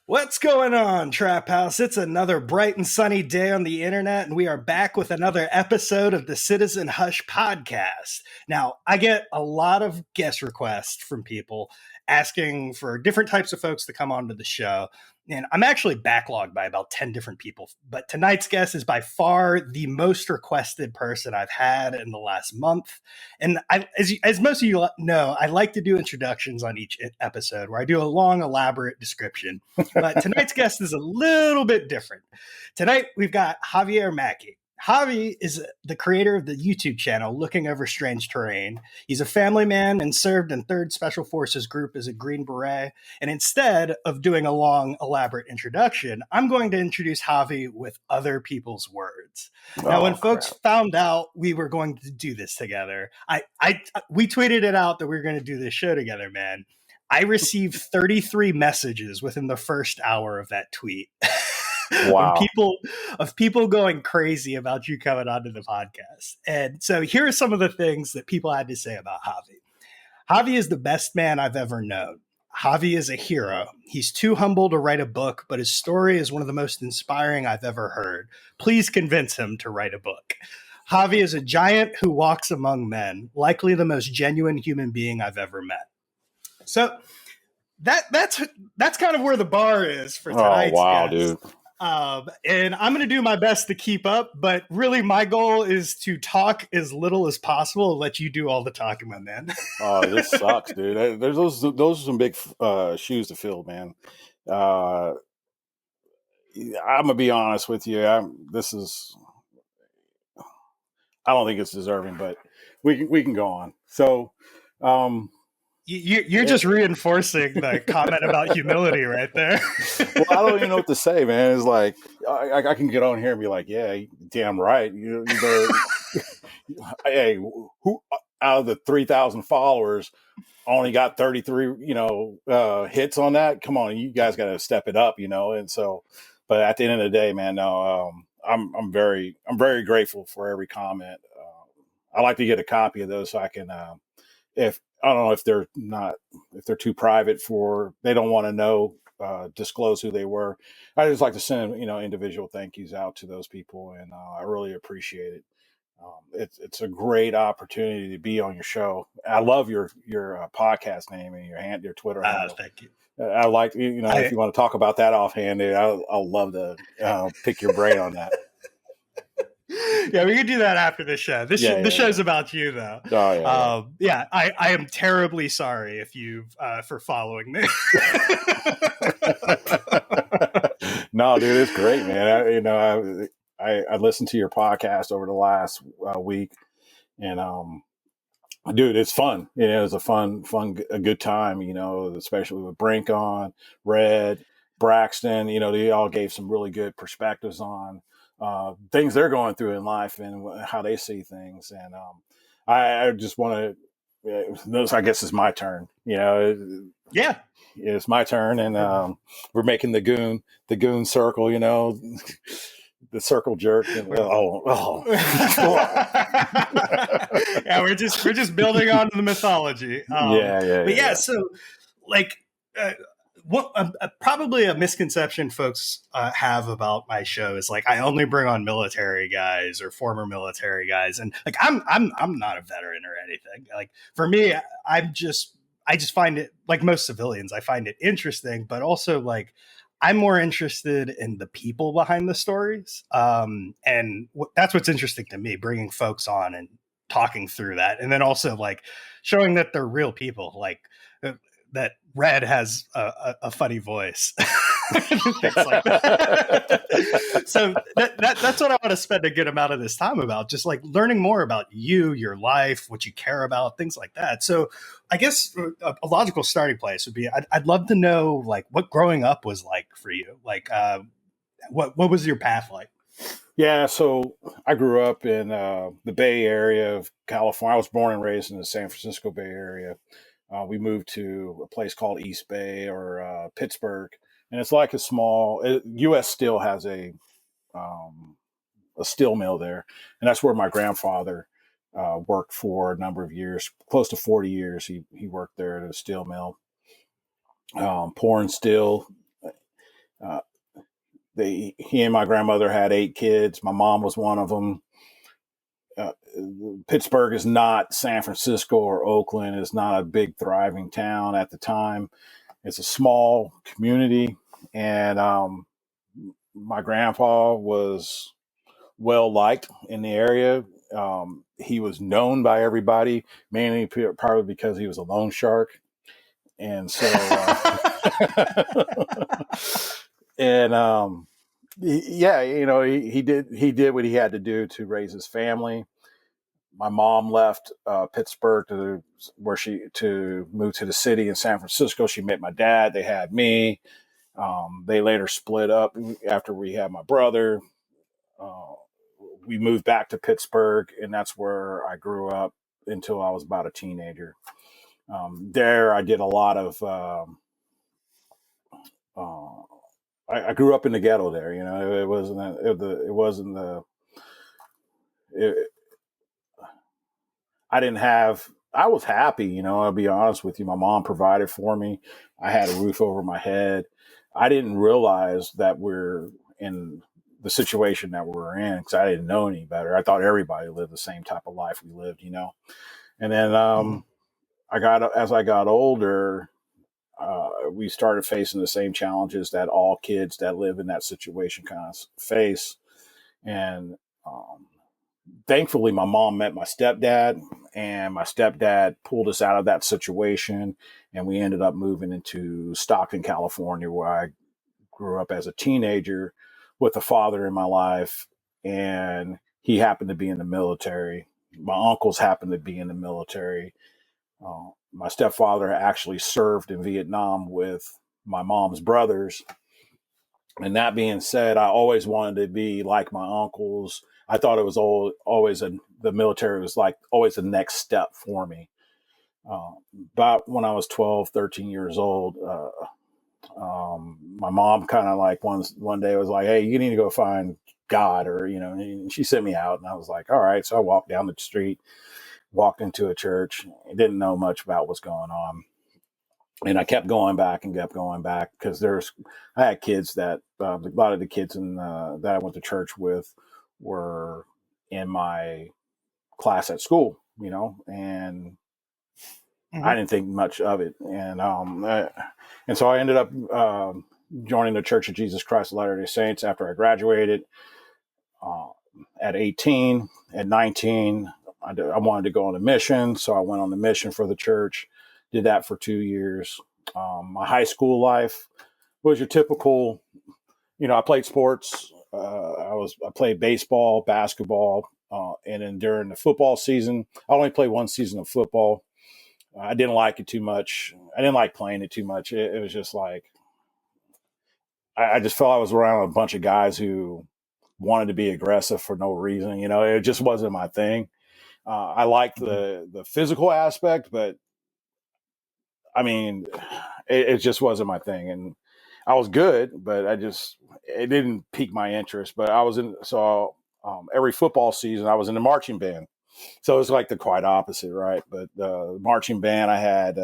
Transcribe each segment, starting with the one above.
What's going on, Trap House? It's another bright and sunny day on the internet, and we are back with another episode of the Citizen Hush podcast. Now, I get a lot of guest requests from people asking for different types of folks to come onto the show. And I'm actually backlogged by about 10 different people. But tonight's guest is by far the most requested person I've had in the last month. And as most of you know, I like to do introductions on each episode where I do a long, elaborate description. But tonight's guest is a little bit different. Tonight, we've got Javier Mackey. Javi is the creator of the YouTube channel Looking Over Strange Terrain. He's a family man and served in 3rd Special Forces Group as a Green Beret. And instead of doing a long, elaborate introduction, I'm going to introduce Javi with other people's words. Now, when folks found out we were going to do this together, we tweeted it out that we were going to do this show together, man. I received 33 messages within the first hour of that tweet. Wow. of people going crazy about you coming onto the podcast. And so here are some of the things that people had to say about Javi. Javi is the best man I've ever known. Javi is a hero. He's too humble to write a book, but his story is one of the most inspiring I've ever heard. Please convince him to write a book. Javi is a giant who walks among men, likely the most genuine human being I've ever met. So that's kind of where the bar is for tonight's guest. Dude. And I'm going to do my best to keep up, but really my goal is to talk as little as possible and let you do all the talking, my man. Oh, this sucks, dude. Those are some big shoes to fill, man. I'm going to be honest with you. I don't think it's deserving, but we can go on. So, You're just reinforcing the comment about humility right there. Well, I don't even know what to say, man. It's like I can get on here and be like, "Yeah, damn right." You better, hey, who out of the 3,000 followers only got 33, hits on that? Come on, you guys got to step it up, And so, but at the end of the day, man, no, I'm very grateful for every comment. I like to get a copy of those so I can, if I don't know if they're too private they don't want to know, disclose who they were. I just like to send, individual thank yous out to those people. And I really appreciate it. It's a great opportunity to be on your show. I love your podcast name and your Twitter handle. Thank you. I like, if you want to talk about that offhand, I'll love to pick your brain on that. Yeah, we can do that after the show. The show's about you, though. Oh, yeah. I am terribly sorry if you've for following me. No, dude, it's great, man. I listened to your podcast over the last week, and dude, it's fun. It's a good time. Especially with Brink on, Red, Braxton. They all gave some really good perspectives on things they're going through in life and how they see things. And I just want to, I guess it's my turn, Yeah. It's my turn. And we're making the goon circle, the circle jerk. And, Yeah, we're just building on the mythology. Yeah. So probably a misconception folks have about my show is like I only bring on military guys or former military guys, and like I'm not a veteran or anything. Like for me, I just find it, like most civilians, I find it interesting, but also like I'm more interested in the people behind the stories, and that's what's interesting to me, bringing folks on and talking through that, and then also like showing that they're real people, like that Red has a funny voice. Things like that. So that's what I want to spend a good amount of this time about, just like learning more about you, your life, what you care about, things like that. So I guess a logical starting place would be I'd love to know like what growing up was like for you. Like what was your path like? Yeah, so I grew up in the Bay Area of California. I was born and raised in the San Francisco Bay Area. We moved to a place called East Bay or Pittsburgh, and it's like a small. U.S. Steel has a steel mill there, and that's where my grandfather worked for a number of years, close to 40 years. He worked there at a steel mill, pouring steel. Uh, he and my grandmother had 8 kids. My mom was one of them. Pittsburgh is not San Francisco or Oakland. It's not a big thriving town at the time. It's a small community, and my grandpa was well liked in the area. He was known by everybody, mainly probably because he was a loan shark, and so and yeah, he did what he had to do to raise his family. My mom left Pittsburgh to move to the city in San Francisco. She met my dad. They had me. They later split up after we had my brother. Uh, we moved back to Pittsburgh, and that's where I grew up until I was about a teenager. There, I did a lot of. I grew up in the ghetto there. It wasn't. It wasn't the. It, I didn't have. I was happy. I'll be honest with you. My mom provided for me. I had a roof over my head. I didn't realize that we're in the situation that we're in because I didn't know any better. I thought everybody lived the same type of life we lived, And then as I got older, we started facing the same challenges that all kids that live in that situation kind of face. And thankfully, my mom met my stepdad, and my stepdad pulled us out of that situation. And we ended up moving into Stockton, California, where I grew up as a teenager with a father in my life. And he happened to be in the military. My uncles happened to be in the military. My stepfather actually served in Vietnam with my mom's brothers. And that being said, I always wanted to be like my uncles. I thought it was always the military was like always the next step for me. About when I was 12, 13 years old, my mom kind of like one day was like, "Hey, you need to go find God," and she sent me out, and I was like, "All right." So I walked down the street, walked into a church. I didn't know much about what's going on. And I kept going back because I had kids that a lot of the kids that I went to church with were in my class at school, and I didn't think much of it. And so I ended up joining the Church of Jesus Christ of Latter-day Saints after I graduated at 18. At 19, I wanted to go on a mission. So I went on the mission for the church, did that for 2 years. My high school life was your typical, I played sports. I played baseball, basketball, and then during the football season, I only played one season of football. I didn't like it too much. I didn't like playing it too much. It was just like, I just felt I was around a bunch of guys who wanted to be aggressive for no reason. It just wasn't my thing. I liked the physical aspect, but I mean, it just wasn't my thing. And I was good, but it didn't pique my interest. But every football season I was in the marching band. So it's like the quite opposite, right? But marching band, I had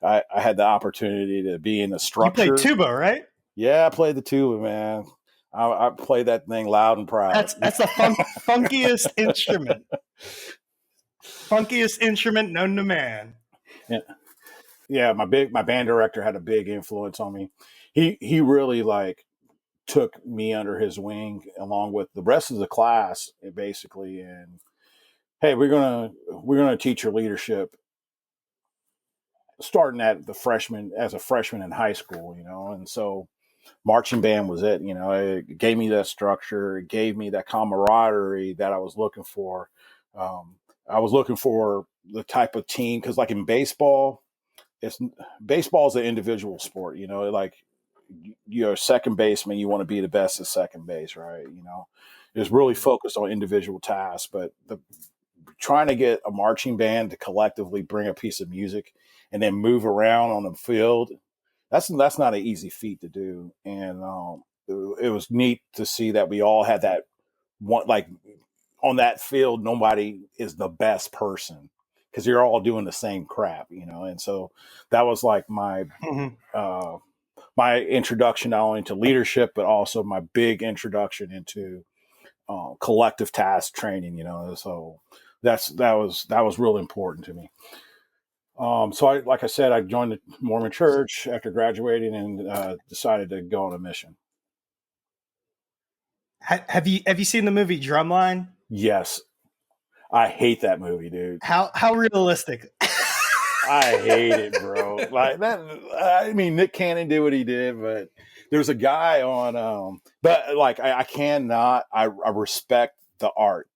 I had the opportunity to be in the structure. You played tuba, right? Yeah, I played the tuba, man. I played that thing loud and proud. That's the funkiest instrument. Funkiest instrument known to man. Yeah. My band director had a big influence on me. He really took me under his wing along with the rest of the class, basically. And hey, we're gonna teach your leadership starting as a freshman in high school, and so marching band was it. It gave me that structure, it gave me that camaraderie that I was looking for. I was looking for the type of team because, like in baseball, baseball is an individual sport. Like you're a second baseman, you want to be the best at second base, right? It's really focused on individual tasks, but trying to get a marching band to collectively bring a piece of music and then move around on the field, that's not an easy feat to do. And it was neat to see that we all had that one, like on that field, nobody is the best person because you're all doing the same crap, and so that was like my my introduction not only to leadership, but also my big introduction into collective task training, so that was really important to me. So like I said, I joined the Mormon church after graduating and decided to go on a mission. Have you seen the movie Drumline? Yes. I hate that movie, dude. How realistic? I hate it, bro. Like that. I mean, Nick Cannon did what he did, but there's a guy on. But like, I cannot. I respect the art,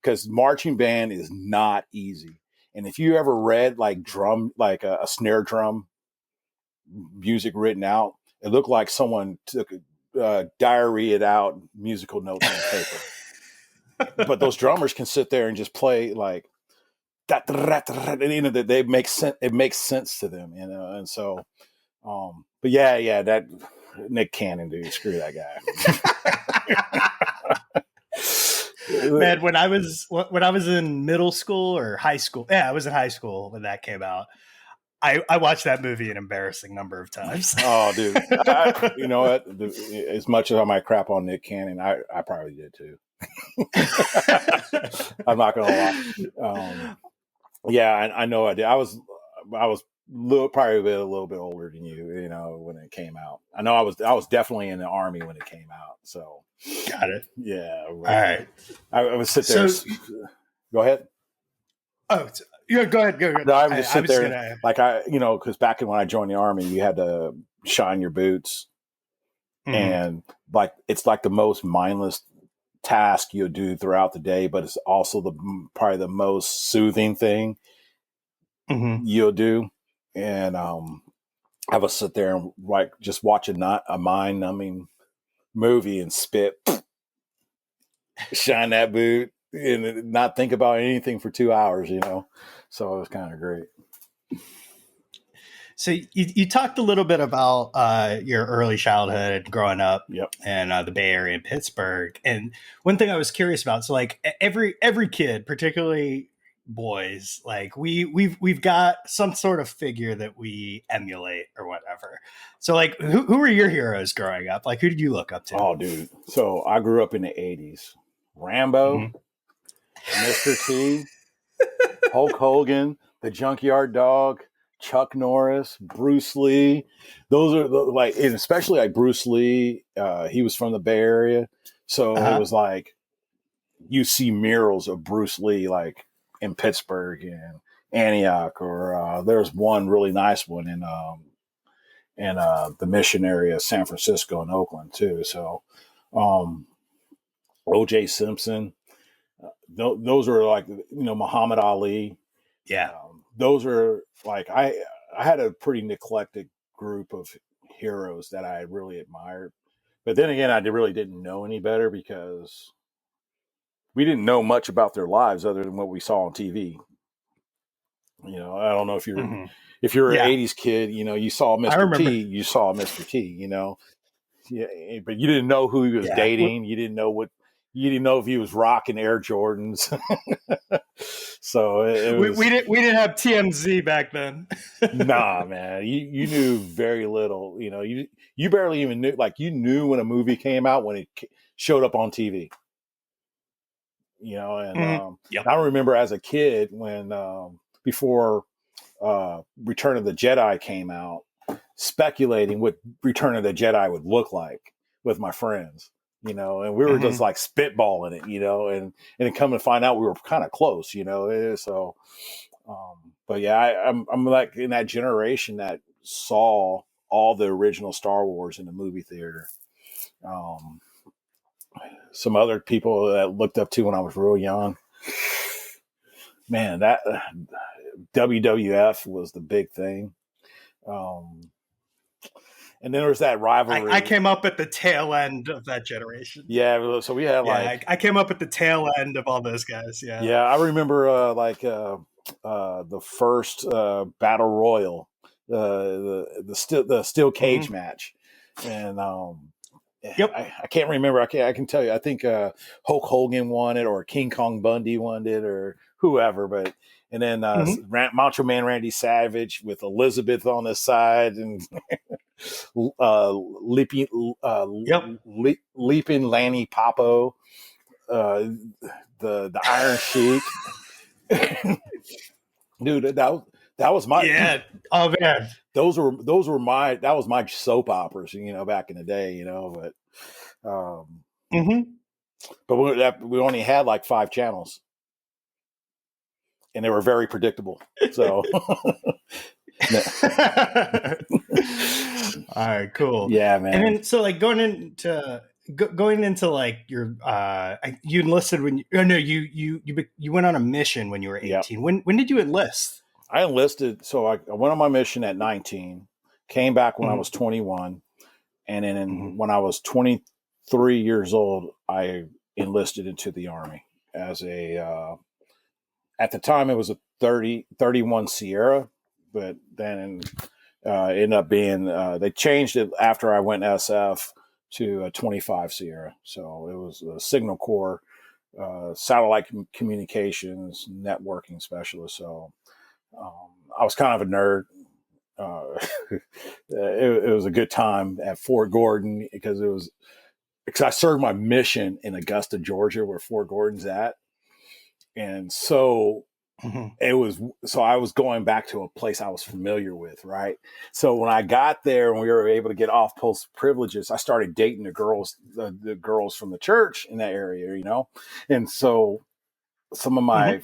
because marching band is not easy. And if you ever read like drum, like a snare drum music written out, it looked like someone took diarrhea out musical notes on paper. But those drummers can sit there and just play like that, that they make sense. It makes sense to them, and so. But yeah, that Nick Cannon, dude, screw that guy. Man, when I was in middle school or high school, I was in high school when that came out. I watched that movie an embarrassing number of times. Oh, dude, you know what? As much as I might crap on Nick Cannon, I probably did too. I'm not gonna lie. Yeah, I know I did. I was probably a little bit older than you, when it came out. I know I was definitely in the Army when it came out. So got it. Yeah. All right. I would sit there. Go ahead. Oh, yeah. Go ahead. No, I would just sit there, because back when I joined the Army, you had to shine your boots, and like it's like the most mindless task you'll do throughout the day, but it's also probably the most soothing thing you'll do. And I would sit there and like just watch a mind-numbing movie and spit, shine that boot, and not think about anything for 2 hours, So it was kind of great. So you talked a little bit about your early childhood growing up in the Bay Area in Pittsburgh. And one thing I was curious about, so like every kid, particularly boys, like we've got some sort of figure that we emulate or whatever. So like who were your heroes growing up? Like who did you look up to? Oh, dude. So I grew up in the 80s. Rambo, Mr. T, Hulk Hogan, the Junkyard Dog, Chuck Norris, Bruce Lee. Those are and especially like Bruce Lee. He was from the Bay Area. So it was like you see murals of Bruce Lee like in Pittsburgh and Antioch, or there's one really nice one in the Mission area, San Francisco and Oakland too. So O.J. Simpson, those are like, Muhammad Ali. Yeah. Those are like, I had a pretty eclectic group of heroes that I really admired. But then again, I really didn't know any better because we didn't know much about their lives other than what we saw on TV. I don't know if you're an 80s kid, you saw Mr. T, you saw Mr. T, yeah, but you didn't know who he was dating. You didn't know if he was rocking Air Jordans. So we didn't have TMZ back then. Nah, man, you knew very little. You barely even knew. Like you knew when a movie came out when it showed up on TV. And I remember as a kid when before Return of the Jedi came out, speculating what Return of the Jedi would look like with my friends. And we were just like spitballing it, and come to find out we were kind of close, so, but yeah, I'm like in that generation that saw all the original Star Wars in the movie theater. Some other people that looked up to when I was real young, man, that WWF was the big thing. And then there was that rivalry. I came up at the tail end of that generation. Yeah, so we had I came up at the tail end of all those guys. Yeah, yeah. I remember the first battle royal, the steel cage match, and I can't remember. I can tell you. I think Hulk Hogan won it, or King Kong Bundy won it, or whoever. But and then Macho Man Randy Savage with Elizabeth on his side, and Leaping, Yep. Leaping Lanny Popo, uh, the Iron Sheik. Dude, that was my Yeah. Oh man. those were my that was my soap operas, back in the day, Mm-hmm. but we only had like 5 channels, and they were very predictable. So, All right, cool. yeah, And man. then so like going into like your you enlisted when you oh no you went on a mission when you were Yeah, 18. When did you enlist? I enlisted. So I went on my mission at 19, came back when I was Mm-hmm. 21, and then Mm-hmm. when I was 23 years old, I enlisted into the Army as at the time it was a 31 Sierra, but then ended up being, they changed it after I went SF to a 25 Sierra. So it was a Signal Corps, satellite communications, networking specialist. So I was kind of a nerd. It was a good time at Fort Gordon because I served my mission in Augusta, Georgia, where Fort Gordon's at. And so Mm-hmm. I was going back to a place I was familiar with, right? So when I got there and we were able to get off post privileges, I started dating the girls from the church in that area, and so some of Mm-hmm. my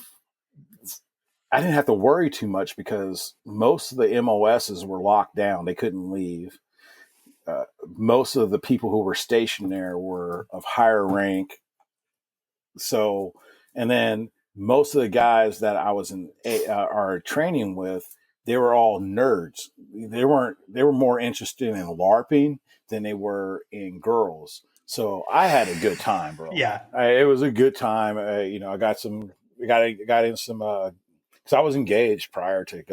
I didn't have to worry too much because most of the MOSs were locked down; they couldn't leave. Most of the people who were stationed there were of higher rank. So, and then most of the guys that I was in our training with, they were all nerds. They were more interested in LARPing than they were in girls. So I had a good time, bro. Yeah. It was a good time. I got in some, cause I was engaged prior to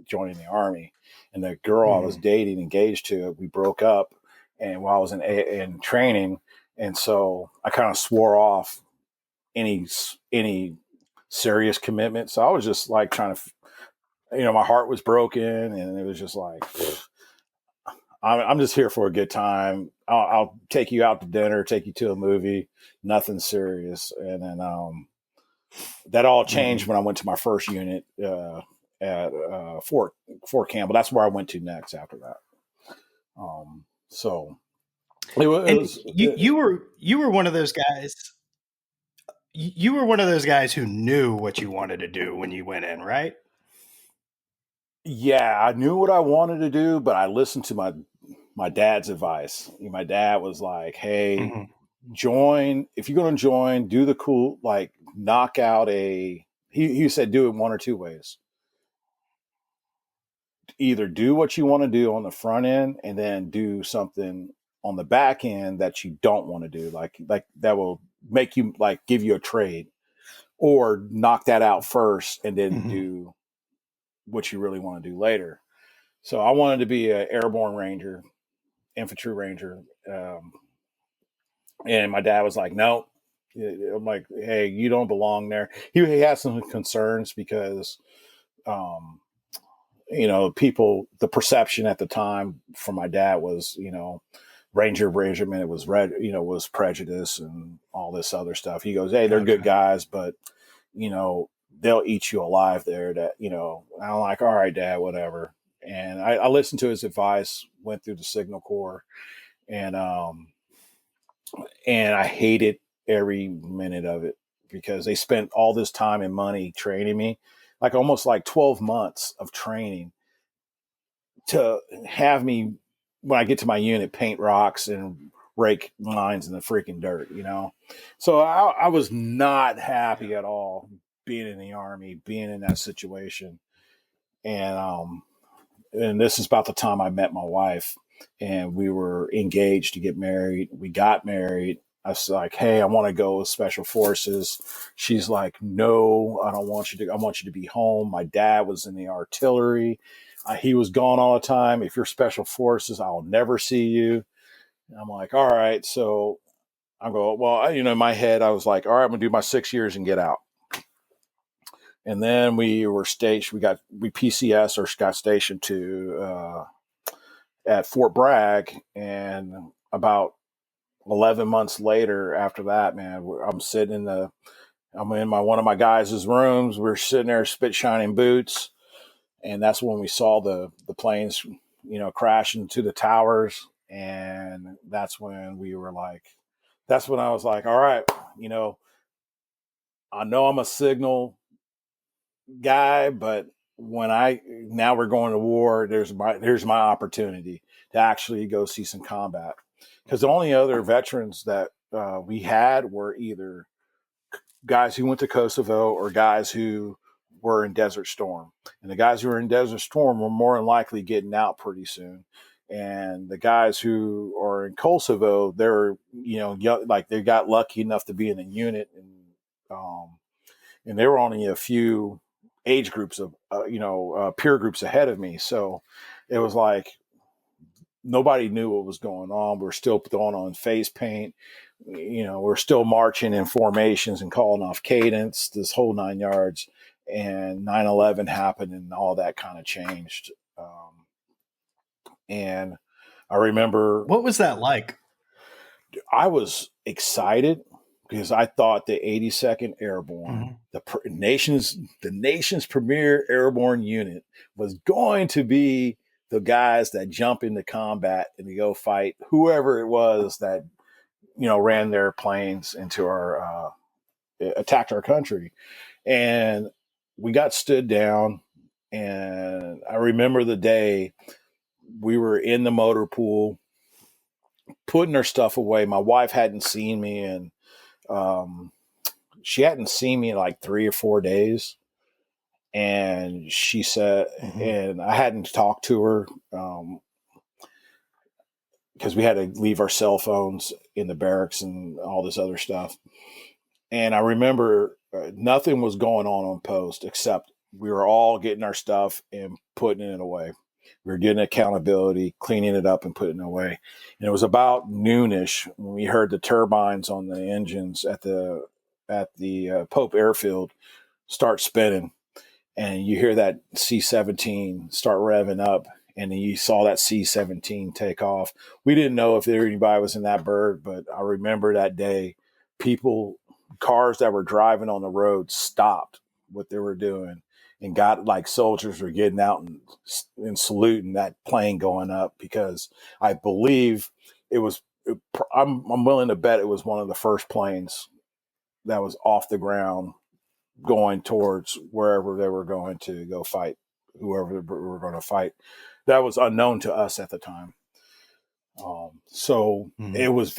joining the Army, and the girl I was Mm-hmm. dating, engaged to, we broke up, and while I was in training, and so I kind of swore off any serious commitment. So I was just like trying to, my heart was broken, and it was just like, I'm just here for a good time. I'll take you out to dinner, take you to a movie, nothing serious. And then that all changed Mm-hmm. when I went to my first unit at Fort Campbell. That's where I went to next after that. So it And was, you were one of those guys. You were one of those guys who knew what you wanted to do when you went in, right? yeah, I knew what I wanted to do, but I listened to my dad's advice. My dad was like, "Hey, Mm-hmm. join. If you're going to join, do the cool, like knock out a." He said, "Do it one or two ways. Either do what you want to do on the front end, and then do something on the back end that you don't want to do, like that will make you like give you a trade, or knock that out first and then Mm-hmm. do what you really want to do later." So I wanted to be an airborne ranger, infantry ranger. And my dad was like, "No." I'm like, "Hey, you don't belong there." He had some concerns because, um, the perception at the time from my dad was, Ranger regiment, it was red, was prejudice and all this other stuff. He goes, "Hey, they're good Okay. guys, but, they'll eat you alive there." I'm like, "All right, Dad, whatever." And I listened to his advice, went through the Signal Corps, and I hated every minute of it because they spent all this time and money training me, like almost like 12 months of training to have me, when I get to my unit, paint rocks and rake lines in the freaking dirt. So I was not happy at all being in the Army, being in that situation. And this is about the time I met my wife, and we were engaged to get married. We got married. I was like, "Hey, I want to go with special forces." She's like, "No, I don't want you to. I want you to be home." My dad was in the artillery. He was gone all the time. "If you're special forces, I'll never see you." And I'm like, "All right." So I go, well, in my head, I was like, "All right, I'm gonna do my 6 years and get out." And then we were stationed. We PCS or got stationed to at Fort Bragg, and about 11 months later after that, man, I'm in one of my guys' rooms. We're sitting there, spit shining boots. And that's when we saw the planes, crash into the towers. And that's when I was like, all right, I know I'm a signal guy, but now we're going to war, there's my opportunity to actually go see some combat. Because the only other veterans that we had were either guys who went to Kosovo or guys who were in Desert Storm. And the guys who were in Desert Storm were more than likely getting out pretty soon. And the guys who are in Kosovo, they're, young, like they got lucky enough to be in a unit, and they were only a few age groups of, peer groups ahead of me. So it was like, nobody knew what was going on. We're still throwing on face paint. We're still marching in formations and calling off cadence, this whole 9 yards. And 9/11 happened, and all that kind of changed. And I remember, What was that like? I was excited because I thought the 82nd Airborne, the nation's premier airborne unit, was going to be the guys that jump into combat and to go fight whoever it was that, ran their planes into our, attacked our country. And we got stood down. And I remember the day we were in the motor pool, putting our stuff away. My wife hadn't seen me, and she hadn't seen me in like 3 or 4 days. And she said, and I hadn't talked to her, because we had to leave our cell phones in the barracks and all this other stuff. And I remember nothing was going on post, except we were all getting our stuff and putting it away. We were getting accountability, cleaning it up and putting it away. And it was about noonish when we heard the turbines on the engines at the Pope Airfield start spinning. And you hear that C-17 start revving up, and then you saw that C-17 take off. We didn't know if anybody was in that bird, but I remember that day, cars that were driving on the road stopped what they were doing and got like soldiers were getting out and saluting that plane going up, because I believe I'm willing to bet it was one of the first planes that was off the ground going towards wherever they were going to go fight, whoever they were going to fight. That was unknown to us at the time. It was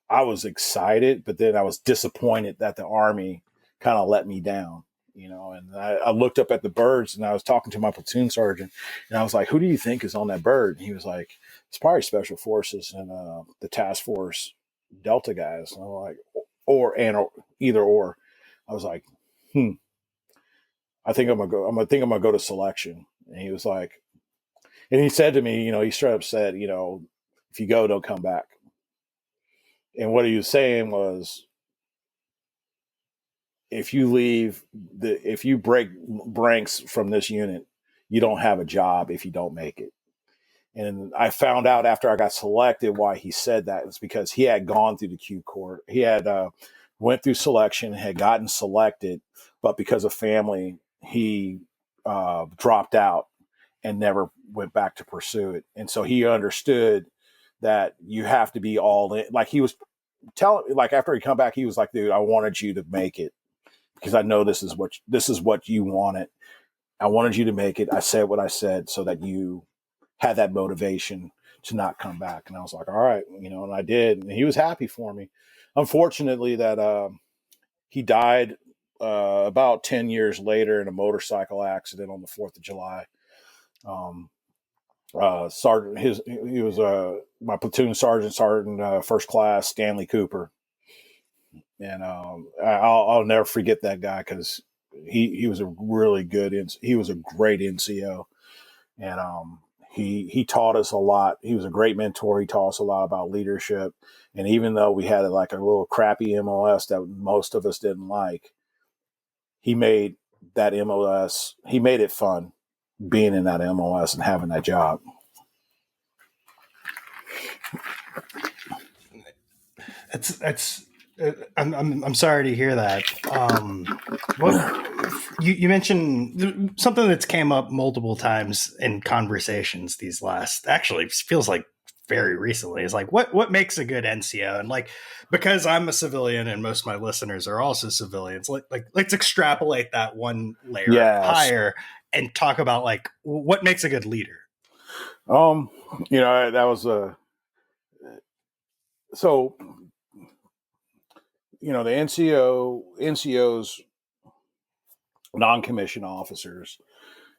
I was excited, but then I was disappointed that the Army kind of let me down, and I looked up at the birds, and I was talking to my platoon sergeant, and I was like, who do you think is on that bird? And he was like, it's probably Special Forces and the Task Force Delta guys. And I'm like, either or. I was like, I think I'm gonna go to selection. And he was like, and he said to me, he straight up said, if you go, don't come back. And what he was saying was, if you break ranks from this unit, you don't have a job if you don't make it. And I found out after I got selected why he said that. It's because he had gone through the Q Court. He had went through selection, had gotten selected, but because of family, he dropped out and never went back to pursue it. And so he understood that you have to be all in. Like he was after he come back, he was like, dude, I wanted you to make it because I know this is what you wanted. I wanted you to make it. I said what I said so that you had that motivation to not come back. And I was like, all right, and I did. And he was happy for me. Unfortunately, that he died about 10 years later in a motorcycle accident on the 4th of July. Sergeant, he was my platoon sergeant, first class Stanley Cooper. And I'll never forget that guy because he was a really he was a great NCO. And he taught us a lot. He was a great mentor. He taught us a lot about leadership. And even though we had like a little crappy MOS that most of us didn't like, he made that MOS, he made it fun being in that MOS and having that job. It's I'm sorry to hear that. What you mentioned something that's came up multiple times in conversations these last, actually feels like very recently, is like what makes a good NCO. And like, because I'm a civilian and most of my listeners are also civilians, like let's extrapolate that one layer Yes. higher and talk about like what makes a good leader. That was so the NCOs, non-commissioned officers,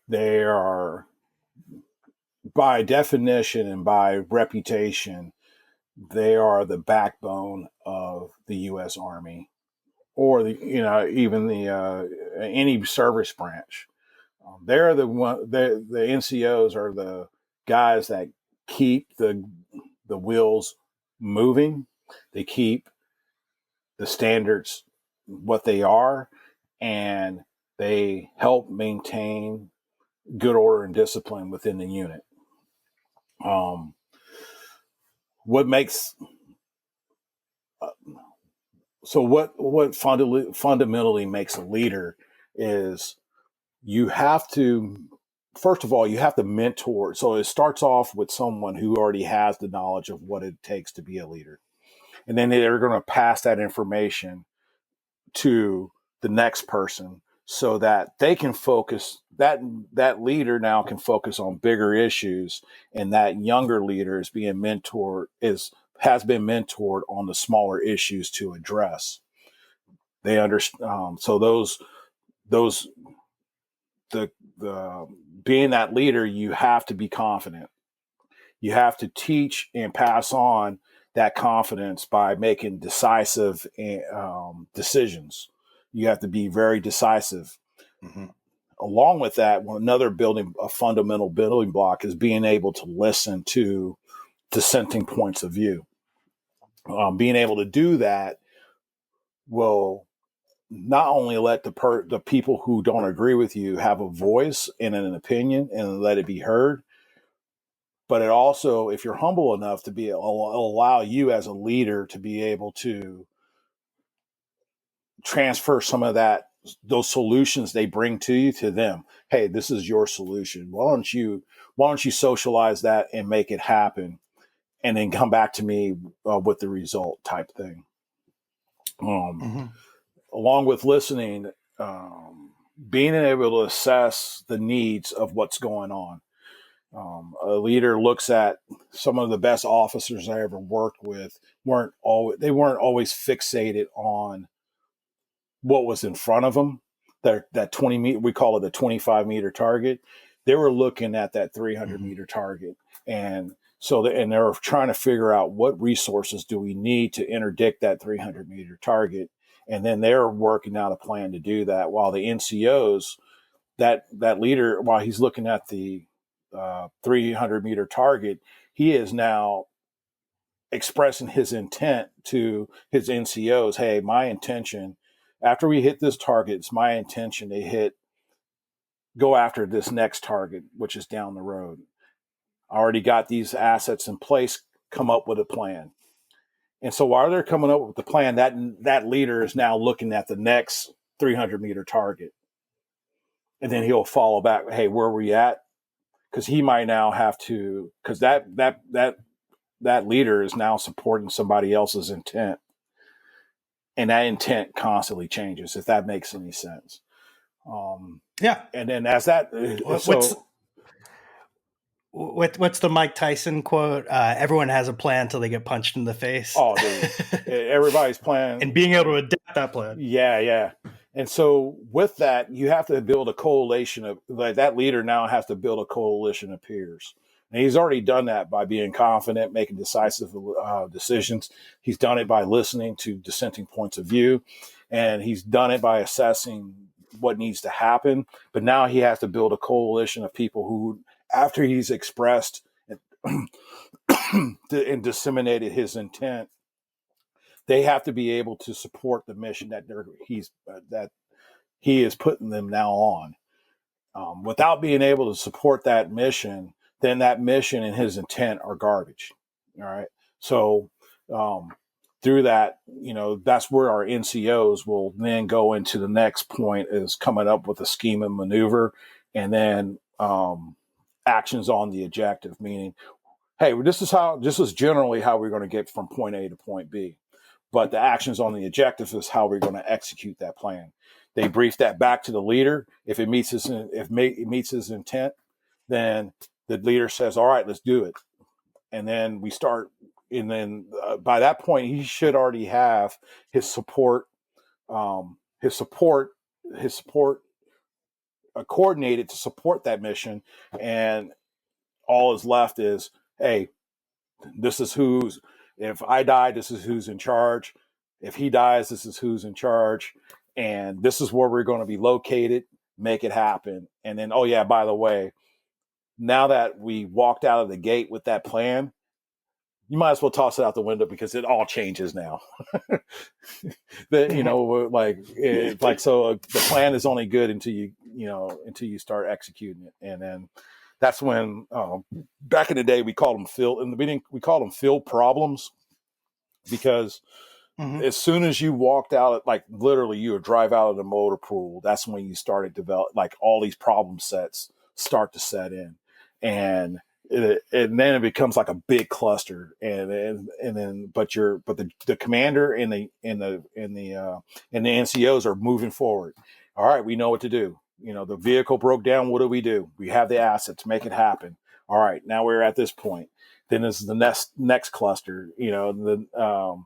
they are, by definition and by reputation, they are the backbone of the U.S. Army, or even the any service branch. They're the one. The NCOs are the guys that keep the wheels moving. They keep the standards what they are, and they help maintain good order and discipline within the unit. What makes what fundamentally makes a leader is you have to, first of all, you have to mentor. So it starts off with someone who already has the knowledge of what it takes to be a leader, and then they're going to pass that information to the next person so that they can focus, that leader now can focus on bigger issues, and that younger leader is being mentored, has been mentored on the smaller issues to address. They understand. So those the being that leader, you have to be confident. You have to teach and pass on that confidence by making decisive decisions. You have to be very decisive. Mm-hmm. Along with that, a fundamental building block is being able to listen to dissenting points of view. Being able to do that will not only let the people who don't agree with you have a voice and an opinion and let it be heard, but it also, if you're humble enough to allow you as a leader to be able to transfer some of those solutions they bring to you to them. Hey, this is your solution. Why don't you socialize that and make it happen, and then come back to me with the result type thing. Mm-hmm. Along with listening, being able to assess the needs of what's going on. A leader looks at some of the best officers I ever worked with weren't always fixated on what was in front of them. That 20 meter, we call it a 25-meter target. They were looking at that 300-meter target, and and they're trying to figure out what resources do we need to interdict that 300-meter target, and then they're working out a plan to do that. While the NCOs, that leader, while he's looking at the 300-meter target, he is now expressing his intent to his NCOs. Hey, my intention, after we hit this target, it's my intention to go after this next target, which is down the road. I already got these assets in place, come up with a plan. And so while they're coming up with the plan, that leader is now looking at the next 300-meter target. And then he'll follow back, hey, where are we at? Because he might now have to, because that leader is now supporting somebody else's intent. And that intent constantly changes, if that makes any sense. Yeah. And then as that, what's the Mike Tyson quote? Everyone has a plan until they get punched in the face. Oh, dude. Everybody's plan. And being able to adapt that plan. Yeah. And so with that, you have to build a coalition of, like, that leader now has to build a coalition of peers. And he's already done that by being confident, making decisive decisions. He's done it by listening to dissenting points of view. And he's done it by assessing what needs to happen. But now he has to build a coalition of people who, after he's expressed and disseminated his intent, they have to be able to support the mission that he is putting them now on. Without being able to support that mission, then that mission and his intent are garbage. All right. So through that, that's where our NCOs will then go into the next point, is coming up with a scheme and maneuver, and then actions on the objective, meaning, hey, this is generally how we're going to get from point A to point B. But the actions on the objective is how we're going to execute that plan. They brief that back to the leader. If it meets his intent, then the leader says, all right, let's do it. And then we start. And then by that point, he should already have his support coordinated to support that mission. And all is left is, hey, if I die, this is who's in charge. If he dies, this is who's in charge. And this is where we're going to be located, make it happen. And then, oh yeah, by the way, now that we walked out of the gate with that plan, you might as well toss it out the window, because it all changes now. So the plan is only good until you start executing it. And then that's when, back in the day, we called them field problems, because as soon as you walked out, like literally you would drive out of the motor pool, that's when you started develop, like all these problem sets start to set in. And then it becomes like a big cluster, and then the commander and the NCOs are moving forward. All right, we know what to do. The vehicle broke down. What do? We have the assets, make it happen. All right, now we're at this point. Then this is the next cluster. The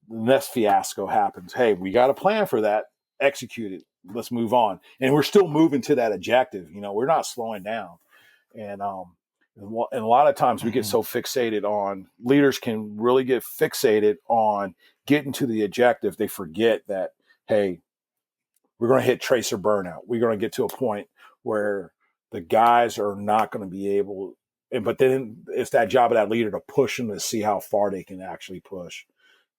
next fiasco happens. Hey, we got a plan for that. Execute it. Let's move on. And we're still moving to that objective. We're not slowing down. And a lot of times we get so fixated on, leaders can really get fixated on getting to the objective. They forget that, hey, we're going to hit tracer burnout. We're going to get to a point where the guys are not going to be able, but then it's that job of that leader to push them to see how far they can actually push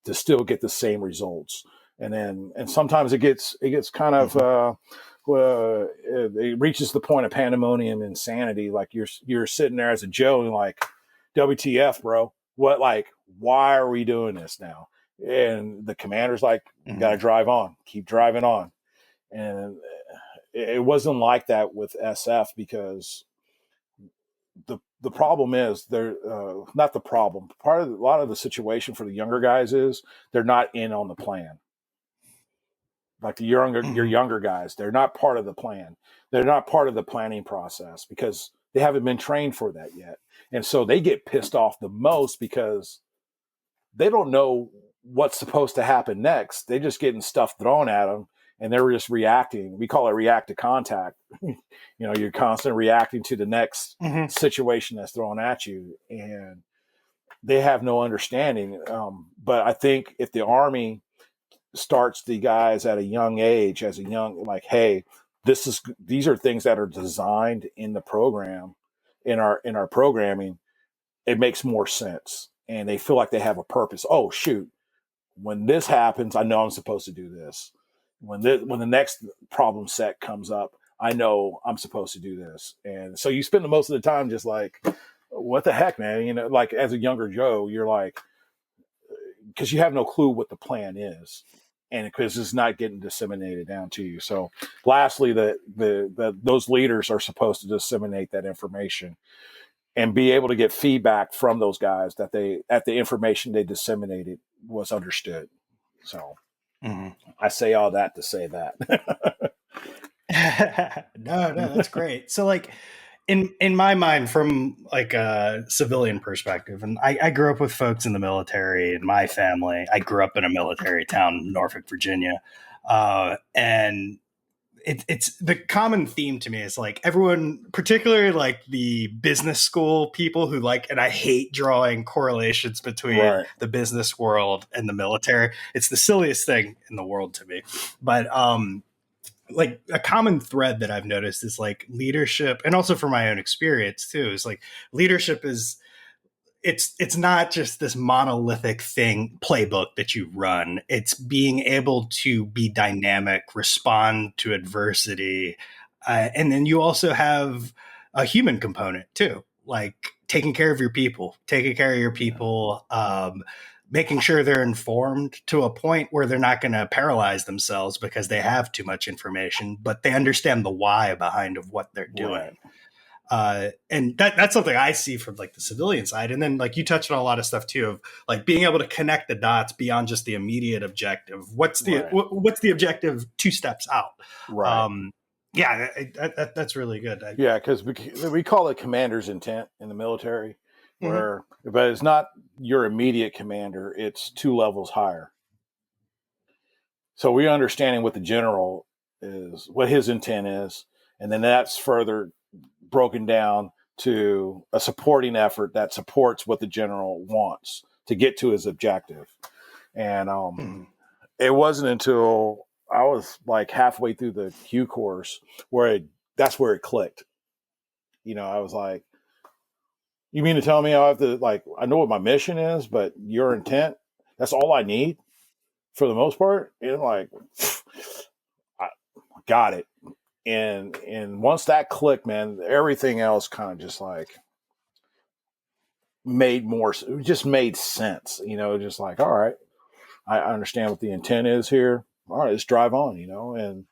to still get the same results. And sometimes it gets kind of, it reaches the point of pandemonium insanity. Like you're sitting there as a Joe and like, WTF, bro? What, like, why are we doing this now? And the commander's like, you got to drive on, keep driving on. And it wasn't like that with SF, because the problem is not the problem. A lot of the situation for the younger guys is they're not in on the plan. Like your younger guys, they're not part of the plan. They're not part of the planning process, because they haven't been trained for that yet. And so they get pissed off the most, because they don't know what's supposed to happen next. They're just getting stuff thrown at them, and they're just reacting. We call it react to contact. You're constantly reacting to the next situation that's thrown at you, and they have no understanding. But I think if the Army starts the guys at a young age, like, hey, these are things that are designed in the program, in our programming, it makes more sense. And they feel like they have a purpose. Oh shoot, when this happens, I know I'm supposed to do this. When the next problem set comes up, I know I'm supposed to do this. And so you spend the most of the time just like, what the heck, man? Like as a younger Joe, you're like, because you have no clue what the plan is, and because it's not getting disseminated down to you. So lastly, those leaders are supposed to disseminate that information and be able to get feedback from those guys that the information they disseminated was understood. So I say all that to say that. No, that's great. So like in my mind, from like a civilian perspective, and I grew up with folks in the military in my family. I grew up in a military town in Norfolk, Virginia. And it's the common theme to me is like everyone, particularly like the business school people who like, and I hate drawing correlations between the business world and the military. It's the silliest thing in the world to me. But like a common thread that I've noticed is like leadership, and also from my own experience too, is like leadership is it's not just this monolithic playbook that you run. It's being able to be dynamic, respond to adversity. And then you also have a human component too, like taking care of your people, making sure they're informed to a point where they're not going to paralyze themselves because they have too much information, but they understand the why behind of what they're doing. Right. And that's something I see from like the civilian side. And then like you touched on a lot of stuff too, of like being able to connect the dots beyond just the immediate objective. What's the objective 2 steps out? Right. That's really good. Yeah, because we call it commander's intent in the military, but it's not your immediate commander; it's 2 levels higher. So we're understanding what the general is, what his intent is, and then that's further broken down to a supporting effort that supports what the general wants to get to his objective. And it wasn't until I was like halfway through the Q course where that's where it clicked. I was like, you mean to tell me I have to, like, I know what my mission is, but your intent, that's all I need for the most part? And like, I got it. And once that clicked, man, everything else kind of just like made sense, just like, all right, I understand what the intent is here. All right, let's drive on, and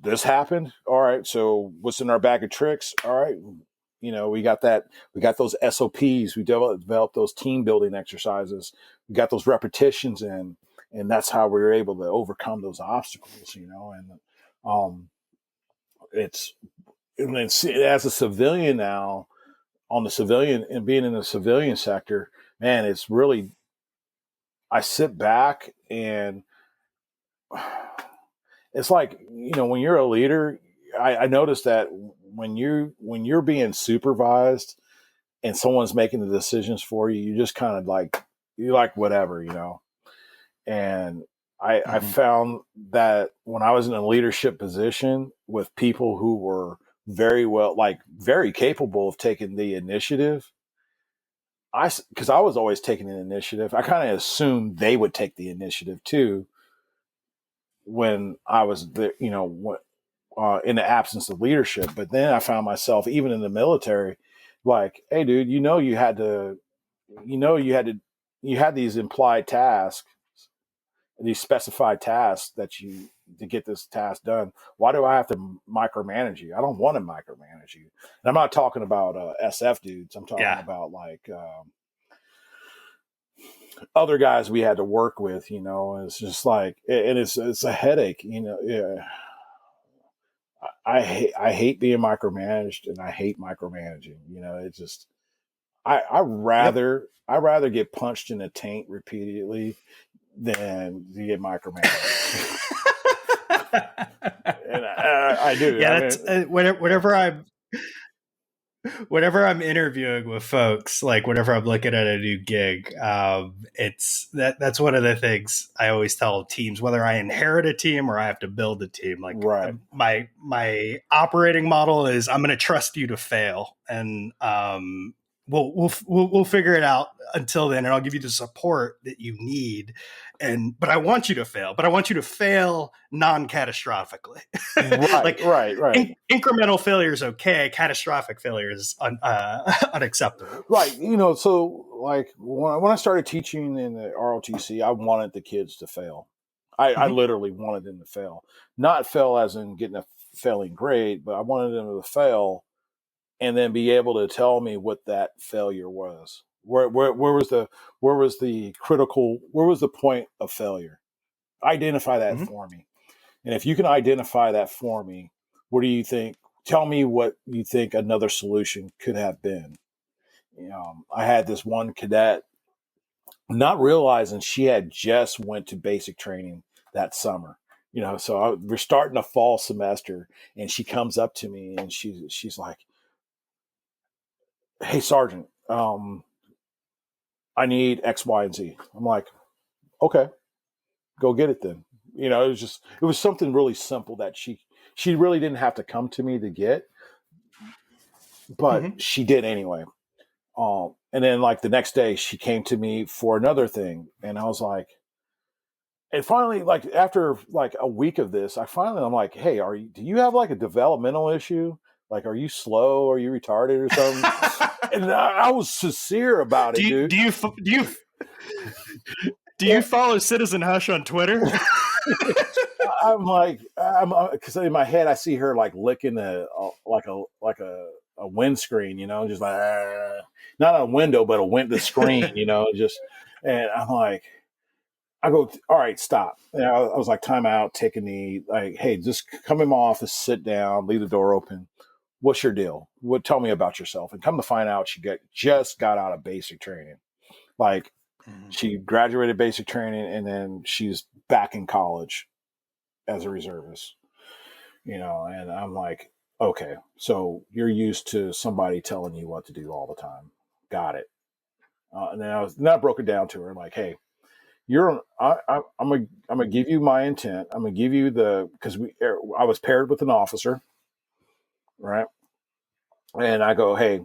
this happened. All right, so what's in our bag of tricks? All right, we got those SOPs. We developed those team building exercises. We got those repetitions in, and that's how we were able to overcome those obstacles, and it's as a civilian now, on the civilian and being in the civilian sector, man, it's really, I sit back and it's like, when you're a leader, I noticed that when you're being supervised and someone's making the decisions for you, you just kind of like, you're like, whatever, and I found that when I was in a leadership position with people who were very capable of taking the initiative, because I was always taking the initiative, I kind of assumed they would take the initiative too when I was there, in the absence of leadership. But then I found myself, even in the military, like, hey, dude, you had these implied tasks, these specified tasks to get this task done. Why do I have to micromanage you? I don't want to micromanage you. And I'm not talking about SF dudes. I'm talking about like other guys we had to work with. It's just like, and it's a headache. Yeah. I hate being micromanaged, and I hate micromanaging. It's just I rather get punched in the taint repeatedly than to get micromanaged. And I do. Yeah, that's whenever I'm interviewing with folks, like whenever I'm looking at a new gig, that's one of the things I always tell teams, whether I inherit a team or I have to build a team. Like, right. My operating model is I'm going to trust you to fail, and we'll figure it out until then, and I'll give you the support that you need. But I want you to fail, but I want you to fail non-catastrophically. Right, right. Incremental failure is okay. Catastrophic failure is unacceptable. Right. So like when I started teaching in the ROTC, I wanted the kids to fail. I literally wanted them to fail, not fail as in getting a failing grade, but I wanted them to fail and then be able to tell me what that failure was. Where was the point of failure? Identify that for me. And if you can identify that for me, what do you think? Tell me what you think another solution could have been. I had this one cadet, not realizing she had just went to basic training that summer. So we're starting a fall semester, and she comes up to me and she's like, "Hey, Sergeant, I need X, Y, and Z." I'm like, "Okay, go get it then." It was something really simple that she really didn't have to come to me to get, but she did anyway. And then like the next day she came to me for another thing, and I was like, and finally, like after like a week of this, I'm like, "Hey, do you have like a developmental issue? Like, are you slow? Are you retarded or something? And I was sincere about it, dude. Do you follow Citizen Hush on Twitter? I'm like, because in my head I see her like licking a windscreen, just like not a window, but the screen, just. And I'm like, I go, all right, stop. And I was like, time out, take a knee. Like, hey, just come in my office, sit down, leave the door open. What's your deal? Tell me about yourself. And come to find out, she just got out of basic training. Like, she graduated basic training, and then she's back in college as a reservist, and I'm like, okay, so you're used to somebody telling you what to do all the time. Got it. And then I broke it down to her like, hey, I'm gonna give you my intent. I'm gonna give you because I was paired with an officer, right? And I go, hey,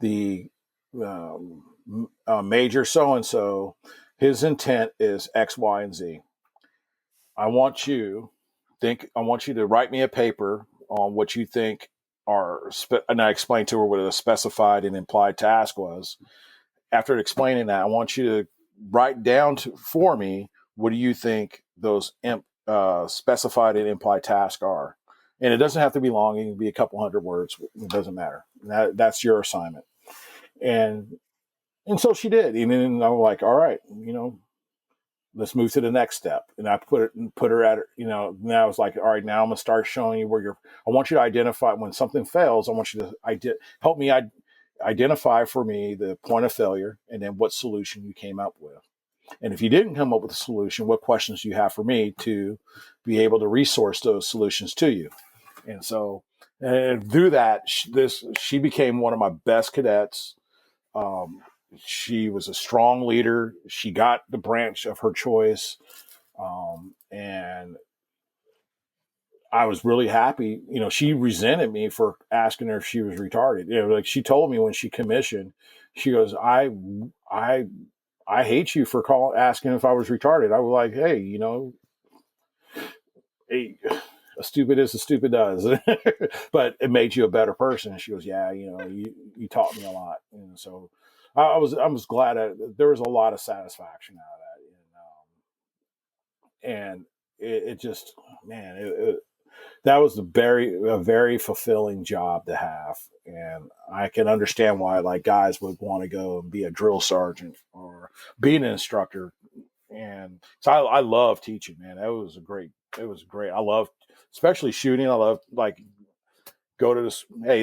the major so and so, his intent is X, Y, and Z. I want you to write me a paper on what you think and I explained to her what a specified and implied task was. After explaining that, I want you to write down for me, what do you think those specified and implied tasks are? And it doesn't have to be long. It can be a couple hundred words. It doesn't matter. That's your assignment. And so she did. And then I was like, all right, let's move to the next step. And I put her at, now I was like, all right, now I'm going to start showing you I want you to identify when something fails. I want you to help me identify for me the point of failure and then what solution you came up with. And if you didn't come up with a solution, what questions do you have for me to be able to resource those solutions to you? And so through that, she became one of my best cadets. She was a strong leader. She got the branch of her choice. And I was really happy. She resented me for asking her if she was retarded. Like she told me when she commissioned, she goes, I hate you for asking if I was retarded. I was like, hey, a stupid is a stupid does, but it made you a better person. And she goes, yeah, you taught me a lot. And so I was glad there was a lot of satisfaction out of that. And it just, man, that was a very fulfilling job to have. And I can understand why like guys would want to go and be a drill sergeant or be an instructor. And so I love teaching, man. It was great. I love, especially shooting. I love like hey,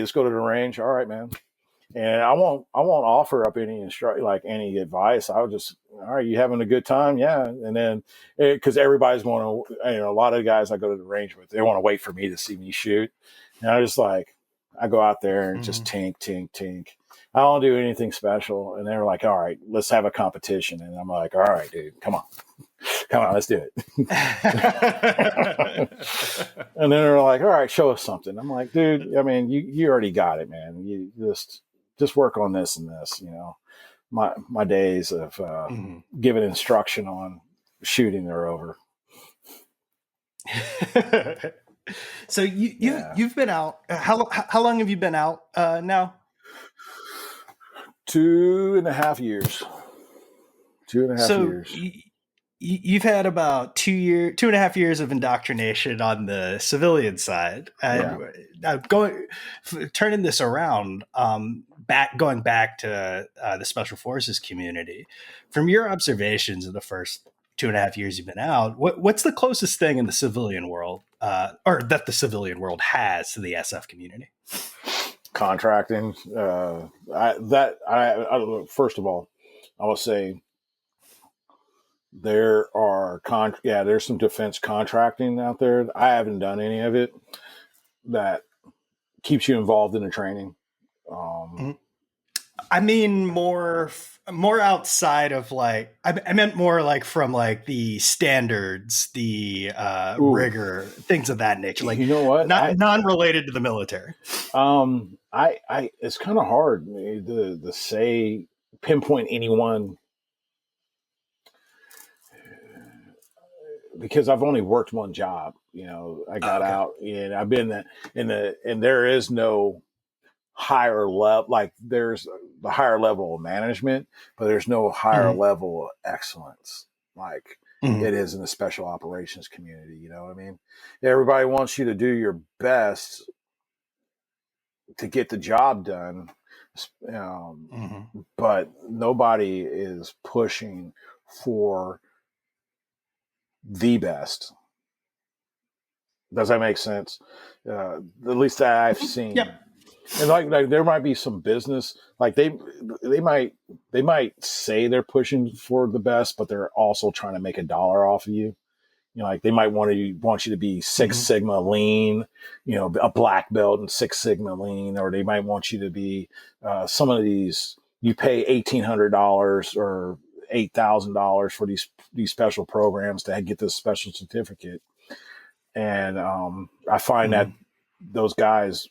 let's go to the range. All right, man. And I won't offer up any any advice. I'll just, all right, you having a good time? Yeah. And then because everybody's going to, a lot of the guys I go to the range with, they want to wait for me to see me shoot. And I just I go out there and just tink, tink, tink. I don't do anything special. And they were like, all right, let's have a competition. And I'm like, all right, dude, come on, let's do it. And then they're like, all right, show us something. I'm like, dude, I mean, you already got it, man. You just work on this and this, my days of giving instruction on shooting are over. So you've been out. How long have you been out now? 2.5 years. 2.5 years. You've had about 2.5 years of indoctrination on the civilian side. Turning this around, going back to the Special Forces community. From your observations of the first 2.5 years you've been out, what's the closest thing in the civilian world, or that the civilian world has to the SF community? Contracting. First of all, I will say there's some defense contracting out there. I haven't done any of it that keeps you involved in the training. I mean, more outside of I meant more like from like the standards, the rigor, things of that nature. Like, you know what? Non-related to the military. It's kind of hard to say, pinpoint anyone because I've only worked one job. I got out and I've been and there is no higher level, like there's the higher level of management, but there's no higher level of excellence like it is in the special operations community. You know what I mean? Everybody wants you to do your best to get the job done. But nobody is pushing for the best. Does that make sense? At least that I've seen. Yep. And like there might be some business, like they might say they're pushing for the best, but they're also trying to make a dollar off of you. Like they might want you to be Six Sigma lean, a black belt in Six Sigma lean, or they might want you to be some of these. You pay $1,800 or $8,000 for these special programs to get this special certificate, and I find that those guys,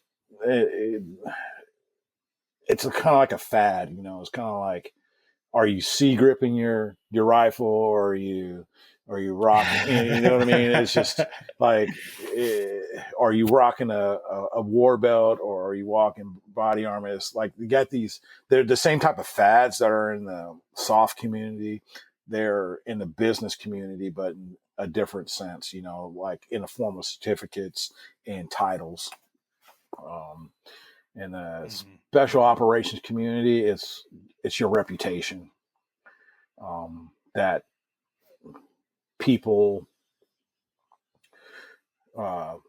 it's kind of like a fad. It's kind of like, are you sea gripping your rifle, or are you rocking? You know what I mean? It's just like, are you rocking a war belt, or are you walking body armor? It's like you got these. They're the same type of fads that are in the soft community. They're in the business community, but in a different sense. Like in the form of certificates and titles. In the special operations community, it's your reputation. That people, you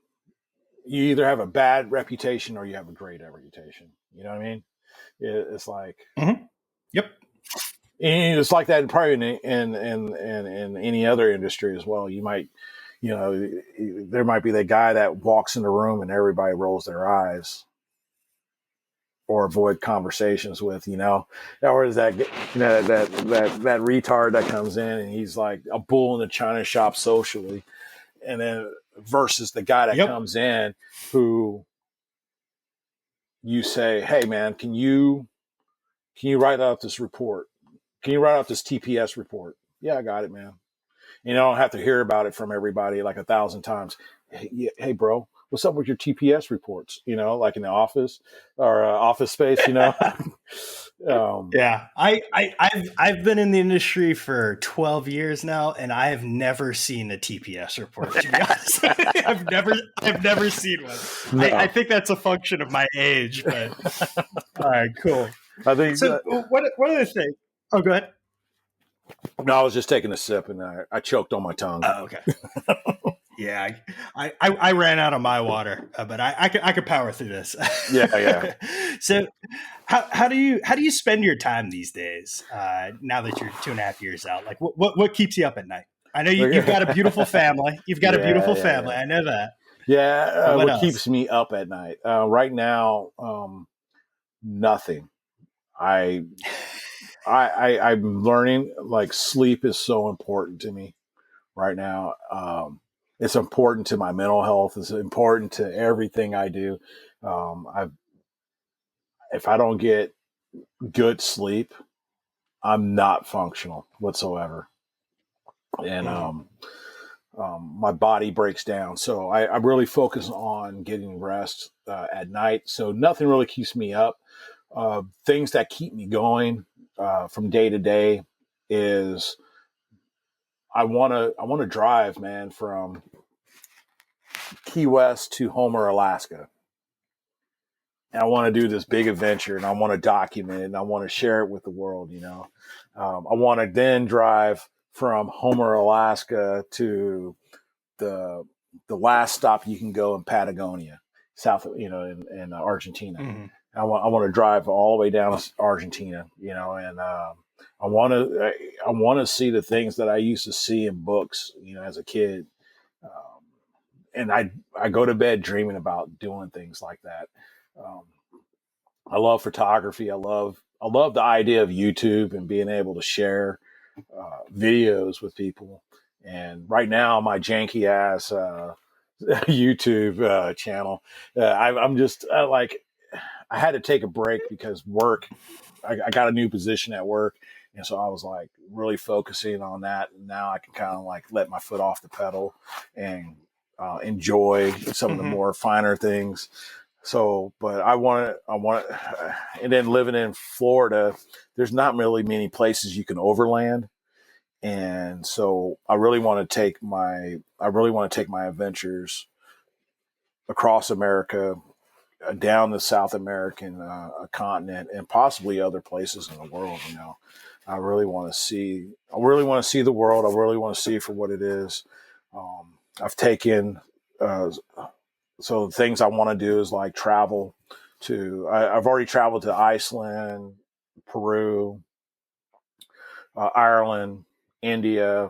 either have a bad reputation or you have a great reputation. You know what I mean? It's like, yep. And it's like that probably in any other industry as well. You might, there might be the guy that walks in the room and everybody rolls their eyes or avoid conversations with, or is that, that retard that comes in and he's like a bull in the china shop socially. And then versus the guy that comes in who you say, hey man, can you write out this report? Can you write out this TPS report? Yeah, I got it, man. I don't have to hear about it from everybody like 1,000 times. Hey bro, what's up with your TPS reports? Like in the office or office space, Yeah, I've been in the industry for 12 years now, and I have never seen a TPS report. To be honest, I've never seen one. No. I think that's a function of my age. But all right, cool. I think so. What other thing? Oh, go ahead. No, I was just taking a sip and I choked on my tongue. Oh, okay. Yeah, I ran out of my water, but I could power through this. Yeah. So, how do you spend your time these days? Now that you're 2.5 years out, like what keeps you up at night? I know you've got a beautiful family. You've got a beautiful family. Yeah. I know that. Yeah. What keeps me up at night? Right now, nothing. I'm learning like sleep is so important to me right now. It's important to my mental health. It's important to everything I do. If I don't get good sleep, I'm not functional whatsoever. And my body breaks down. So I really focus on getting rest at night. So nothing really keeps me up. Things that keep me going from day to day is I want to drive, man, from Key West to Homer, Alaska. And I want to do this big adventure, and I want to document it, and I want to share it with the world. I want to then drive from Homer, Alaska to the last stop you can go in Patagonia, south, in Argentina. Mm-hmm. I want to drive all the way down to Argentina, and I want to see the things that I used to see in books, as a kid. And I go to bed dreaming about doing things like that. I love photography. I love the idea of YouTube and being able to share videos with people. And right now, my janky ass YouTube channel, I'm just I had to take a break because work. I got a new position at work, And so I was like really focusing on that. And now I can kind of like let my foot off the pedal and enjoy some of the more finer things. So, but I want to, and then living in Florida, there's not really many places you can overland. And so I really want to take my adventures across America, down the South American continent, and possibly other places in the world. You know, I really want to see the world. I really want to see it for what it is. I've taken, so the things I want to do is like travel I've already traveled to Iceland, Peru, Ireland, India,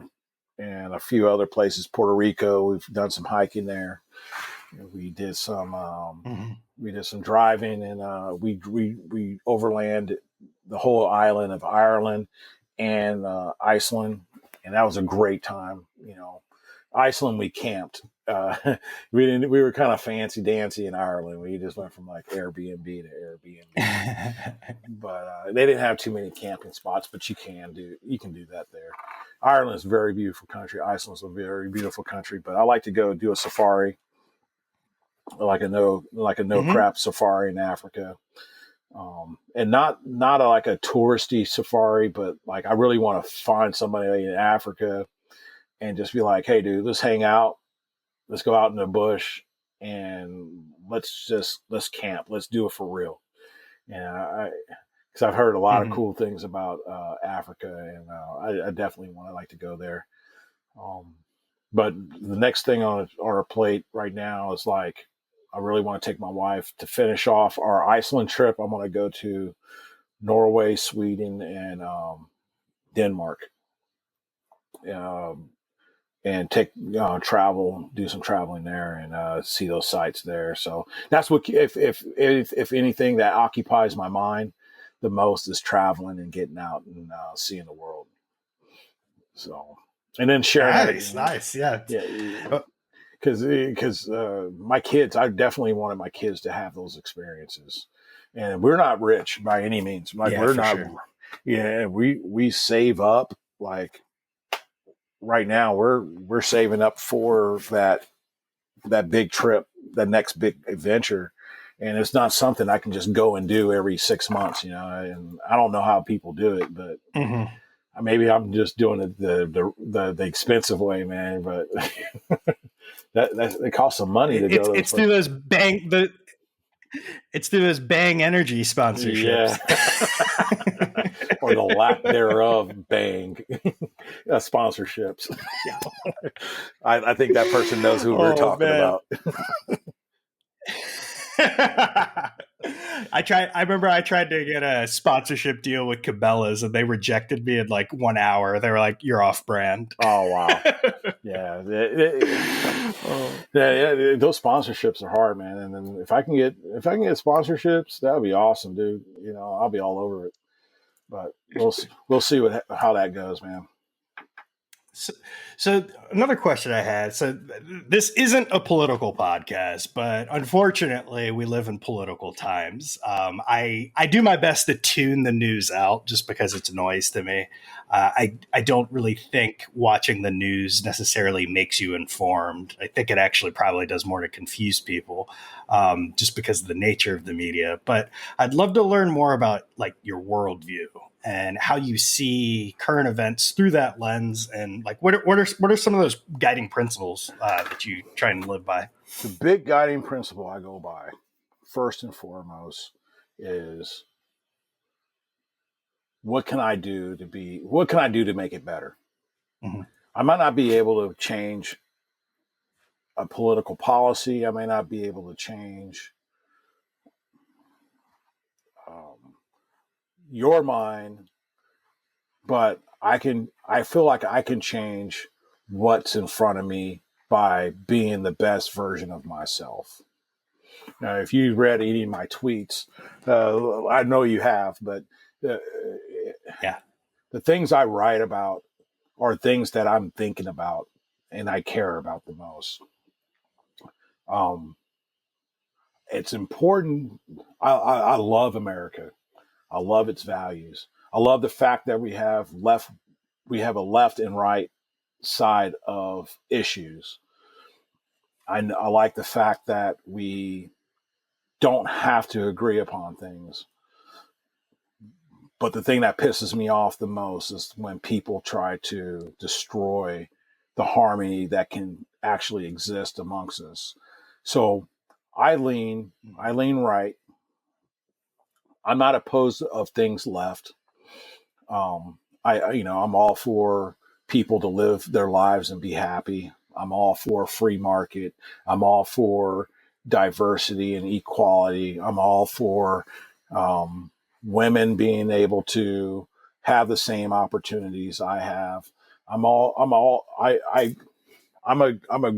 and a few other places. Puerto Rico, we've done some hiking there. We did some driving, and we overland the whole island of Ireland and Iceland, and that was a great time. You know, Iceland, we camped. We were kind of fancy dancy in Ireland. We just went from like Airbnb to Airbnb, but they didn't have too many camping spots. But you can do that there. Ireland is a very beautiful country. Iceland's a very beautiful country. But I like to go do a safari, like a no crap safari in Africa. And not like a touristy safari, but like I really want to find somebody in Africa and just be like, hey, dude, let's hang out. Let's go out in the bush and let's camp. Let's do it for real. And because I've heard a lot of cool things about Africa, and I definitely want to like to go there. But the next thing on our plate right now is like, I really want to take my wife to finish off our Iceland trip. I want to go to Norway, Sweden, and Denmark. And take do some traveling there and see those sites there. So that's what, if anything that occupies my mind the most is traveling and getting out and seeing the world. So, and then sharing nice, yeah. Because my kids, I definitely wanted my kids to have those experiences. And we're not rich by any means. Like we're not. Sure. Yeah, we save up like. Right now we're saving up for that big trip, that next big adventure. And it's not something I can just go and do every 6 months, you know, and I don't know how people do it, but maybe I'm just doing it the expensive way, man. But that it costs some money to go. It's through those it's through those Bang Energy sponsorships. Yeah. Or the lack thereof, Bang sponsorships. Yeah. I think that person knows who we're talking about. I remember I tried to get a sponsorship deal with Cabela's and they rejected me in like 1 hour. They were like, "You're off brand." Oh wow. Yeah. Yeah, those sponsorships are hard, man. And then if I can get sponsorships, that would be awesome, dude. You know, I'll be all over it. But we'll see how that goes, man. So another question I had. So this isn't a political podcast, but unfortunately, we live in political times. I do my best to tune the news out just because it's noise to me. I don't really think watching the news necessarily makes you informed. I think it actually probably does more to confuse people, just because of the nature of the media. But I'd love to learn more about like your worldview and how you see current events through that lens, and like what are some of those guiding principles that you try and live by? The big guiding principle I go by, first and foremost, is what can I do to make it better? Mm-hmm. I might not be able to change a political policy. I may not be able to change your mind, but I feel like I can change what's in front of me by being the best version of myself. Now, if you read any of my tweets, I know you have, but yeah, the things I write about are things that I'm thinking about and I care about the most. It's important. I love America. I love its values. I love the fact that we have a left and right side of issues. I like the fact that we don't have to agree upon things. But the thing that pisses me off the most is when people try to destroy the harmony that can actually exist amongst us. So I lean right. I'm not opposed of things left. I'm all for people to live their lives and be happy. I'm all for free market. I'm all for diversity and equality. I'm all for women being able to have the same opportunities I have. I'm a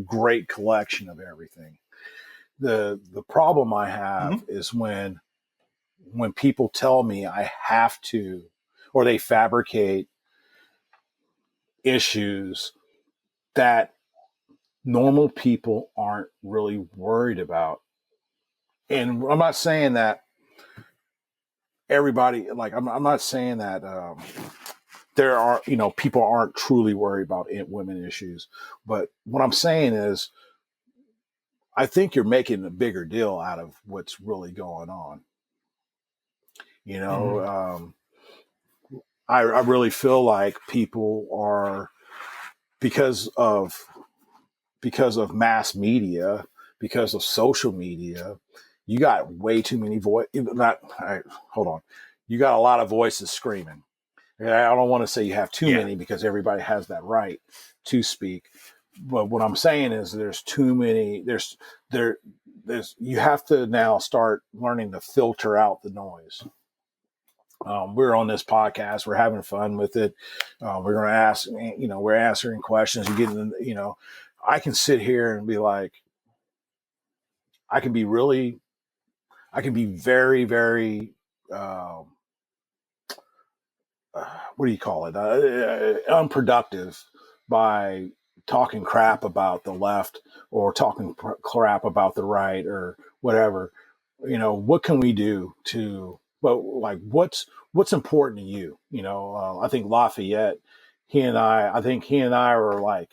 great collection of everything. The problem I have is when people tell me I have to, or they fabricate issues that normal people aren't really worried about. And I'm not saying that everybody, like, I'm not saying that there are, people aren't truly worried about women issues. But what I'm saying is, I think you're making a bigger deal out of what's really going on. I really feel like people are, because of mass media, because of social media, you got way too many hold on. You got a lot of voices screaming. I don't want to say you have too many, because everybody has that right to speak. But what I'm saying is there's too many, you have to now start learning to filter out the noise. We're on this podcast. We're having fun with it. We're going to ask, we're answering questions. You're getting, I can sit here and be like, I can be very, very, what do you call it? Unproductive by talking crap about the left or talking crap about the right or whatever. What can we do what's important to you? I think Lafayette, he and I are like,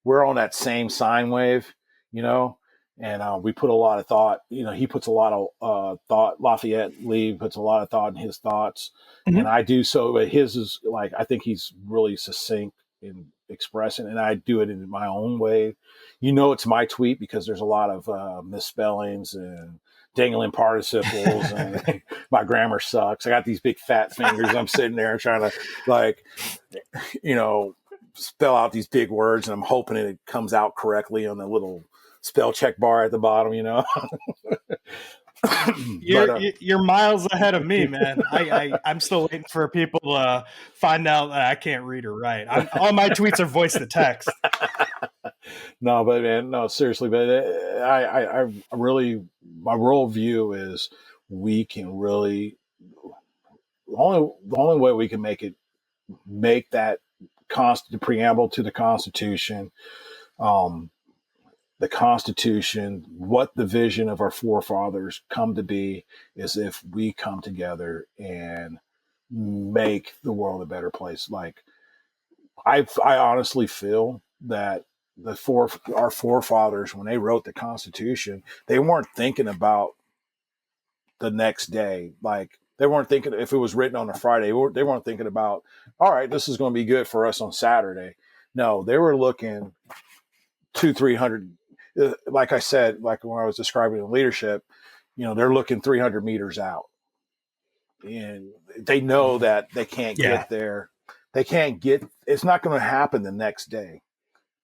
we're on that same sine wave, and we put a lot of thought. He puts a lot of thought. Lafayette Lee puts a lot of thought in his thoughts, and I do so. But his is like, I think he's really succinct in expressing, and I do it in my own way. It's my tweet because there's a lot of misspellings and dangling participles, and my grammar sucks. I got these big fat fingers. I'm sitting there trying to spell out these big words, and I'm hoping it comes out correctly on the little spell check bar at the bottom, You're miles ahead of me, man. I'm still waiting for people to find out that I can't read or write. All my tweets are voice to text. No, but man, no, seriously, but I really, my worldview is we can really, the only way we can make that the preamble to the Constitution, what the vision of our forefathers come to be, is if we come together and make the world a better place. Like, I honestly feel that our forefathers, when they wrote the Constitution, they weren't thinking about the next day. Like, they weren't thinking, if it was written on a Friday, they weren't thinking about, all right, this is going to be good for us on Saturday. No, they were looking 300. Like I said, like when I was describing the leadership, they're looking 300 meters out, and they know that they can't get there. It's not going to happen the next day.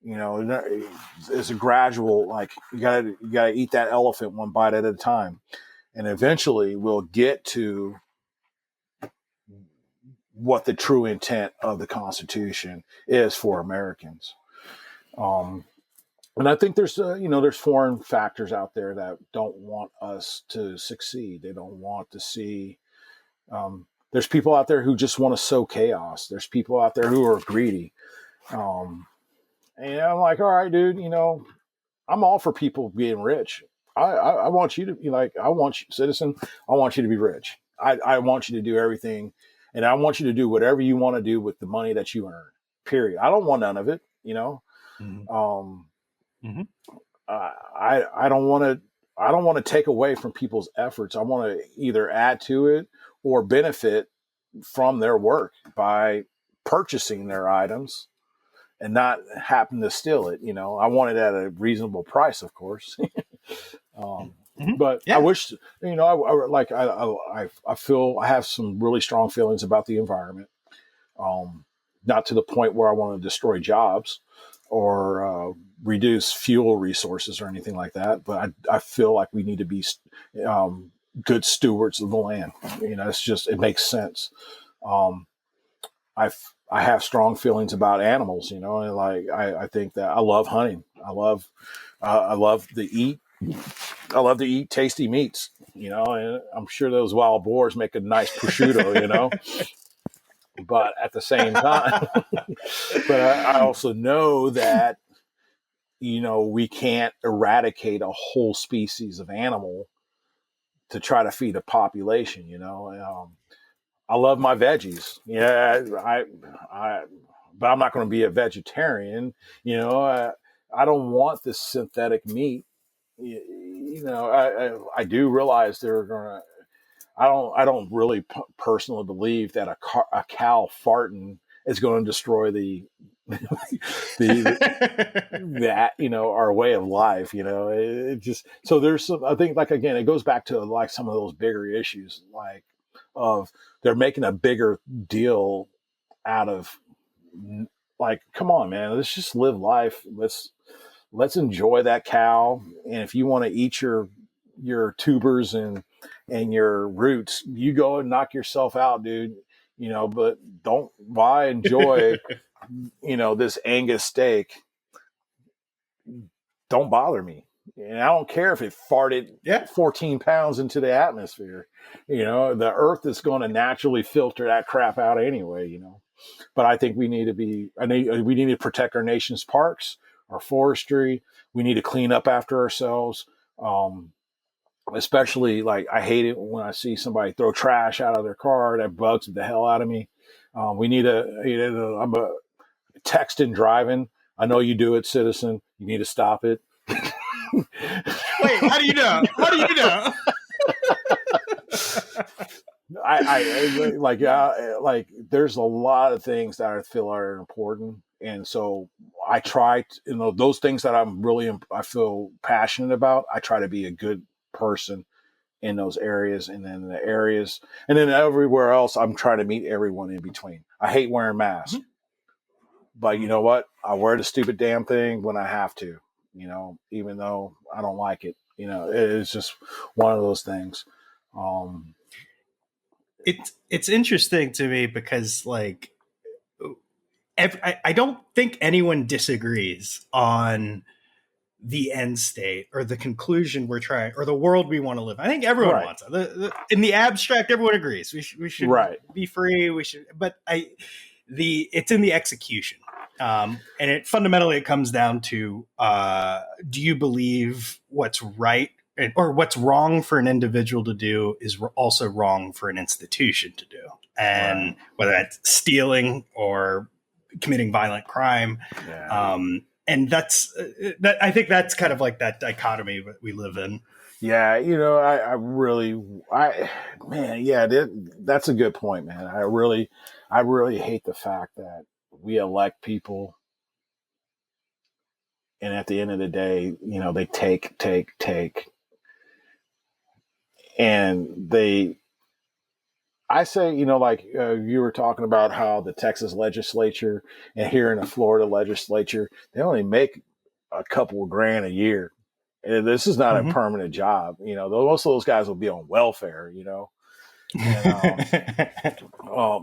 It's a gradual, like, you gotta eat that elephant one bite at a time. And eventually we'll get to what the true intent of the Constitution is for Americans. And I think there's foreign factors out there that don't want us to succeed. They don't want to see. There's people out there who just want to sow chaos. There's people out there who are greedy. And I'm like, all right, dude, I'm all for people being rich. I want you to be like, citizen, I want you to be rich. I want you to do everything And I want you to do whatever you want to do with the money that you earn, period. I don't want none of it, you know? Mm-hmm. Um, Mm-hmm. I don't want to, I don't want to take away from people's efforts. I want to either add to it or benefit from their work by purchasing their items and not happen to steal it. You know, I want it at a reasonable price, of course. Mm-hmm. But I Yeah. wish, you know, I feel I have some really strong feelings about the environment. Not to the point where I want to destroy jobs or reduce fuel resources or anything like that. But I feel like we need to be good stewards of the land. You know, it's just, it makes sense. Um, I have strong feelings about animals, you know, and like I think that I love hunting. I love to eat. I love to eat tasty meats, you know, and I'm sure those wild boars make a nice prosciutto, you know. But at the same time, but I also know that, you know, we can't eradicate a whole species of animal to try to feed a population, you know. I love my veggies. Yeah, but I'm not going to be a vegetarian. You know, I don't want this synthetic meat. You know, I do realize they're going to. I don't really personally believe that a cow farting is going to destroy the that, you know, our way of life. You know, it just, so there's some, I think, like, again, it goes back to like some of those bigger issues, like of they're making a bigger deal out of, like, come on, man, let's just live life. Let's enjoy that cow. And if you want to eat your tubers and your roots, you go and knock yourself out, dude. You know, but don't, why enjoy, you know, this Angus steak? Don't bother me. And I don't care if it farted 14 pounds into the atmosphere. You know, the earth is going to naturally filter that crap out anyway, you know. But I think we need to protect our nation's parks, our forestry. We need to clean up after ourselves. Especially, like, I hate it when I see somebody throw trash out of their car. That bugs the hell out of me. We need to, you know, I'm a texting driving. I know you do it, citizen. You need to stop it. Wait, how do you know? How do you know? I like there's a lot of things that I feel are important, and so I try to, you know, those things that I feel passionate about. I try to be a good person in those areas, and then the areas, and then everywhere else, I'm trying to meet everyone in between. I hate wearing masks, but you know what? I wear the stupid damn thing when I have to, you know, even though I don't like it. You know, it's just one of those things. It's interesting to me because, like, I don't think anyone disagrees on the end state or the conclusion we're trying, or the world we want to live. I think everyone Right. wants it. In the abstract, everyone agrees we should Right. be free. We should, but it's in the execution, and it fundamentally it comes down to do you believe what's right or what's wrong for an individual to do is also wrong for an institution to do, and Right. whether that's stealing or committing violent crime. Yeah. And that's that. I think that's kind of like that dichotomy that we live in. Yeah, you know, man, yeah, that's a good point, man. I really hate the fact that we elect people, and at the end of the day, you know, they take, and I say, you know, like you were talking about how the Texas legislature and here in the Florida legislature, they only make a couple of grand a year. And this is not a permanent job. You know, most of those guys will be on welfare, you know, and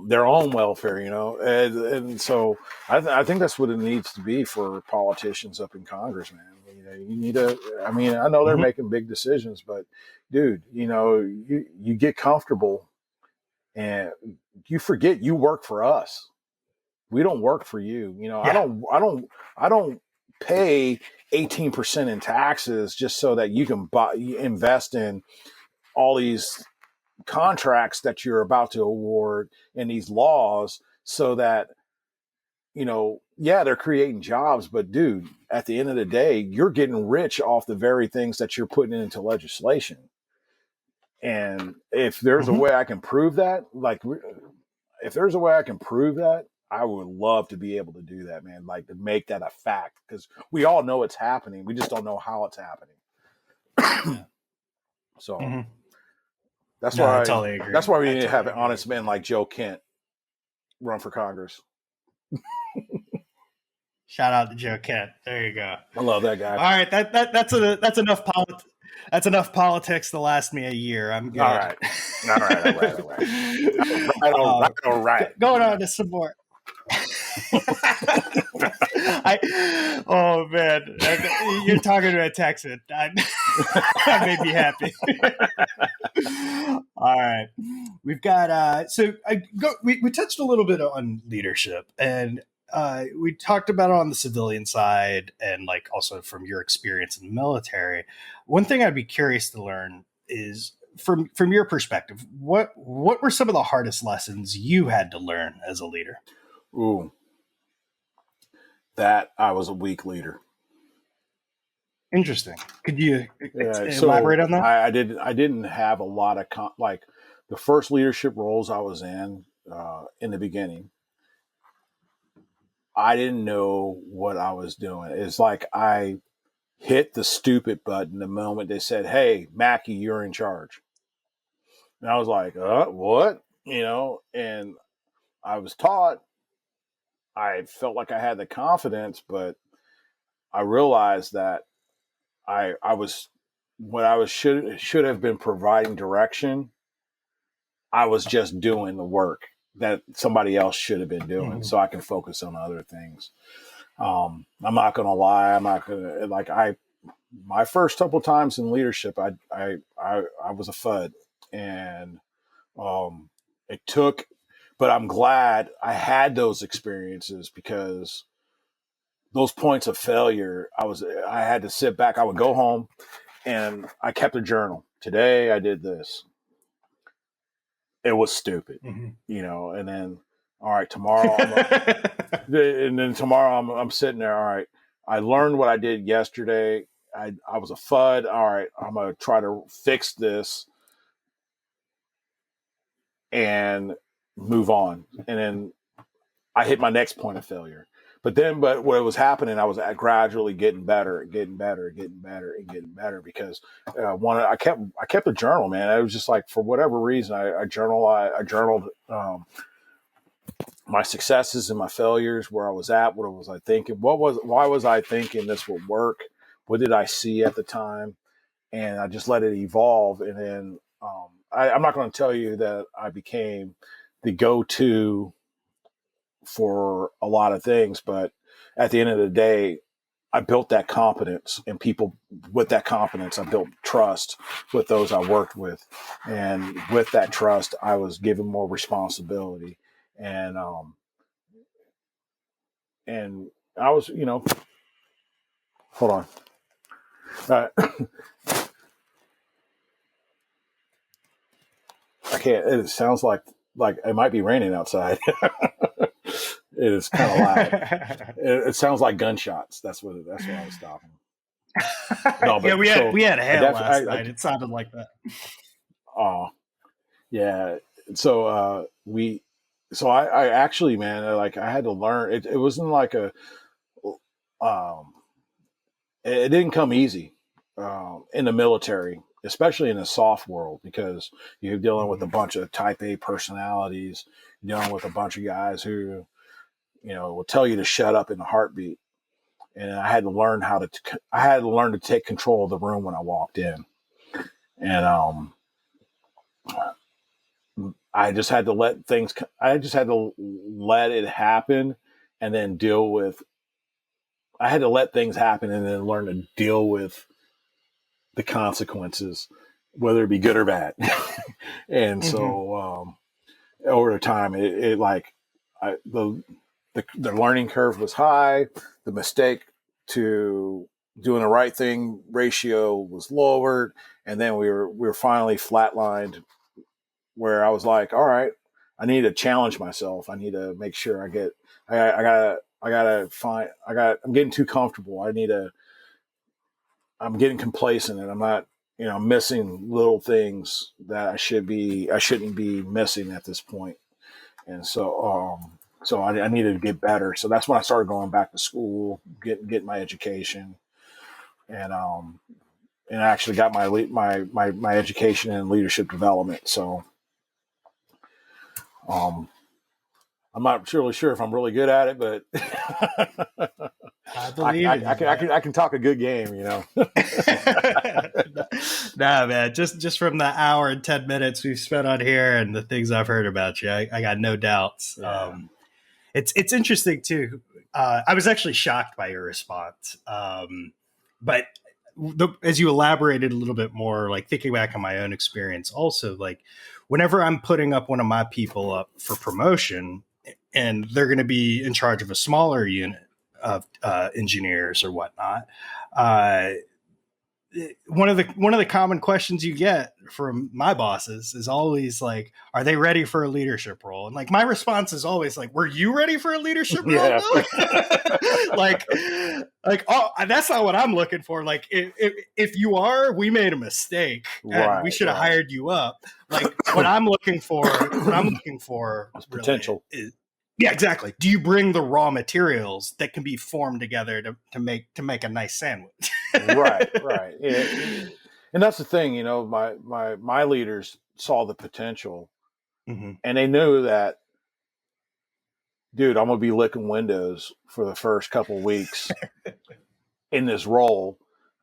their own welfare, you know. And so I think that's what it needs to be for politicians up in Congress, man. You know, you need to, I mean, I know they're making big decisions, but dude, you know, you get comfortable and you forget you work for us. We don't work for you. You know, Yeah. I don't pay 18% in taxes just so that you can invest in all these contracts that you're about to award and these laws so that, yeah, they're creating jobs, but dude, at the end of the day, you're getting rich off the very things that you're putting into legislation. And if there's a way I can prove that, if there's a way I can prove that, I would love to be able to do that, man. Like to make that a fact, because we all know it's happening. We just don't know how it's happening. So that's why I totally agree. That's why we need to have an honest man like Joe Kent run for Congress. Shout out to Joe Kent. There you go. I love that guy. All right, that's enough politics. That's enough politics to last me a year. I'm good. All right. All right. Going on to some more. Oh man, you're talking to a Texan. That made me happy. All right, we've got we touched a little bit on leadership, and we talked about it on the civilian side, and like also from your experience in the military. One thing I'd be curious to learn is from your perspective, what were some of the hardest lessons you had to learn as a leader? Ooh. That I was a weak leader. Interesting. Could you elaborate on that? I didn't have a lot of like the first leadership roles I was in the beginning. I didn't know what I was doing. It's like I hit the stupid button the moment they said, "Hey, Mackey, you're in charge." And I was like, what? And I was taught. I felt like I had the confidence, but I realized that I should have been providing direction. I was just doing the work that somebody else should have been doing, so I can focus on other things. I'm not going to lie. I'm not going to my first couple times in leadership, I was a FUD, and it took. But I'm glad I had those experiences, because those points of failure, I had to sit back. I would go home and I kept a journal. Today I did this. It was stupid, and then, all right, tomorrow, I'm sitting there. All right, I learned what I did yesterday. I was a FUD. All right, I'm going to try to fix this and move on. And then I hit my next point of failure. But what was happening, I was gradually getting better, because I kept a journal, man. I was just like, for whatever reason, I journaled my successes and my failures, where I was at, what was I thinking, why was I thinking this would work, what did I see at the time, and I just let it evolve. And then I'm not going to tell you that I became the go-to for a lot of things, but at the end of the day, I built that competence, and with that competence, I built trust with those I worked with. And with that trust, I was given more responsibility, and I was, hold on. I can't. It sounds like it might be raining outside. It is kind of loud. It sounds like gunshots. That's what I was stopping. No, but we had hail last night. It sounded like that. Oh, yeah. So I actually, man, I had to learn. It wasn't like it didn't come easy in the military, especially in the soft world, because you're dealing with a bunch of type A personalities, dealing with a bunch of guys who, will tell you to shut up in a heartbeat. And I had to learn to take control of the room when I walked in. And I just had to let it happen, and then I had to let things happen and then learn to deal with the consequences, whether it be good or bad. And so over time, the learning curve was high. The mistake to doing the right thing ratio was lowered, and then we were finally flatlined where I was like, all right, I need to challenge myself. I need to make sure I'm getting too comfortable. I'm getting complacent, and I'm not, missing little things that I shouldn't be missing at this point. And so I needed to get better. So that's when I started going back to school, getting my education, and I actually got my education in leadership development. So I'm not really sure if I'm really good at it, but I believe in you, I can talk a good game, Nah, man, just from the hour and 10 minutes we've spent on here and the things I've heard about you, I got no doubts. Yeah. It's interesting too. I was actually shocked by your response, but as you elaborated a little bit more, like thinking back on my own experience, also like whenever I'm putting up one of my people up for promotion, and they're going to be in charge of a smaller unit of engineers or whatnot. One of the common questions you get from my bosses is always like, are they ready for a leadership role? And like my response is always like, were you ready for a leadership role? Yeah. like oh, that's not what I'm looking for. Like if you are, we made a mistake and we should have hired you up. Like what I'm looking for It's really potential is, yeah, exactly. Do you bring the raw materials that can be formed together to make a nice sandwich? Right. Yeah. And that's the thing, my leaders saw the potential, and they knew that, dude, I'm going to be licking windows for the first couple of weeks in this role,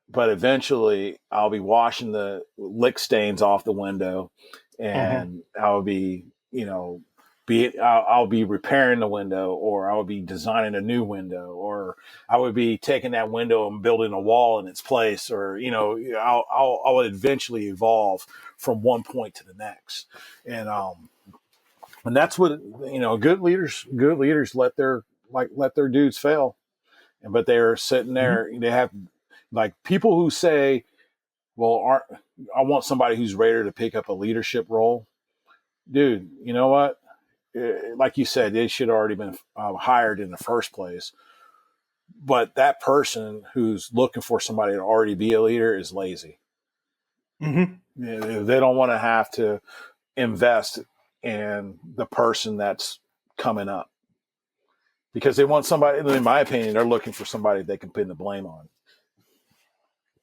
but eventually I'll be washing the lick stains off the window, and I'll be, I'll be repairing the window, or I'll be designing a new window, or I would be taking that window and building a wall in its place, or, I'll eventually evolve from one point to the next. And that's what, good leaders let their dudes fail. But they're sitting there, they have like people who say, well, I want somebody who's ready to pick up a leadership role. Dude, you know what? Like you said, they should have already been hired in the first place. But that person who's looking for somebody to already be a leader is lazy. They don't want to have to invest in the person that's coming up, because they want somebody, in my opinion, they're looking for somebody they can pin the blame on.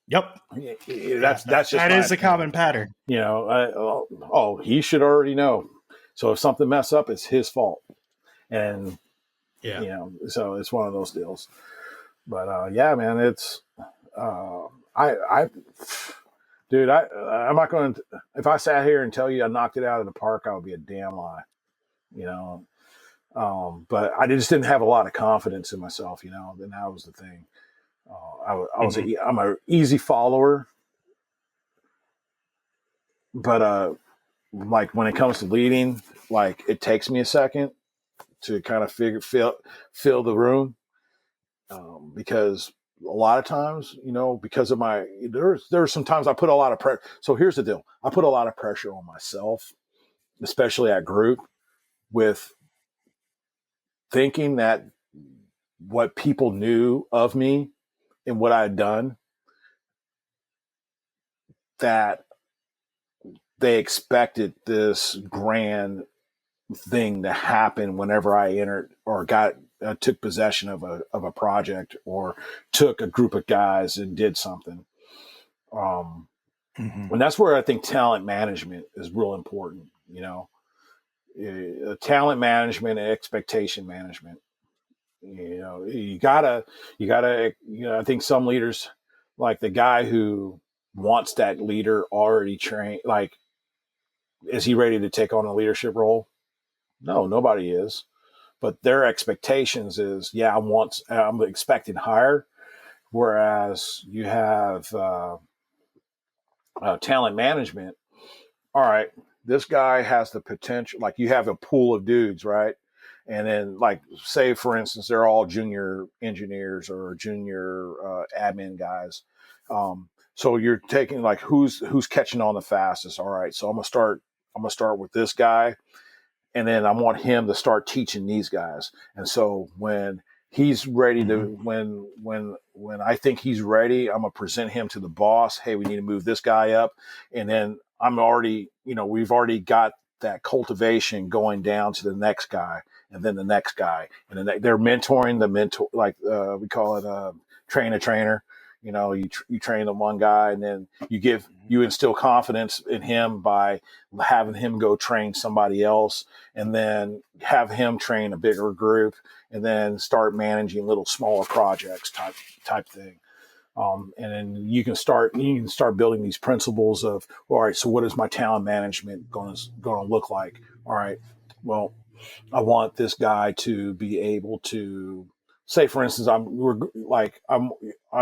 Yep. That's just that is a common pattern. He should already know. So if something mess up, it's his fault. And, so it's one of those deals. But, yeah, man, it's, dude, I'm not going to, if I sat here and tell you I knocked it out of the park, I would be a damn lie, but I just didn't have a lot of confidence in myself, and that was the thing. I'm an easy follower, but, like when it comes to leading, like it takes me a second to kind of fill the room, because a lot of times, because of there's some times I put a lot of pressure. So here's the deal: I put a lot of pressure on myself, especially at group, with thinking that what people knew of me and what I had done, that they expected this grand thing to happen whenever I entered or took possession of a project, or took a group of guys and did something. And that's where I think talent management is real important. Talent management and expectation management. You gotta. I think some leaders, like the guy who wants that leader already trained, like, is he ready to take on a leadership role? No, nobody is. But their expectations is, yeah, I'm expecting higher. Whereas you have talent management. All right, this guy has the potential. Like, you have a pool of dudes, right? And then, like, say for instance, they're all junior engineers or junior admin guys. So you're taking like who's catching on the fastest. All right, so I'm gonna start I'm going to start with this guy, and then I want him to start teaching these guys. And so when he's ready to, when I think he's ready, I'm going to present him to the boss. Hey, we need to move this guy up. And then I'm already, we've already got that cultivation going down to the next guy, and then the next guy. And then they're mentoring the mentor, like we call it train a trainer. You train the one guy, and then you instill confidence in him by having him go train somebody else, and then have him train a bigger group, and then start managing little smaller projects type thing. And then you can start building these principles of, all right, so what is my talent management going to look like? All right, well, I want this guy to be able to say, for instance, I'm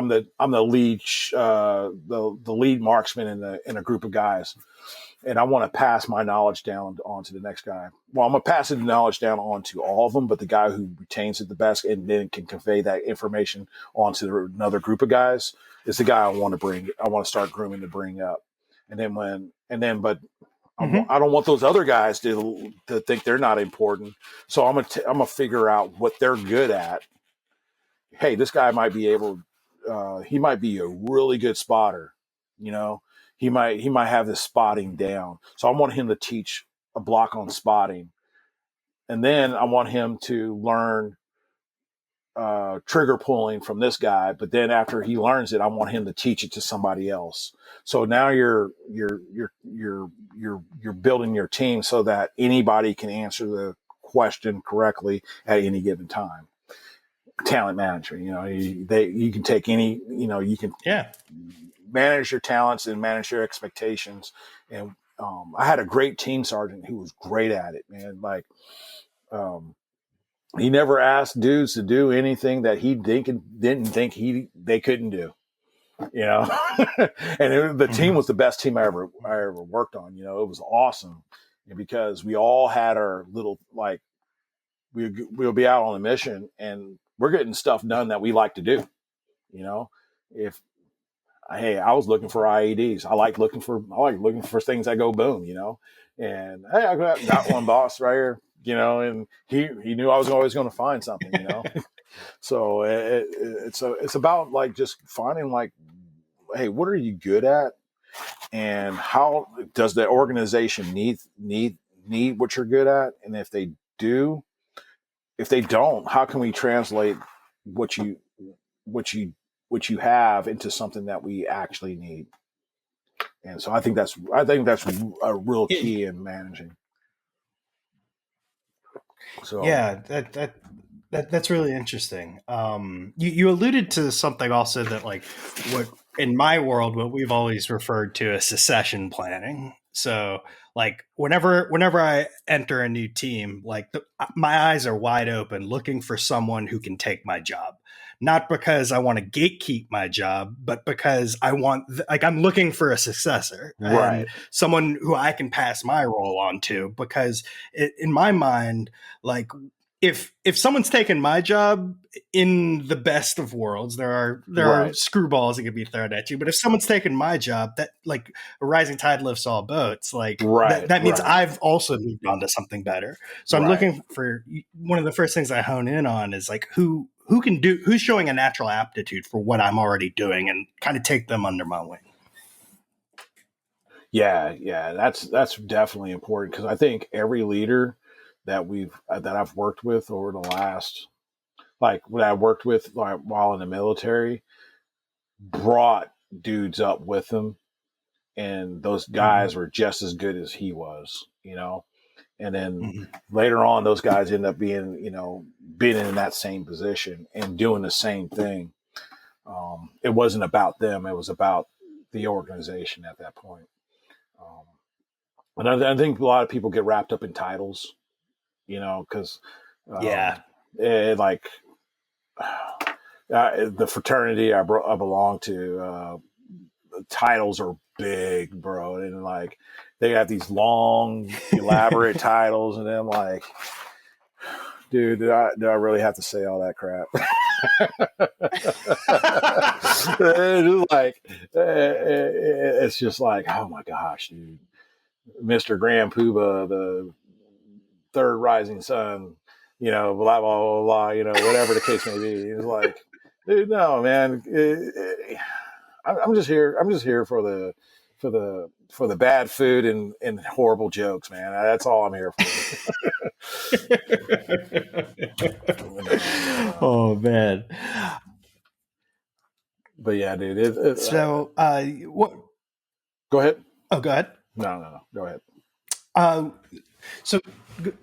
the lead the lead marksman in a group of guys, and I want to pass my knowledge down onto the next guy. Well, I'm going to pass the knowledge down onto all of them, but the guy who retains it the best and then can convey that information onto another group of guys is the guy I want to start grooming to bring up. But I don't want those other guys to think they're not important. So I'm gonna figure out what they're good at. Hey, this guy might be he might be a really good spotter. He might have this spotting down. So I want him to teach a block on spotting, and then I want him to learn trigger pulling from this guy. But then after he learns it, I want him to teach it to somebody else. So now you're building your team so that anybody can answer the question correctly at any given time. Talent management, you can take any, you can manage your talents and manage your expectations. And I had a great team sergeant who was great at it, man. Like, he never asked dudes to do anything that he didn't think they couldn't do, and the team was the best team I ever worked on. It was awesome, because we all had our little, like, we'll be out on a mission and we're getting stuff done that we like to do. I was looking for IEDs. I like looking for things that go boom, and hey, I got one boss right here, and he knew I was always going to find something, So it's about, like, just finding, like, hey, what are you good at, and how does the organization need what you're good at, and if they don't, how can we translate what you have into something that we actually need? And so I think that's a real key in managing. So yeah, that's really interesting. You alluded to something also that, like, what in my world, what we've always referred to as succession planning. So, like, whenever I enter a new team, like, my eyes are wide open, looking for someone who can take my job. Not because I want to gatekeep my job, but because I want, I'm looking for a successor, right, and someone who I can pass my role on to. Because in my mind, like, if someone's taken my job, in the best of worlds, there are screwballs that can be thrown at you. But if someone's taken my job, that, like, a rising tide lifts all boats. Like, that means I've also moved on to something better. So I'm looking for, one of the first things I hone in on is, like, who's showing a natural aptitude for what I'm already doing, and kind of take them under my wing. Yeah, that's definitely important, because I think every leader that I've worked with over the last, like, what I worked with, like, while in the military, brought dudes up with them, and those guys were just as good as he was, and then later on, those guys end up being in that same position and doing the same thing. It wasn't about them; it was about the organization at that point. And I think a lot of people get wrapped up in titles, because the fraternity I belong to, titles are big, bro, and, like, they have these long, elaborate titles, and then, like, dude, do I really have to say all that crap? It's just like, oh my gosh, dude. Mr. Grand Poobah, the third rising sun, blah, blah, blah, blah, whatever the case may be. It's like, dude, no, man. I'm just here. I'm just here for the bad food and horrible jokes, man. That's all I'm here for. Oh man. But yeah, dude. So, what? Go ahead. Oh, go ahead. No. Go ahead. So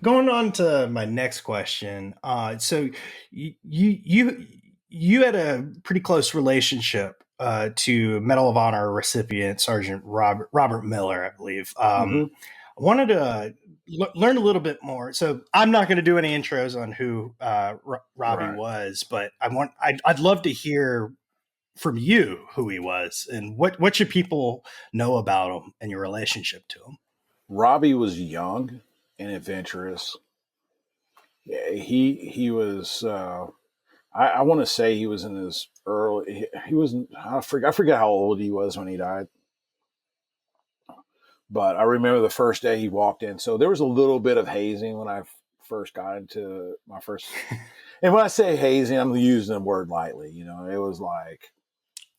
going on to my next question. So you had a pretty close relationship to Medal of Honor recipient Sergeant Robert Miller, I believe. I wanted to learn a little bit more. So I'm not going to do any intros on who Robbie was, but I'd love to hear from you who he was and what should people know about him and your relationship to him. Robbie was young and adventurous. Yeah, he was. I want to say he was in his early. He was. I forget how old he was when he died. But I remember the first day he walked in. So there was a little bit of hazing when I first got into my first. And when I say hazing, I'm using the word lightly. It was like,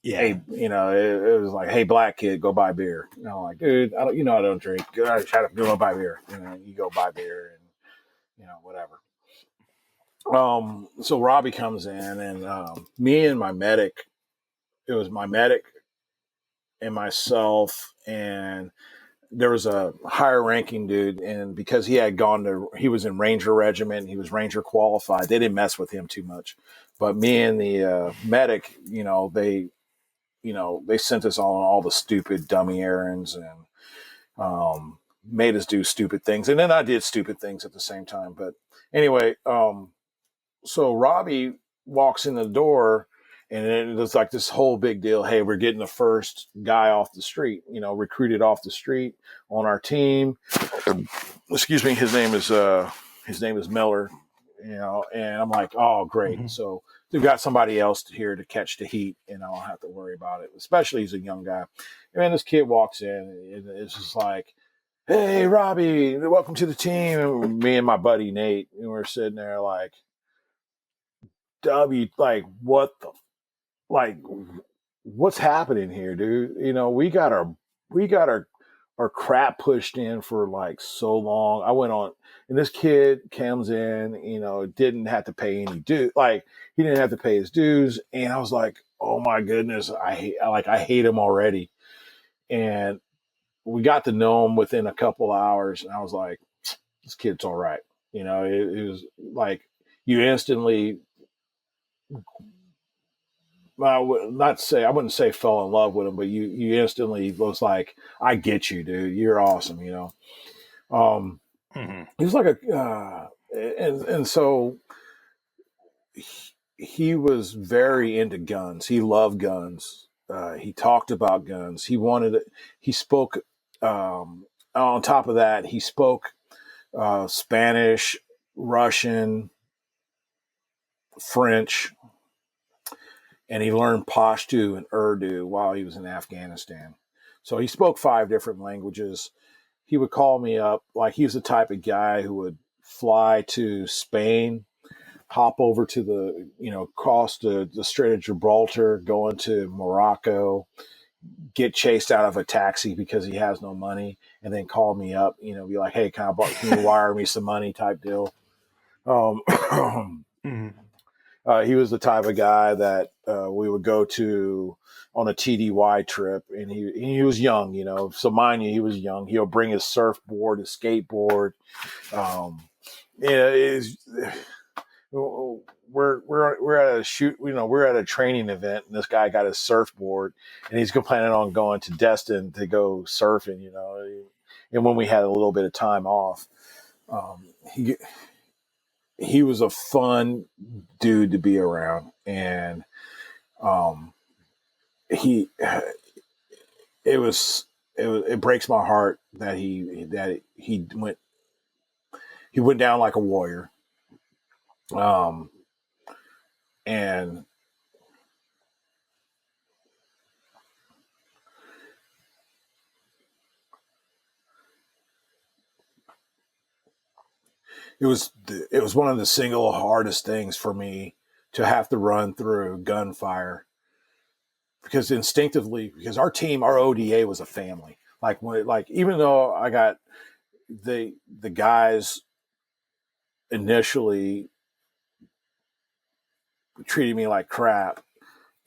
hey, it was like, hey, black kid, go buy beer. Like, dude, I don't drink. I try to go buy beer. You go buy beer and whatever. So Robbie comes in and me and my medic. It was my medic and myself and there was a higher ranking dude, and because he was in Ranger Regiment, he was Ranger qualified. They didn't mess with him too much, but me and the medic, they sent us on all the stupid dummy errands and made us do stupid things, and then I did stupid things at the same time. But anyway, so Robbie walks in the door. And it was like this whole big deal. Hey, we're getting the first guy off the street, recruited off the street on our team. Excuse me. His name is Miller, and I'm like, oh, great. Mm-hmm. So we've got somebody else here to catch the heat and I don't have to worry about it, especially he's a young guy. And this kid walks in and it's just like, hey, Robbie, welcome to the team. And me and my buddy Nate, and we're sitting there like, what the what's happening here, dude? We got our crap pushed in for like so long. I went on, and this kid comes in, didn't have to pay any due. Like he didn't have to pay his dues, and I was like, oh my goodness, I hate him already. And we got to know him within a couple hours, and I was like, this kid's all right. It was like you instantly. I wouldn't say fell in love with him, but you instantly was like, I get you, dude. You're awesome. He was like and so he was very into guns. He loved guns. He talked about guns. He spoke, on top of that, he spoke, Spanish, Russian, French, and he learned Pashto and Urdu while he was in Afghanistan. So he spoke 5 different languages. He would call me up. Like he was the type of guy who would fly to Spain, hop over to cross the Strait of Gibraltar, go into Morocco, get chased out of a taxi because he has no money, and then call me up, be like, hey, can you wire me some money type deal? He was the type of guy that we would go to on a TDY trip, and he was young, So mind you, he was young. He'll bring his surfboard, his skateboard. We're at a shoot, we're at a training event, and this guy got his surfboard, and he's planning on going to Destin to go surfing, And when we had a little bit of time off, he was a fun dude to be around, and it breaks my heart that he went down like a warrior, and it was one of the single hardest things for me to have to run through gunfire, because instinctively, because our team, our ODA was a family. Like even though I got the guys initially treated me like crap,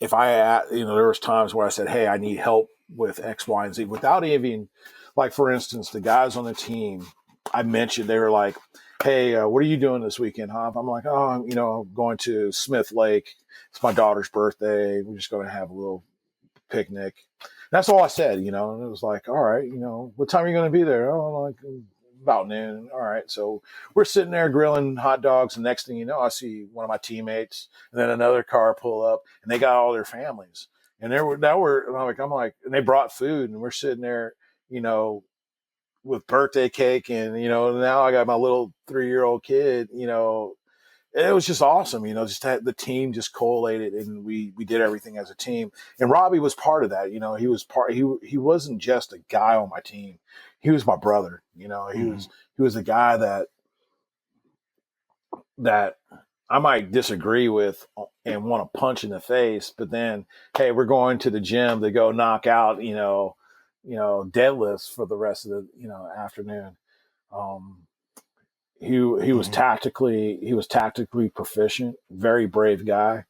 if I, there was times where I said, hey, I need help with X, Y, and Z without even, like, for instance, the guys on the team, I mentioned, they were like, hey, what are you doing this weekend, huh? I'm like, oh, I'm going to Smith Lake. It's my daughter's birthday. We're just going to have a little picnic. That's all I said, and it was like, all right, what time are you going to be there? Oh, like about noon. All right. So we're sitting there grilling hot dogs. And next thing you know, I see one of my teammates and then another car pull up, and they got all their families. And I'm like, and they brought food, and we're sitting there, with birthday cake. And, now I got my little 3-year-old kid, it was just awesome, just had the team just collated, and we did everything as a team. And Robbie was part of that. He wasn't just a guy on my team. He was my brother. He was a guy that I might disagree with and want to punch in the face, but then, hey, we're going to the gym to go knock out, deadlifts for the rest of the, afternoon. He was tactically proficient, very brave guy.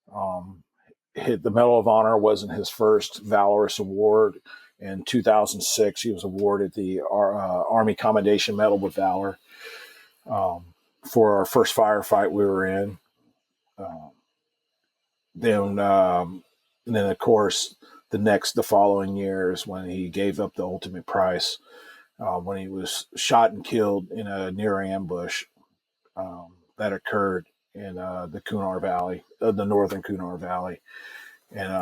The Medal of Honor wasn't his first valorous award. In 2006, he was awarded the Army Commendation Medal with Valor for our first firefight we were in. Then, and then of course, the following year is when he gave up the ultimate prize. When he was shot and killed in a near ambush that occurred in the Kunar Valley, the northern Kunar Valley. And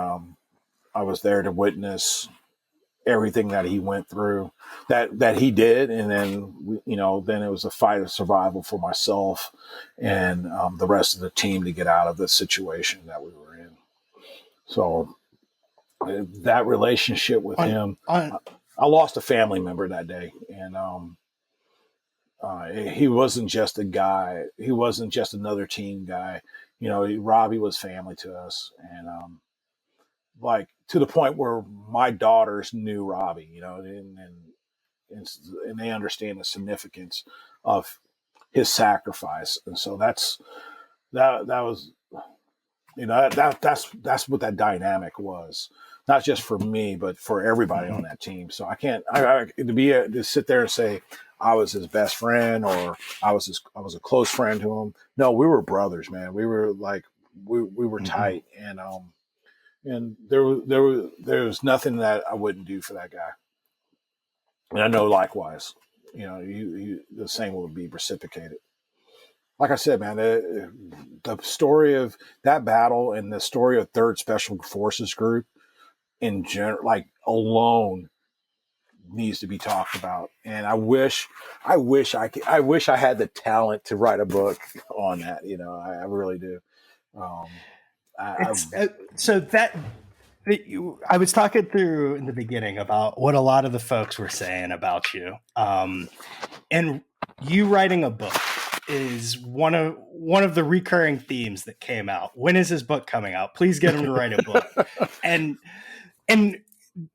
I was there to witness everything that he went through, that he did. And then, then it was a fight of survival for myself and the rest of the team to get out of the situation that we were in. So that relationship with him, I lost a family member that day. And he wasn't just a guy. He wasn't just another team guy. Robbie was family to us. And like to the point where my daughters knew Robbie, and they understand the significance of his sacrifice. And so that was, that's what that dynamic was, not just for me, but for everybody on that team. So to sit there and say I was his best friend or I was a close friend to him. No, we were brothers, man. We were like, we were tight. And there was nothing that I wouldn't do for that guy. And I know likewise, the same would be reciprocated. Like I said, man, the story of that battle and the story of 3rd Special Forces Group in general, like alone, needs to be talked about. And I wish I had the talent to write a book on that. I really do. I was talking through in the beginning about what a lot of the folks were saying about you, and you writing a book is one of the recurring themes that came out. When is his book coming out? Please get him to write a book. and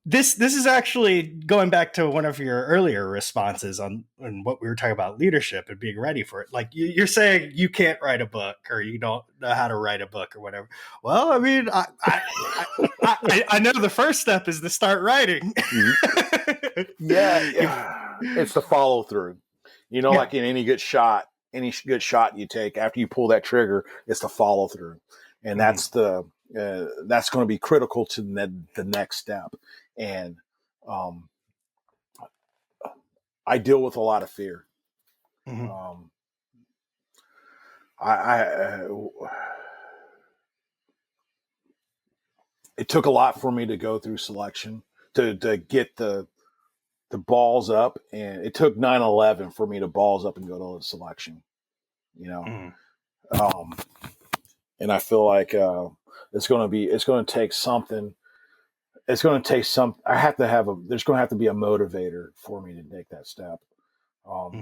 this is actually going back to one of your earlier responses on what we were talking about leadership and being ready for it. Like you're saying you can't write a book or you don't know how to write a book or whatever. Well, I mean, I know the first step is to start writing. Yeah. It's the follow through, like in any good shot you take after you pull that trigger, it's the follow through. And that's that's going to be critical to the next step. And I deal with a lot of fear. It took a lot for me to go through selection to get the balls up, and it took 9/11 for me to balls up and go to the selection, and I feel like it's going to take something. It's going to take there's going to have to be a motivator for me to take that step.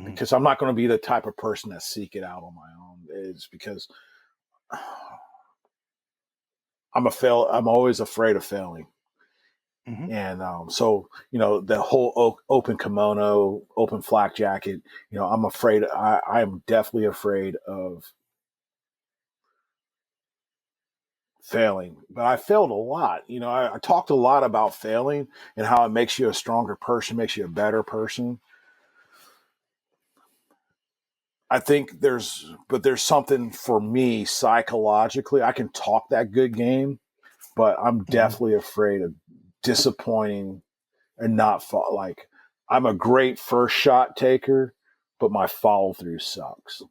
because I'm not going to be the type of person that seek it out on my own. It's because I'm always afraid of failing. And so, the whole open kimono, open flak jacket, I'm afraid, I am definitely afraid of failing. But I failed a lot. I talked a lot about failing and how it makes you a stronger person, makes you a better person. I think there's something for me psychologically. I can talk that good game, but I'm definitely afraid of disappointing and not like I'm a great first shot taker, but my follow through sucks,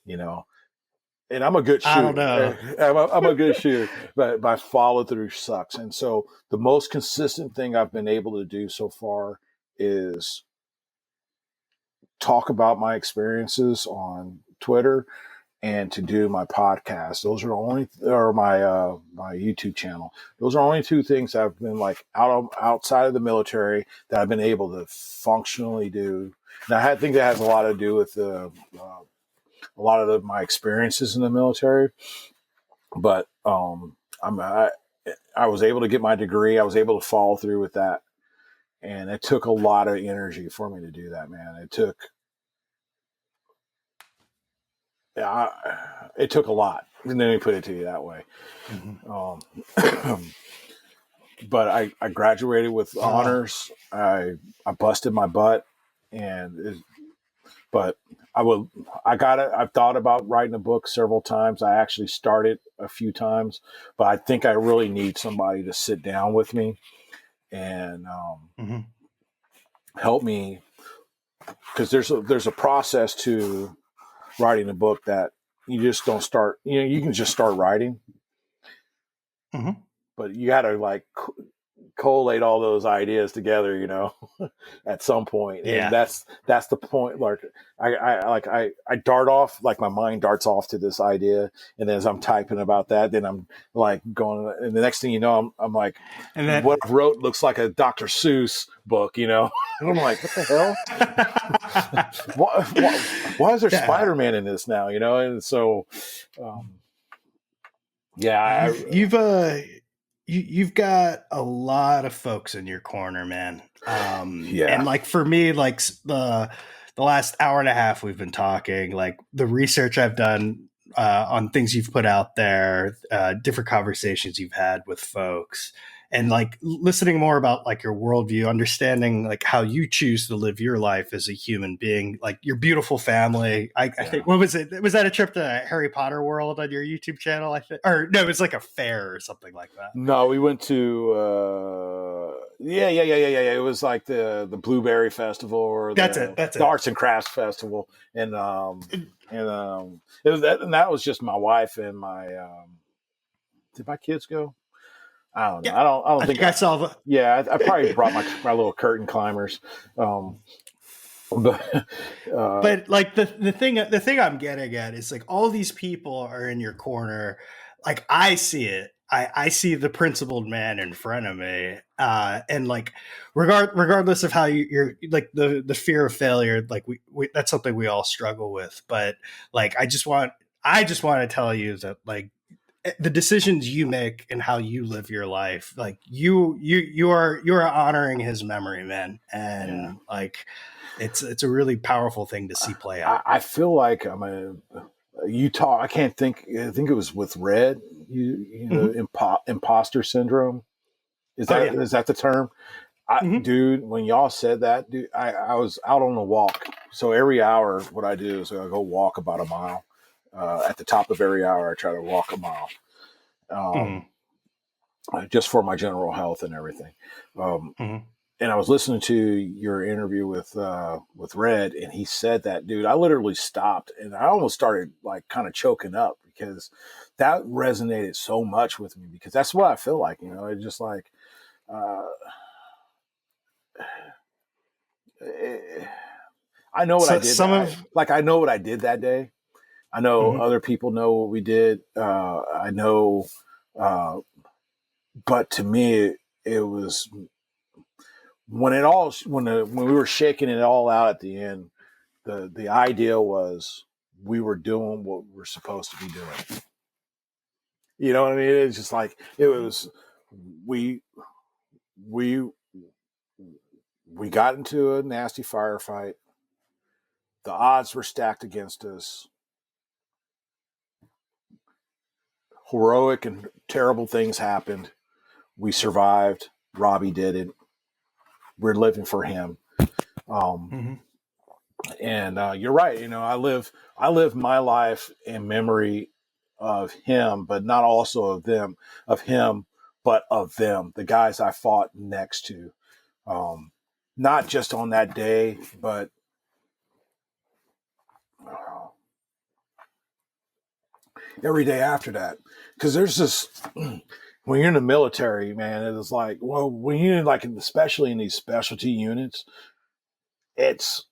and I'm a good I don't shooter. know. I'm a good shooter, but my follow through sucks. And so the most consistent thing I've been able to do so far is talk about my experiences on Twitter and to do my podcast. Those are my YouTube channel. Those are only two things I've been like outside of the military that I've been able to functionally do. And I think that has a lot to do with a lot of my experiences in the military. But I was able to get my degree. I was able to follow through with that, and it took a lot of energy for me to do that, man. It took a lot. And let me put it to you that way. But I graduated with honors. I busted my butt, but I got it. I've thought about writing a book several times. I actually started a few times, but I think I really need somebody to sit down with me and help me, because there's a process to writing a book that you just don't start. You can just start writing, but you got to like collate all those ideas together, at some point. Yeah. And that's the point. Like I dart off, like my mind darts off to this idea. And then as I'm typing about that, then I'm like going, and the next thing you know, I'm like, and then what I wrote looks like a Dr. Seuss book, and I'm like, what the hell? why is there Spider-Man in this now? And so, yeah, you've got a lot of folks in your corner, man. And like for me, like the last hour and a half we've been talking, like the research I've done on things you've put out there, different conversations you've had with folks, and like listening more about like your worldview, understanding like how you choose to live your life as a human being, like your beautiful family. I think, what was it? Was that a trip to Harry Potter World on your YouTube channel? I think, or no, it was like a fair or something like that. No, we went to yeah. It was like the Blueberry Festival or the Arts and Crafts Festival, and it was that, and that was just my wife and my. Did my kids go? I don't know. Yeah. I don't think I saw. I probably brought my little curtain climbers. But like the thing I'm getting at is like all these people are in your corner. Like I see it. I see the principled man in front of me, and like regardless of how you're like the fear of failure, like we that's something we all struggle with. But like I just want to tell you that like the decisions you make and how you live your life, like you are honoring his memory, man, and like it's a really powerful thing to see play out. I feel like I'm a Utah. I can't think. I think it was with Red. Imposter syndrome. Is that the term? Dude, when y'all said that, dude, I was out on a walk. So every hour, what I do is I go walk about a mile. At the top of every hour, I try to walk a mile, just for my general health and everything. And I was listening to your interview with Red, and he said that, dude, I literally stopped and I almost started like kind of choking up because that resonated so much with me, because that's what I feel like, it's just like, I know what I did. I know what I did that day. I know other people know what we did. I know, but to me, it was when we were shaking it all out at the end. the idea was we were doing what we're supposed to be doing. You know what I mean? It's just like it was. We we got into a nasty firefight. The odds were stacked against us. Heroic and terrible things happened. We survived. Robbie did it. We're living for him. And you're right. You know, I live my life in memory of him, but not also of him, but of them, the guys I fought next to. Not just on that day, but every day after that. Because there's this, when you're in the military, man, it is like, well, when you're like, especially in these specialty units, it's,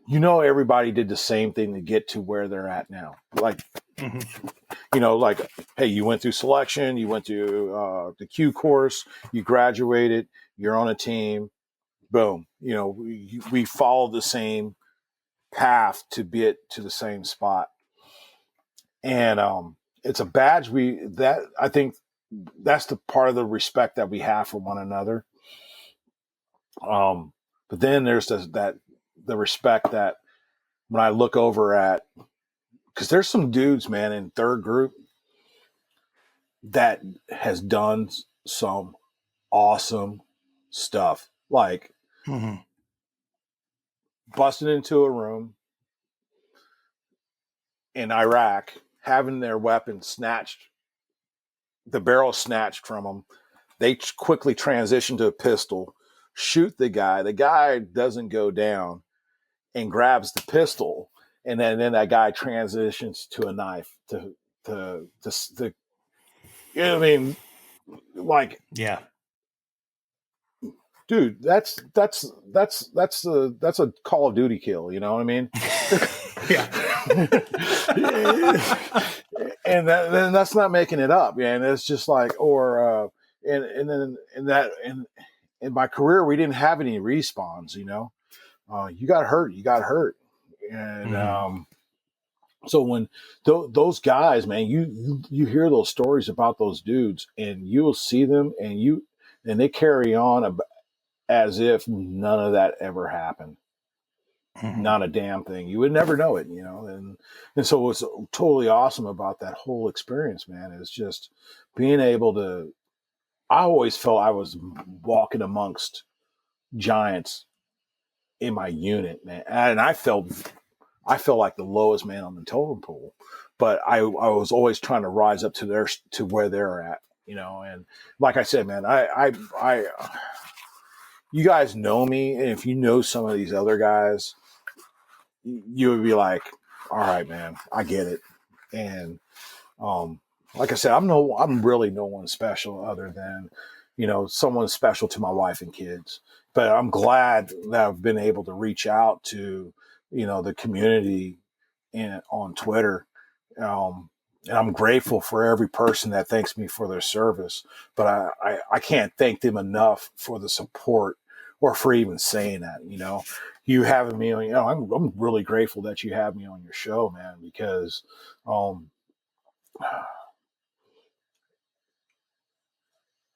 you know, everybody did the same thing to get to where they're at now. Like, you know, like, hey, you went through selection, you went through the Q course, you graduated, you're on a team, boom. You know, we follow the same path to get to the same spot. And it's a badge I think that's the part of the respect that we have for one another. But then there's the respect that when I look over at, because there's some dudes, man, in third group that has done some awesome stuff, like busting into a room in Iraq, having their weapon snatched, the barrel snatched from them. They quickly transition to a pistol, shoot the guy. The guy doesn't go down and grabs the pistol. And then that guy transitions to a knife to you know what I mean? Like, yeah, dude, that's a Call of Duty kill. You know what I mean? yeah. And then that's not making it up. Yeah. And it's just like, and then in my career, we didn't have any respawns, you know, you got hurt. And, so when those guys, man, you hear those stories about those dudes, and you'll see them, and they carry on as if none of that ever happened. Not a damn thing. You would never know it, you know. And so what's totally awesome about that whole experience, man, is just being able to. I always felt I was walking amongst giants in my unit, man, and I felt like the lowest man on the totem pole, but I was always trying to rise up to where they're at, you know. And like I said, man, I you guys know me, and if you know some of these other guys, you would be like, all right, man, I get it. And like I said, I'm really no one special other than, you know, someone special to my wife and kids. But I'm glad that I've been able to reach out to, you know, the community on Twitter. And I'm grateful for every person that thanks me for their service. But I can't thank them enough for the support or for even saying that, you know. You having me on, you know, I'm really grateful that you have me on your show, man, because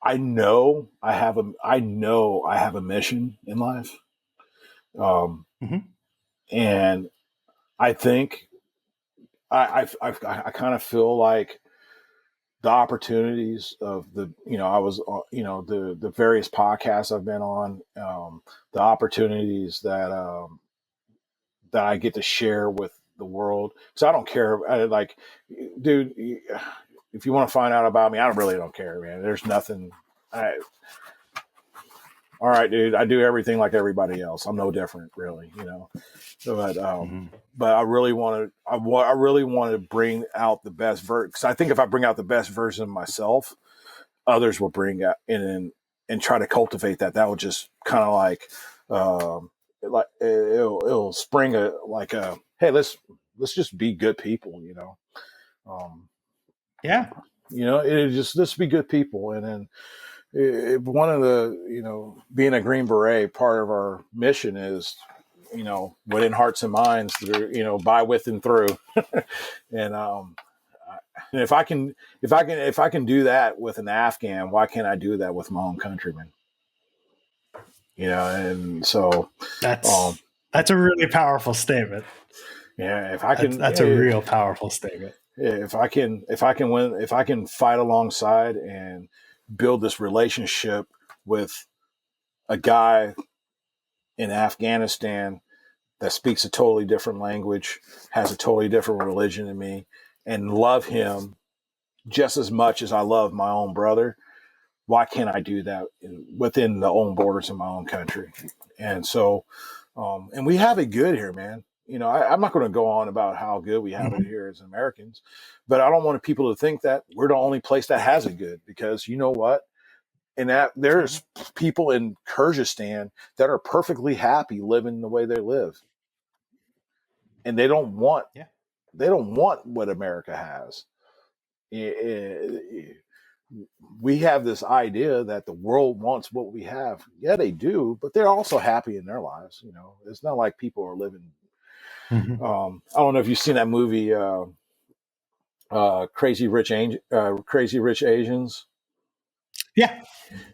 I know I have a mission in life. And I think I kind of feel like the opportunities of the, you know, I was, you know, the various podcasts I've been on, the opportunities that I get to share with the world. So I don't care. Like, dude, if you want to find out about me, I really don't care, man. There's nothing. All right, dude, I do everything like everybody else. I'm no different, really, you know. But I really want to bring out the best version, because I think if I bring out the best version of myself, others will bring out in and try to cultivate that. That will just kind of like it'll spring hey, let's just be good people, you know. Yeah, you know, let's be good people. And then one of the, you know, being a Green Beret, part of our mission is within hearts and minds, by, with, and through. And and if I can do that with an Afghan, why can't I do that with my own countrymen? And so that's a really powerful statement. Yeah, if I can, that's a real powerful statement. If I can fight alongside and build this relationship with a guy in Afghanistan that speaks a totally different language, has a totally different religion than me, and love him just as much as I love my own brother, why can't I do that within the own borders of my own country? And so, and we have it good here, man. I'm not going to go on about how good we have it here as Americans, but I don't want people to think that we're the only place that has it good, because you know what? And that there's people in Kyrgyzstan that are perfectly happy living the way they live. And they don't want what America has. We have this idea that the world wants what we have. Yeah, they do, but they're also happy in their lives. It's not like people are living. I don't know if you've seen that movie, Crazy Rich Asians. Yeah.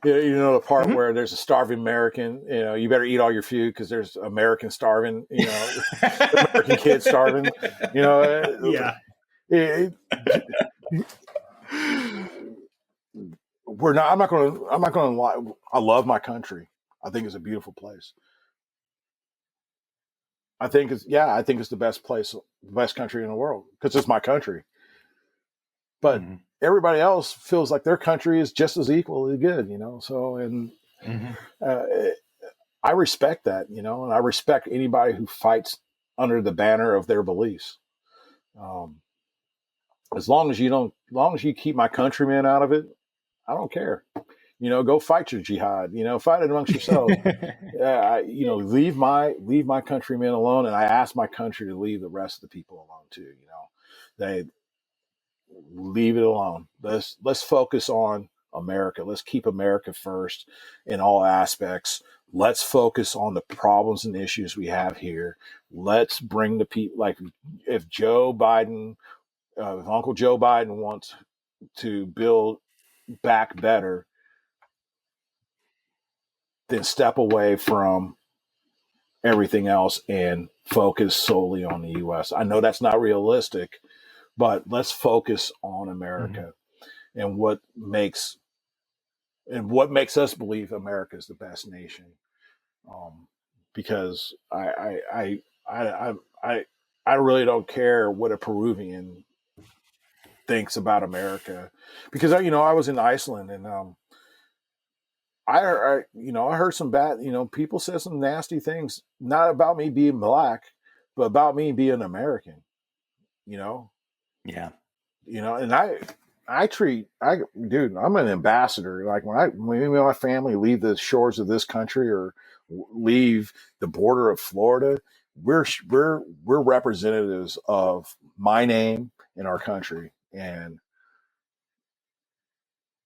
The part where there's a starving American, you better eat all your food because there's American starving, American kids starving, Yeah. I'm not going to lie. I love my country. I think it's a beautiful place. I think it's the best place, the best country in the world, because it's my country. But everybody else feels like their country is just as equally good, So, and I respect that, and I respect anybody who fights under the banner of their beliefs. As long as you keep my countrymen out of it, I don't care. Go fight your jihad. Fight it amongst yourselves. Leave my countrymen alone, and I ask my country to leave the rest of the people alone too. They leave it alone. Let's focus on America. Let's keep America first in all aspects. Let's focus on the problems and issues we have here. Let's bring the people. Like if Joe Biden, if Uncle Joe Biden wants to build back better, then step away from everything else and focus solely on the U.S. I know that's not realistic, but let's focus on America and what makes us believe America is the best nation. Because I really don't care what a Peruvian thinks about America, because I was in Iceland, and I heard some bad, people said some nasty things, not about me being black, but about me being American, Yeah. And I'm an ambassador. Like when my family leave the shores of this country or leave the border of Florida, we're representatives of my name in our country. And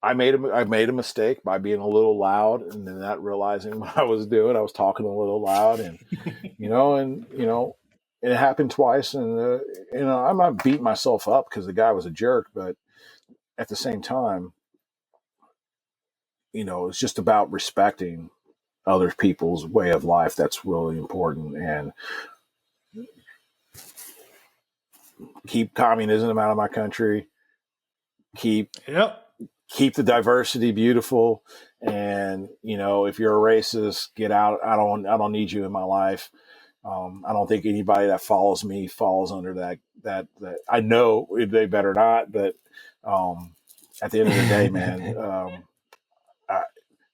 I made a mistake by being a little loud and then not realizing what I was doing. I was talking a little loud, and it happened twice. And I'm not beating myself up because the guy was a jerk, but at the same time, it's just about respecting other people's way of life. That's really important. And keep communism out of my country. Keep the diversity beautiful. And, if you're a racist, get out. I don't need you in my life. I don't think anybody that follows me falls under that I know they better not, but at the end of the day, man,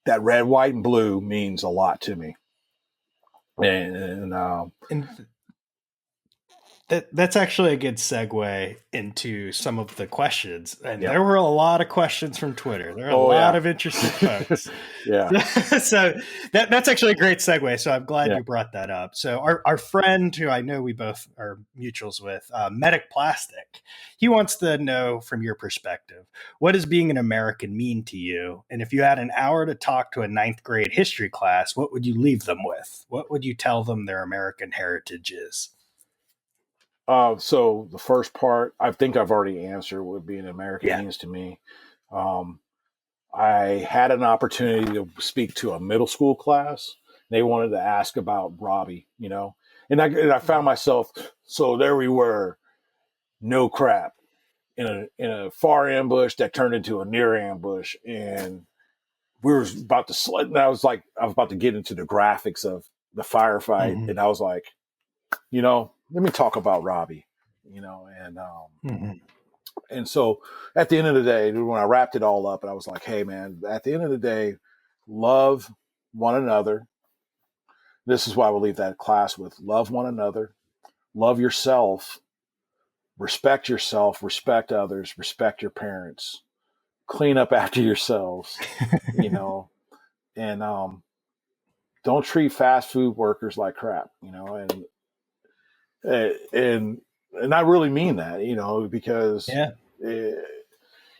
that red, white, and blue means a lot to me. And That's actually a good segue into some of the questions. And Yeah. there were a lot of questions from Twitter. There are a Oh, lot yeah. of interested folks. Yeah. So that's actually a great segue. So I'm glad Yeah. you brought that up. So our friend, who I know we both are mutuals with, Medic Plastic, he wants to know from your perspective, what does being an American mean to you? And if you had an hour to talk to a ninth grade history class, what would you leave them with? What would you tell them their American heritage is? So the first part, I think I've already answered what being an American Yeah. means to me. Um, I had an opportunity to speak to a middle school class. They wanted to ask about Robbie, and I found myself. So there we were, no crap, in a far ambush that turned into a near ambush, and we were about to sled. And I was about to get into the graphics of the firefight, Mm-hmm. and I was like, let me talk about Robbie, and Mm-hmm. and so at the end of the day, when I wrapped it all up, and I was like, hey man, at the end of the day, love one another. This is why we'll leave that class with: love one another, love yourself, yourself, respect others, respect your parents, clean up after yourselves, and don't treat fast food workers like crap, and I really mean that, because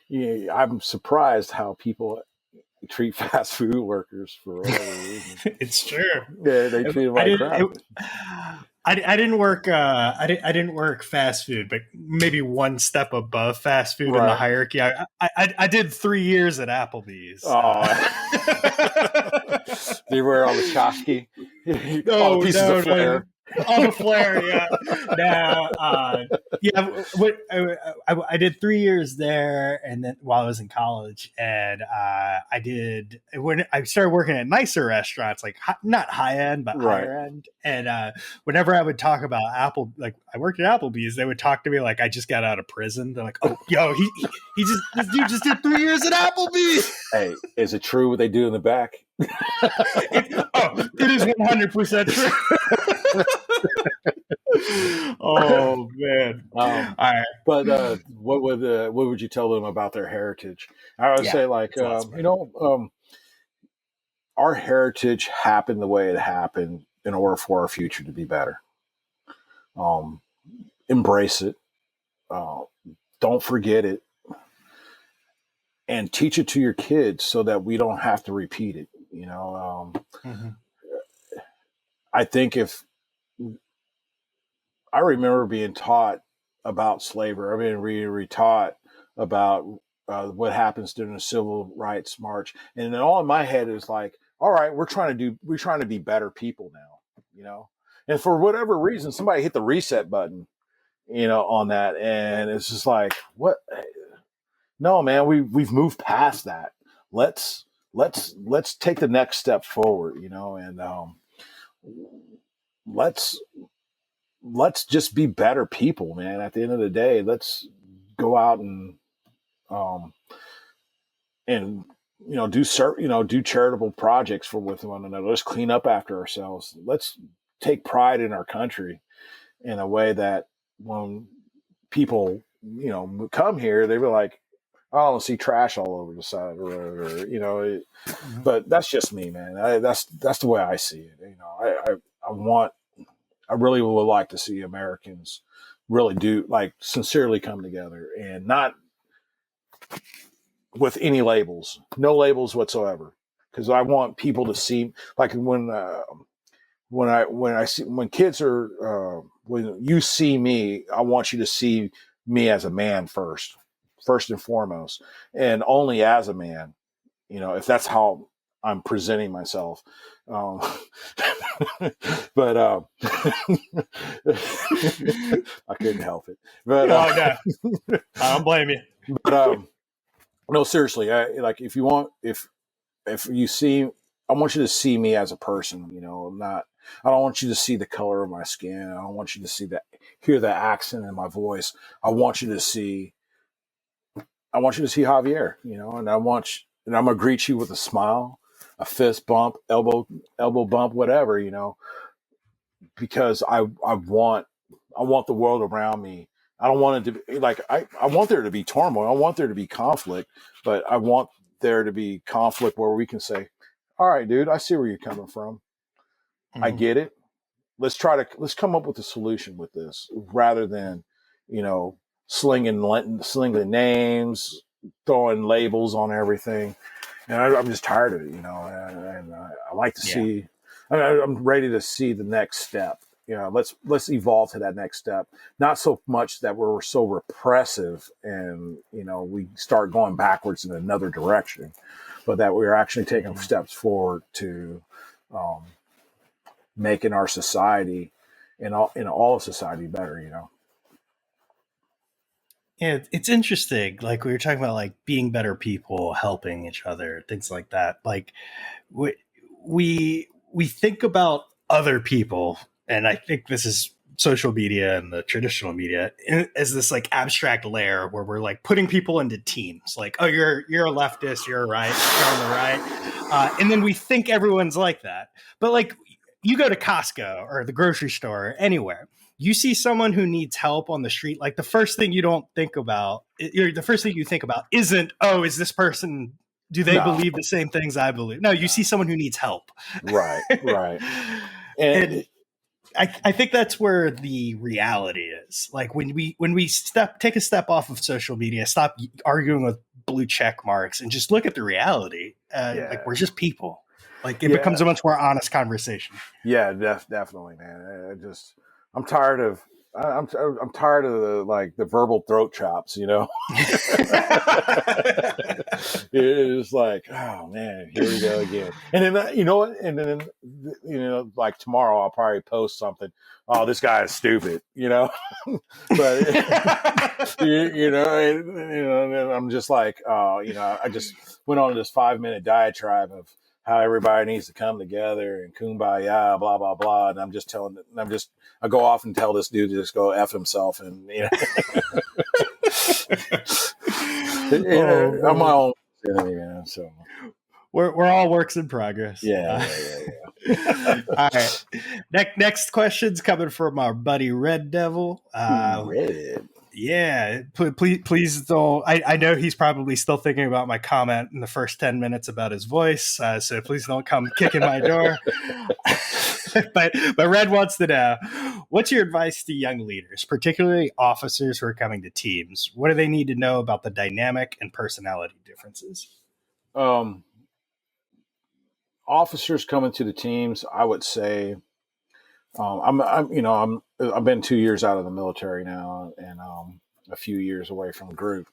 Yeah, I'm surprised how people treat fast food workers for whatever reason. it's true. Yeah, they treat them I like didn't. crap. I didn't work. I didn't work fast food, but maybe one step above fast food in the Right. hierarchy. I did 3 years at Applebee's. Oh, they wear all the tchotchke, all the pieces of flair. On the flare, yeah. Now, yeah. I did 3 years there, and then while I was in college, and I did when I started working at nicer restaurants, like not high end but Right. higher end. And whenever I would talk about like I worked at Applebee's, they would talk to me like I just got out of prison. They're like, "Oh, yo, this dude just did 3 years at Applebee's." Hey, is it true what they do in the back? It is 100% true. Oh man! All right. But what would you tell them about their heritage? I would say, like, our heritage happened the way it happened in order for our future to be better. Embrace it. Don't forget it, and teach it to your kids so that we don't have to repeat it. Mm-hmm. I think if I remember being taught about slavery, I mean, re-taught about what happens during the civil rights march, and then all in my head is like, all right, we're trying to be better people now, and for whatever reason, somebody hit the reset button, on that, and it's just like, what? No, man, we've moved past that. Let's take the next step forward, and let's just be better people, man. At the end of the day, let's go out and um and do charitable projects with one another. Let's clean up after ourselves. Let's take pride in our country in a way that when people come here, they were like, I don't see trash all over the side of the road, or but that's just me, man. That's the way I see it. I really would like to see Americans really do, like, sincerely come together, and not with any labels, no labels whatsoever. Because I want people to see, like, when kids are when you see me, I want you to see me as a man first and foremost, and only as a man. If that's how I'm presenting myself. Um, but I couldn't help it. But no. I don't blame you. But no, seriously, if you want, if you see, I want you to see me as a person. I don't want you to see the color of my skin. I don't want you to hear the accent in my voice. I want you to see Javier. And I'm gonna greet you with a smile, a fist bump, elbow bump, whatever. Because I want I want the world around me. I don't want it to be like, I want there to be turmoil. I want there to be conflict, but I want there to be conflict where we can say, all right, dude, I see where you're coming from. I get it. Let's come up with a solution with this rather than, slinging names, throwing labels on everything. And I'm just tired of it, and I like to see, I'm ready to see the next step. Let's evolve to that next step. Not so much that we're so repressive and, we start going backwards in another direction, but that we're actually taking steps forward to, making our society and all of society better, Yeah, it's interesting. Like we were talking about, like being better people, helping each other, things like that. Like we we think about other people, and I think this is social media and the traditional media as this like abstract layer where we're like putting people into teams. Like, oh, you're a leftist, you're right, you're on the right, and then we think everyone's like that. But like, you go to Costco or the grocery store or anywhere, you see someone who needs help on the street, like the first thing the first thing you think about isn't, oh, is this person, do they No, believe the same things I believe? No, you no. see someone who needs help. Right. And I think that's where the reality is. Like when we take a step off of social media, stop arguing with blue check marks, and just look at the reality. Like we're just people. Like it becomes a much more honest conversation. Yeah, definitely, man. I'm tired of I'm tired of the verbal throat chops. It's like, oh man, here we go again. And then and then like tomorrow I'll probably post something. Oh, this guy is stupid, but and I'm just like, oh, I just went on this 5-minute diatribe of how everybody needs to come together and kumbaya, blah, blah, blah. And I go off and tell this dude to just go F himself. And, I'm my own enemy, so. We're all works in progress. Yeah. All right. Next question's coming from our buddy Red Devil. Red. Yeah, please don't. I know he's probably still thinking about my comment in the first 10 minutes about his voice, so please don't come kicking my door. but Red wants to know, what's your advice to young leaders, particularly officers who are coming to teams? What do they need to know about the dynamic and personality differences? Officers coming to the teams, I would say, I've been 2 years out of the military now, and a few years away from the group.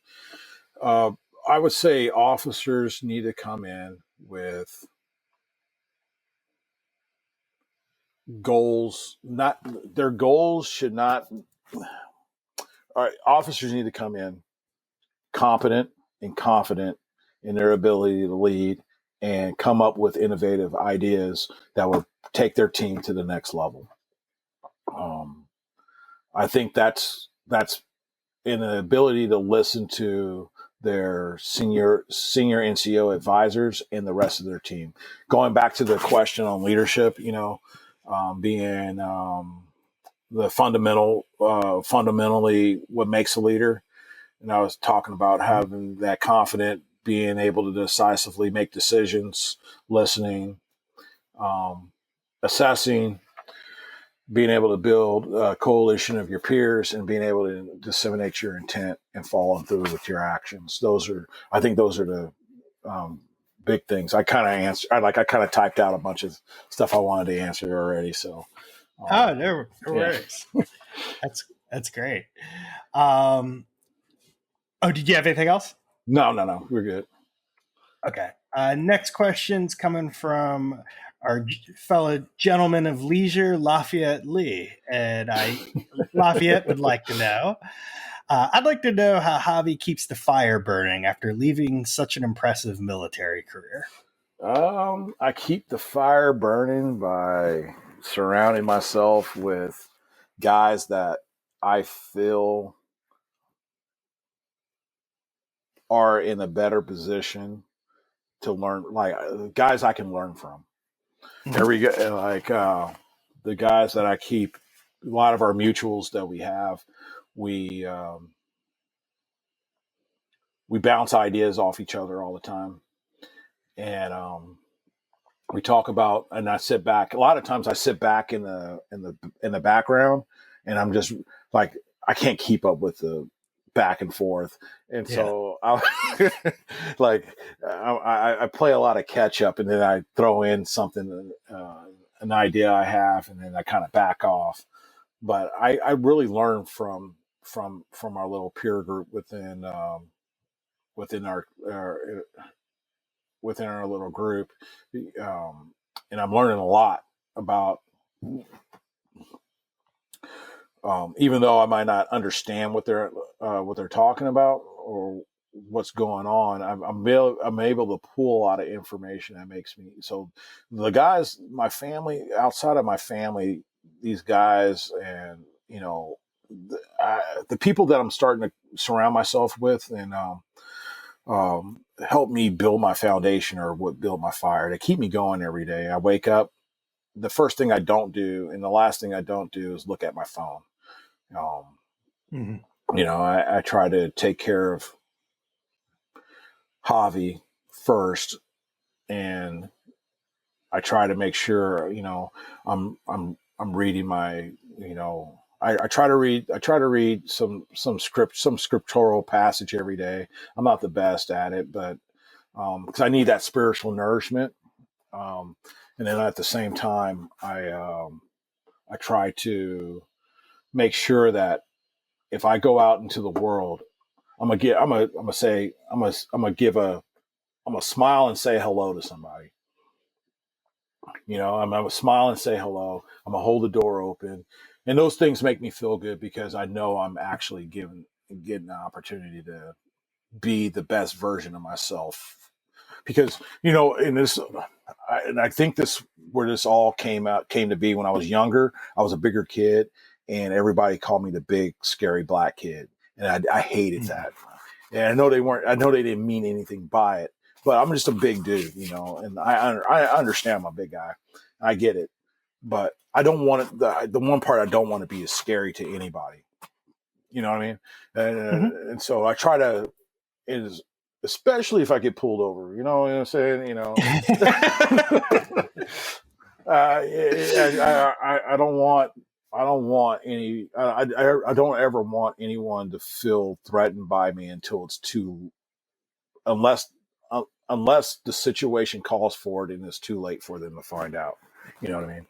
I would say officers need to come in with goals. Their goals should not. All right, officers need to come in competent and confident in their ability to lead and come up with innovative ideas that will take their team to the next level. I think that's in the ability to listen to their senior NCO advisors and the rest of their team. Going back to the question on leadership, being the fundamentally what makes a leader. And I was talking about having that confident, being able to decisively make decisions, listening, assessing, being able to build a coalition of your peers, and being able to disseminate your intent and follow through with your actions. I think those are the big things. I kind of typed out a bunch of stuff I wanted to answer already. So, no worries. That's great. Did you have anything else? No, we're good. Okay. Next question's coming from our fellow gentleman of leisure, Lafayette Lee. And Lafayette would like to know, I'd like to know how Javi keeps the fire burning after leaving such an impressive military career. I keep the fire burning by surrounding myself with guys that I feel are in a better position to learn, like guys I can learn from. The guys that I keep lot of our mutuals that we have, we bounce ideas off each other all the time, and we talk about. And I sit back. A lot of times, I sit back in the background, and I'm just like, I can't keep up with the back and forth, and so I play a lot of catch up, and then I throw in something, an idea I have, and then I kind of back off. But I really learn from our little peer group within within our little group, and I'm learning a lot about. Even though I might not understand what they're talking about or what's going on, I'm able to pull a lot of information that makes me. So the guys, my family, outside of my family, these guys, and the people that I'm starting to surround myself with, and help me build my foundation, or build my fire to keep me going every day. I wake up. The first thing I don't do, and the last thing I don't do, is look at my phone. I try to take care of Javi first, and I try to make sure, I'm reading my, I try to read some scriptural passage every day. I'm not the best at it, but because I need that spiritual nourishment. And then at the same time, I try to make sure that if I go out into the world, I'm gonna smile and say hello to somebody. I'm gonna smile and say hello. I'm gonna hold the door open, and those things make me feel good because I know I'm actually getting the opportunity to be the best version of myself. Because in this, and I think this where this all came to be when I was younger. I was a bigger kid, and everybody called me the big scary black kid, and I hated that. And I know they didn't mean anything by it, but I'm just a big dude, and I understand I'm a big guy. I get it, but I don't want it. The one part I don't want to be is scary to anybody. You know what I mean? And so I try to, especially if I get pulled over, you know what I'm saying? I don't want any. I don't ever want anyone to feel threatened by me until it's unless the situation calls for it and it's too late for them to find out. You know what I mean?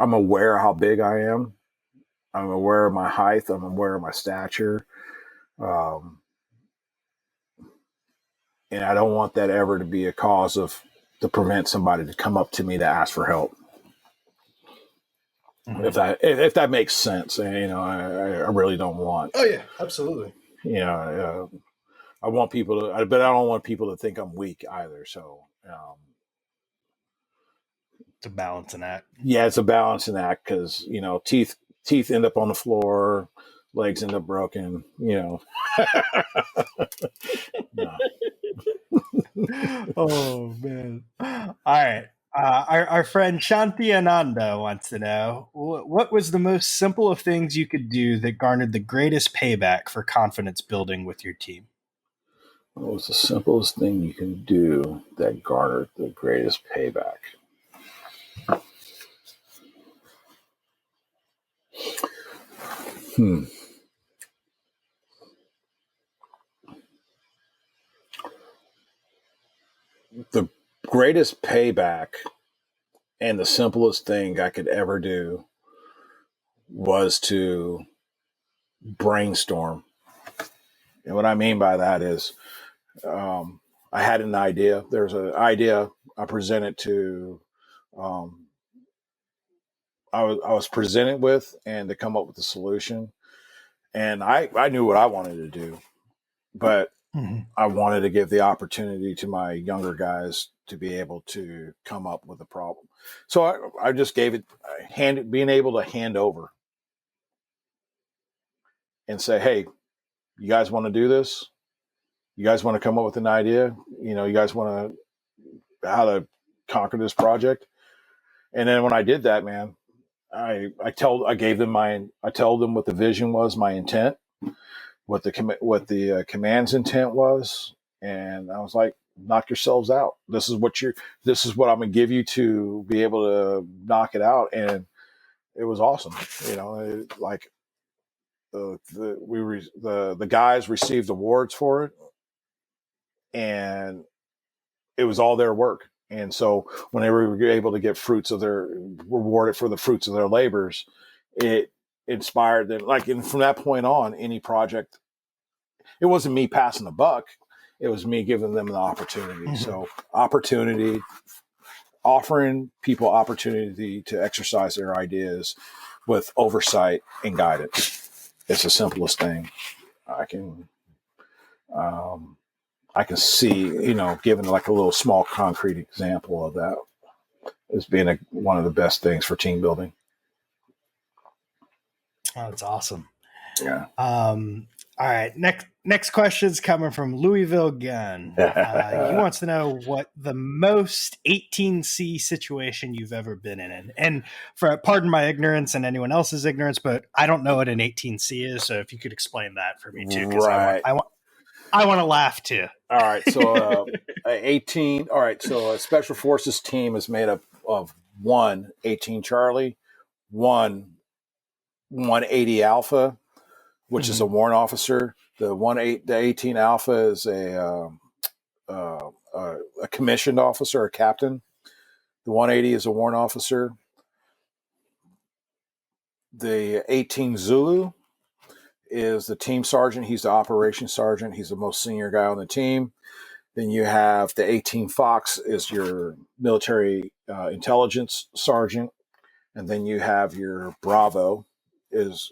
I'm aware of how big I am. I'm aware of my height. I'm aware of my stature. And I don't want that ever to be a cause to prevent somebody to come up to me to ask for help. Mm-hmm. If that makes sense, and I really don't want. Oh yeah, absolutely. I want people to, but I don't want people to think I'm weak either. So it's a balancing act. Yeah, it's a balancing act because teeth end up on the floor, legs end up broken. Oh man! All right. Our friend Shanti Ananda wants to know, what was the most simple of things you could do that garnered the greatest payback for confidence building with your team? What was the simplest thing you can do that garnered the greatest payback? The greatest payback and the simplest thing I could ever do was to brainstorm. And what I mean by that is I had an idea. There's an idea I presented to, I was presented with, and to come up with a solution. And I knew what I wanted to do, but I wanted to give the opportunity to my younger guys to be able to come up with a problem. So I just gave it, being able to hand over and say, hey, you guys want to do this? You guys want to come up with an idea? You guys want to, how to conquer this project? And then when I did that, man, I told them what the vision was, my intent, what the command's intent was, and I was like, knock yourselves out. This is what I'm going to give you to be able to knock it out. And it was awesome. The guys received awards for it, and it was all their work. And so when they were able to get rewarded for the fruits of their labors, it inspired them. And from that point on, any project, it wasn't me passing the buck. It was me giving them the opportunity. Mm-hmm. So offering people opportunity to exercise their ideas with oversight and guidance. It's the simplest thing. I can see, giving like a little small concrete example of that as being one of the best things for team building. Oh, that's awesome. Yeah. All right. Next question is coming from Louisville Gun. He wants to know what the most 18C situation you've ever been in. And pardon my ignorance and anyone else's ignorance, but I don't know what an 18C is. So if you could explain that for me too, because right. I want to laugh too. All right. So 18. All right. So a special forces team is made up of 18 Charlie, 180 Alpha, which is a warrant officer. The 18 Alpha is a commissioned officer, a captain. The 180 is a warrant officer. The 18 Zulu is the team sergeant. He's the operations sergeant. He's the most senior guy on the team. Then you have the 18 Fox is your military intelligence sergeant. And then you have your Bravo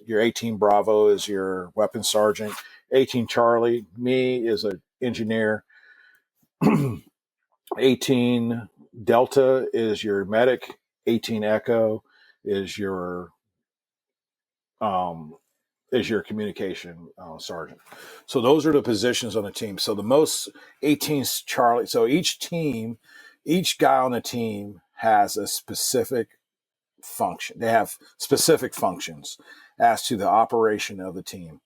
your 18 Bravo is your weapons sergeant. 18 Charlie, me, is an engineer. 18 Delta is your medic. 18 Echo is your communication sergeant. So those are the positions on the team. So the most 18 Charlie. So each guy on the team has a specific function. They have specific functions as to the operation of the team.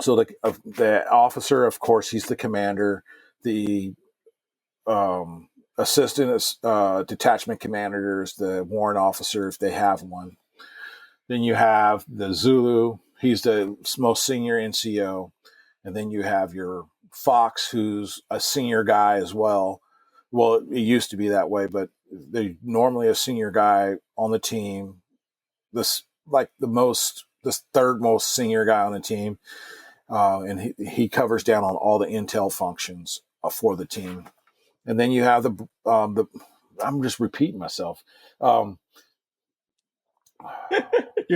So the officer, of course, he's the commander. The assistant detachment commander is the warrant officer if they have one. Then you have the Zulu. He's the most senior NCO. And then you have your Fox, who's a senior guy as well. Well, it used to be that way, but they're normally a senior guy on the team. The third most senior guy on the team. And he covers down on all the intel functions for the team. And then you have I'm just repeating myself. You're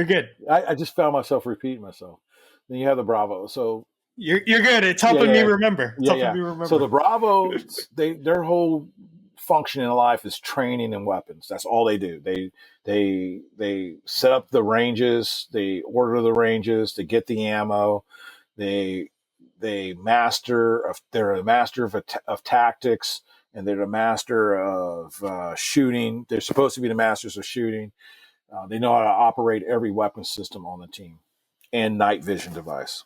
good. I just found myself repeating myself. Then you have the Bravo. So you're good. It's helping me remember. It's helping me remember. So the Bravos, their whole function in life is training and weapons. That's all they do. They set up the ranges, they order the ranges, they get the ammo, they're a master of tactics, and they're the master of shooting. They're supposed to be the masters of shooting. They know how to operate every weapon system on the team and night vision device.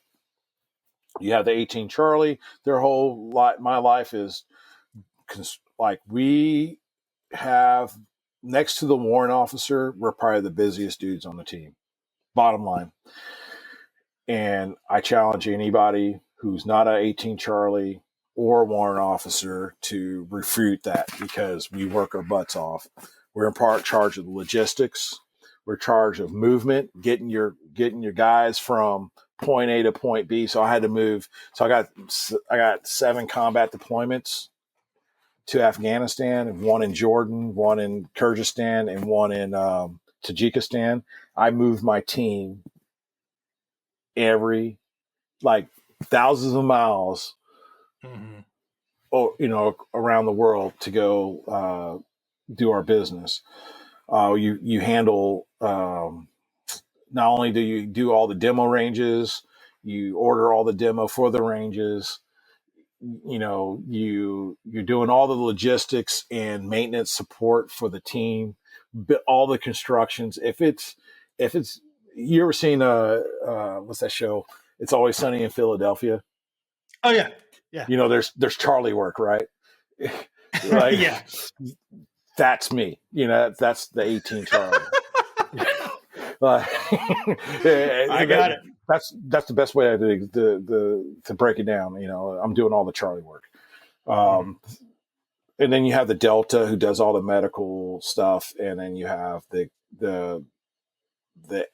You have the 18 Charlie. Their whole my life is like we have next to the warrant officer, we're probably the busiest dudes on the team. Bottom line. And I challenge anybody who's not an 18 Charlie or warrant officer to refute that, because we work our butts off. We're in part charge of the logistics. We're in charge of movement, getting your guys from point A to point B. So I had to move. So I got 7 combat deployments to Afghanistan, and 1 in Jordan, 1 in Kyrgyzstan, and 1 in Tajikistan. I moved my team every thousands of miles, around the world to go do our business. You handle. Not only do you do all the demo ranges, you order all the demo for the ranges. You're doing all the logistics and maintenance support for the team. all the constructions. If it's you ever seen what's that show? It's Always Sunny in Philadelphia. Oh yeah, yeah. You know, there's Charlie work, right? Like, yeah, that's me. You know, that's the 18 Charlie. I got it. That's the best way to break it down. You know, I'm doing all the Charlie work. And then you have the Delta who does all the medical stuff, and then you have the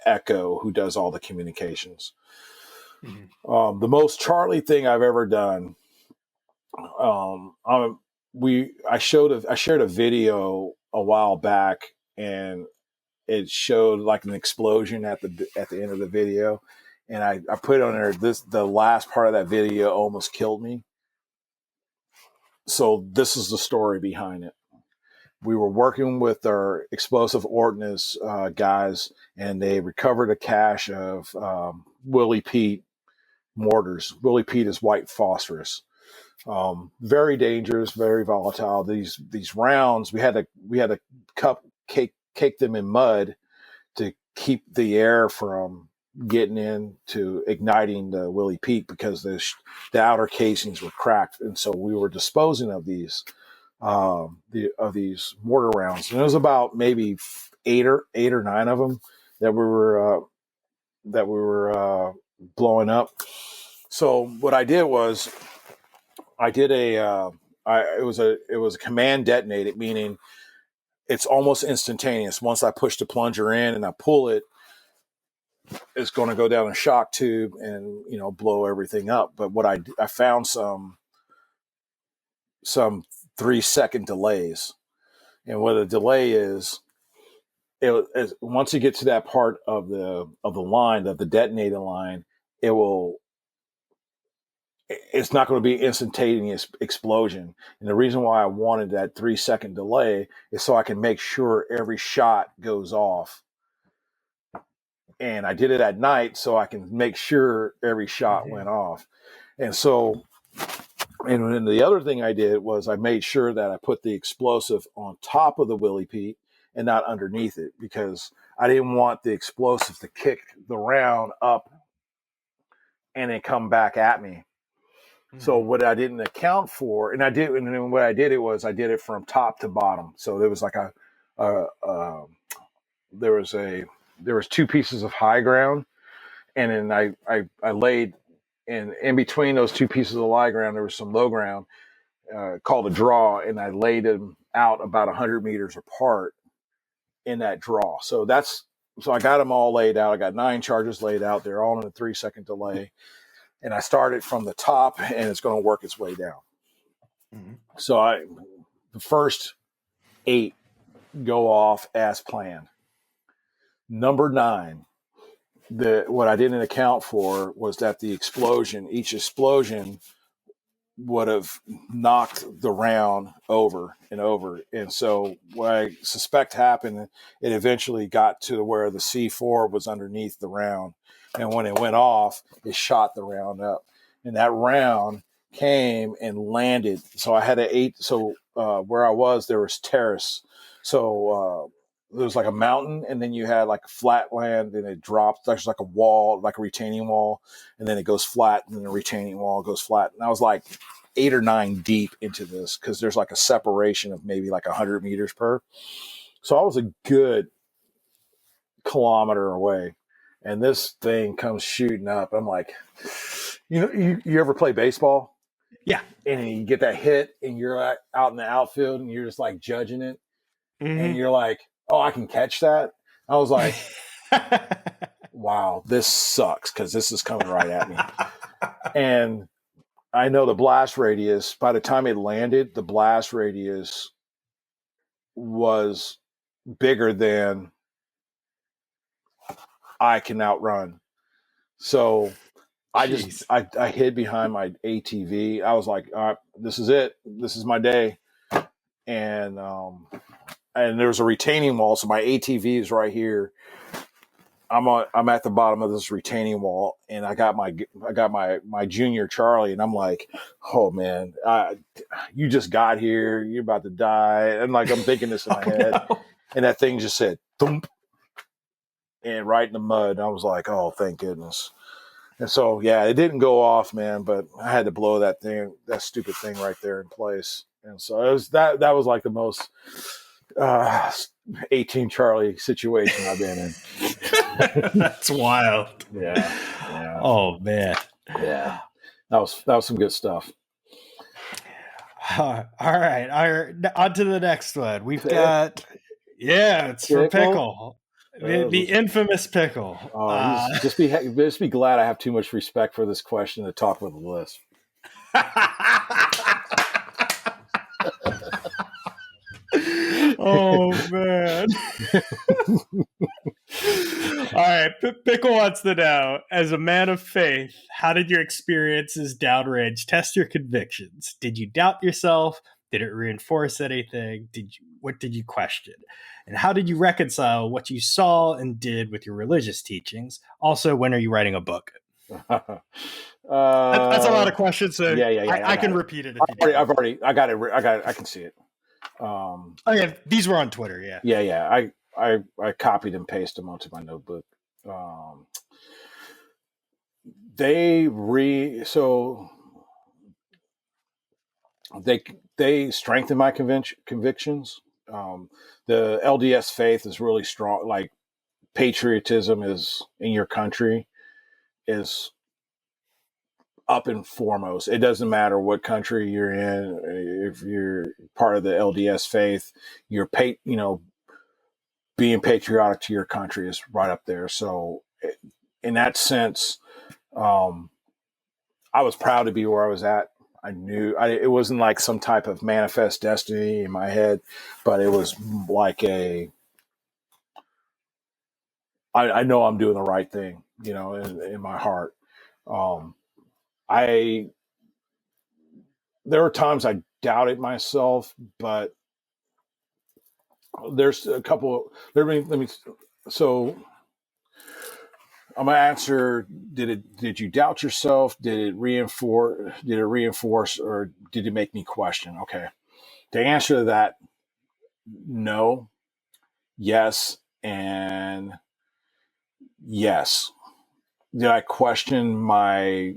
Echo who does all the communications. The most Charlie thing I've ever done. I shared a video a while back, and it showed like an explosion at the end of the video, and I put it on there. The last part of that video almost killed me. So this is the story behind it. We were working with our explosive ordnance guys, and they recovered a cache of Willie Pete mortars. Willie Pete is white phosphorus. Very dangerous, very volatile. These rounds, we had to cake them in mud to keep the air from getting into igniting the Willie Pete, because the outer casings were cracked, and so we were disposing of these mortar rounds, and it was about maybe eight or nine of them that we were blowing up. So what I did was it was a command detonated, meaning it's almost instantaneous. Once I push the plunger in and I pull it, it's going to go down a shock tube and, you know, blow everything up. But what I found some 3-second delays, and what a delay is, once you get to that part of the line, of the detonating line, it's not going to be instantaneous explosion. And the reason why I wanted that 3-second delay is so I can make sure every shot goes off. And I did it at night so I can make sure every shot went off. And so, and then the other thing I did was I made sure that I put the explosive on top of the Willie Pete and not underneath it, because I didn't want the explosive to kick the round up and then come back at me. So what I didn't account for, and then what I did it from top to bottom. So there was like there was 2 pieces of high ground, and then I laid in between those 2 pieces of high ground, there was some low ground called a draw, and I laid them out about 100 meters apart in that draw. So I got them all laid out. I got 9 charges laid out. They're all in a 3-second delay. And I started from the top, and it's going to work its way down. So the first 8 go off as planned. Number 9, what I didn't account for was that each explosion would have knocked the round over and over. And so what I suspect happened, it eventually got to where the C4 was underneath the round. And when it went off, it shot the round up. And that round came and landed. So I had where I was, there was terrace. So there was like a mountain, and then you had like a flat land, and it dropped. There's like a wall, like a retaining wall, and then it goes flat, and then the retaining wall goes flat. And I was like 8 or 9 deep into this, because there's like a separation of maybe like 100 meters per. So I was a good kilometer away, and this thing comes shooting up. I'm like, you ever play baseball? Yeah. And you get that hit, and you're out in the outfield, and you're just like judging it, and you're like, oh, I can catch that. I was like, wow, this sucks, because this is coming right at me. And I know the blast radius, by the time it landed, the blast radius was bigger than I can outrun. So I hid behind my ATV. I was like, all right, this is it. This is my day. And there was a retaining wall. So my ATV is right here. I'm at the bottom of this retaining wall, and I got my junior Charlie, and I'm like, oh man, you just got here. You're about to die. And like, I'm thinking this in my head. No. and that thing just said thump, and right in the mud. I was like, oh, thank goodness. And so, yeah, it didn't go off, man, but I had to blow that stupid thing right there in place. And so it was that was like the most 18 Charlie situation I've been in. That's wild. Yeah. Oh man. Yeah. That was some good stuff. All right. On to the next one. We've got, it's for Pickle. The infamous Pickle. Just be glad I have too much respect for this question to talk with the list. Oh man. All right, Pickle wants to know, as a man of faith, how did your experiences downrange test your convictions? Did you doubt yourself? Did it reinforce anything? What did you question? And how did you reconcile what you saw and did with your religious teachings? Also, when are you writing a book? That's a lot of questions. So yeah. I can repeat it. I got it. I can see it. These were on Twitter. Yeah. I copied and pasted them onto my notebook. They strengthen my convictions. The LDS faith is really strong. Like patriotism is in your country is up and foremost. It doesn't matter what country you're in. If you're part of the LDS faith, being patriotic to your country is right up there. So in that sense, I was proud to be where I was at. I knew it wasn't like some type of manifest destiny in my head, but it was like I know I'm doing the right thing, in my heart. There were times I doubted myself, but there's a couple. So I'm gonna answer: Did you doubt yourself? Did it reinforce, or did it make me question? Okay, the answer to that, no, yes, and yes. Did I question my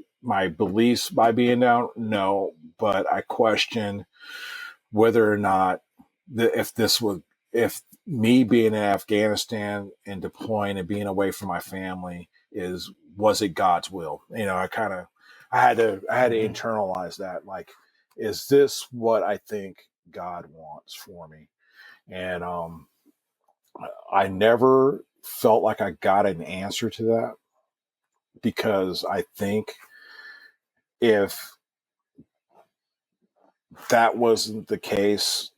beliefs by being down? No, but I questioned whether or not if me being in Afghanistan and deploying and being away from my family was it God's will? I had to internalize that. Like, is this what I think God wants for me? And I never felt like I got an answer to that, because I think if that wasn't the case,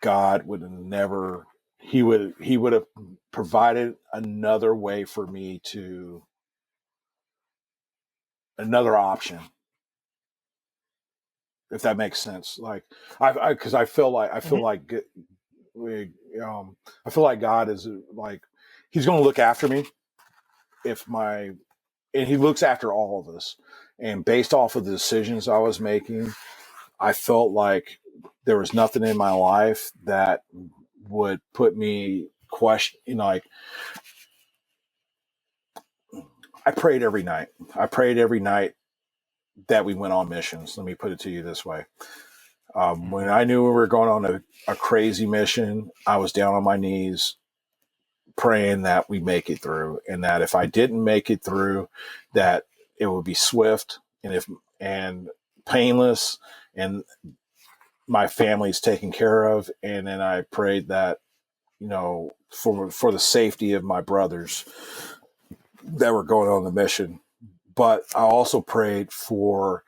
God would never. He would have provided another way for me another option, if that makes sense. Like I feel like I feel like God is like He's going to look after me and He looks after all of us. And based off of the decisions I was making, I felt like there was nothing in my life that would put me question. Like, I prayed every night. That we went on missions. Let me put it to you this way. When I knew we were going on a crazy mission, I was down on my knees praying that we make it through, and that if I didn't make it through, that it would be swift and painless, and my family's taken care of. And then I prayed that, for the safety of my brothers that were going on the mission. But I also prayed for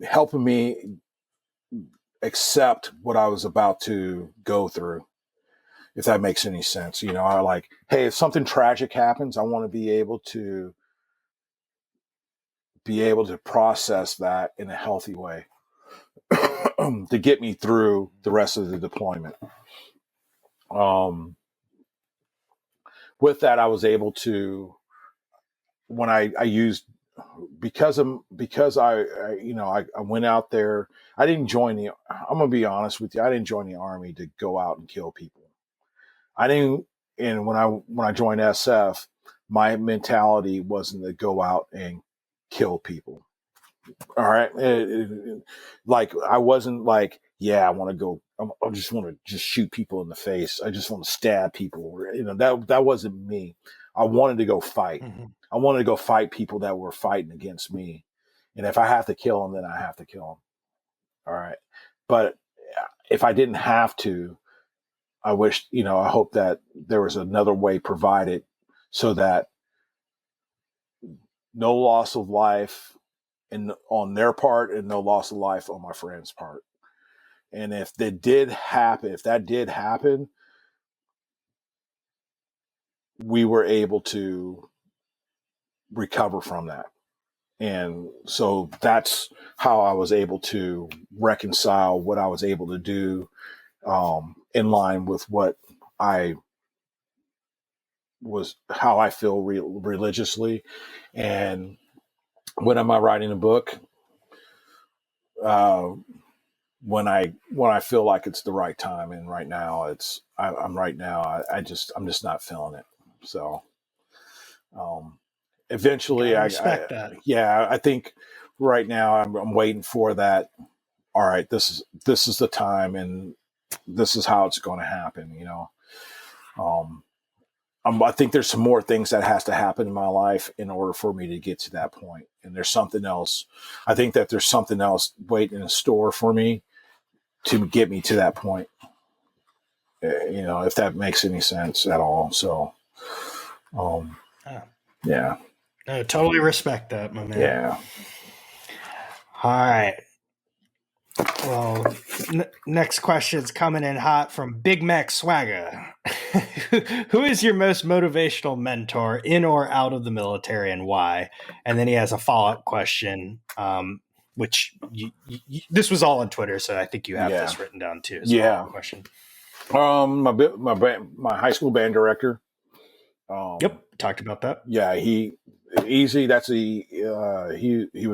helping me accept what I was about to go through, if that makes any sense. I like, hey, if something tragic happens, I want to be able to process that in a healthy way to get me through the rest of the deployment. With that, I was able to, when I used because I went out there. I didn't join the. I'm gonna be honest with you. I didn't join the army to go out and kill people. I didn't. And when I joined SF, my mentality wasn't to go out and kill people. All right, like I wasn't like, yeah, I want to go. I just want to just shoot people in the face. I just want to stab people. That wasn't me. I wanted to go fight. Mm-hmm. I wanted to go fight people that were fighting against me. And if I have to kill them, then I have to kill them. All right. But if I didn't have to, I wish, I hope that there was another way provided so that no loss of life on their part and no loss of life on my friend's part. And if that did happen, we were able to recover from that. And so that's how I was able to reconcile what I was able to do in line with how I feel religiously. And when am I writing a book? When I feel like it's the right time, and right now I'm just not feeling it. So, eventually I respect that. I think right now I'm waiting for that. All right, this is the time, and this is how it's going to happen. I think there's some more things that has to happen in my life in order for me to get to that point. And there's something else. I think that there's something else waiting in store for me to get me to that point. If that makes any sense at all. So, yeah. I totally respect that, my man. Yeah. All right. Well, next question's coming in hot from Big Mac Swagger. Who is your most motivational mentor in or out of the military, and why? And then he has a follow-up question, which this was all on Twitter, so I think you have this written down too. Question. My high school band director. Yep, talked about that. Yeah, he was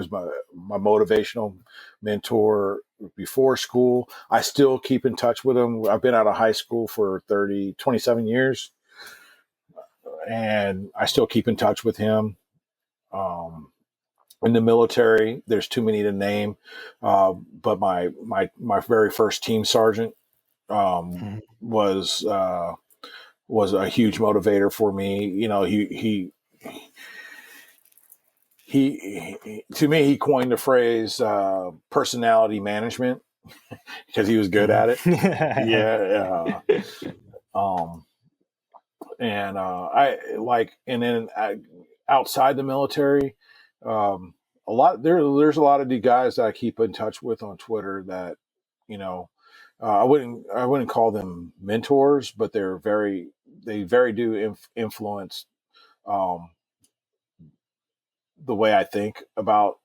my motivational mentor before school. I still keep in touch with him. I've been out of high school for 27 years, and I still keep in touch with him. In the military, there's too many to name, but my very first team sergeant was a huge motivator for me. He to me, he coined the phrase personality management because he was good at it. Yeah. Outside the military, there's a lot of the guys that I keep in touch with on Twitter that, I wouldn't call them mentors, but they very do influence the way I think about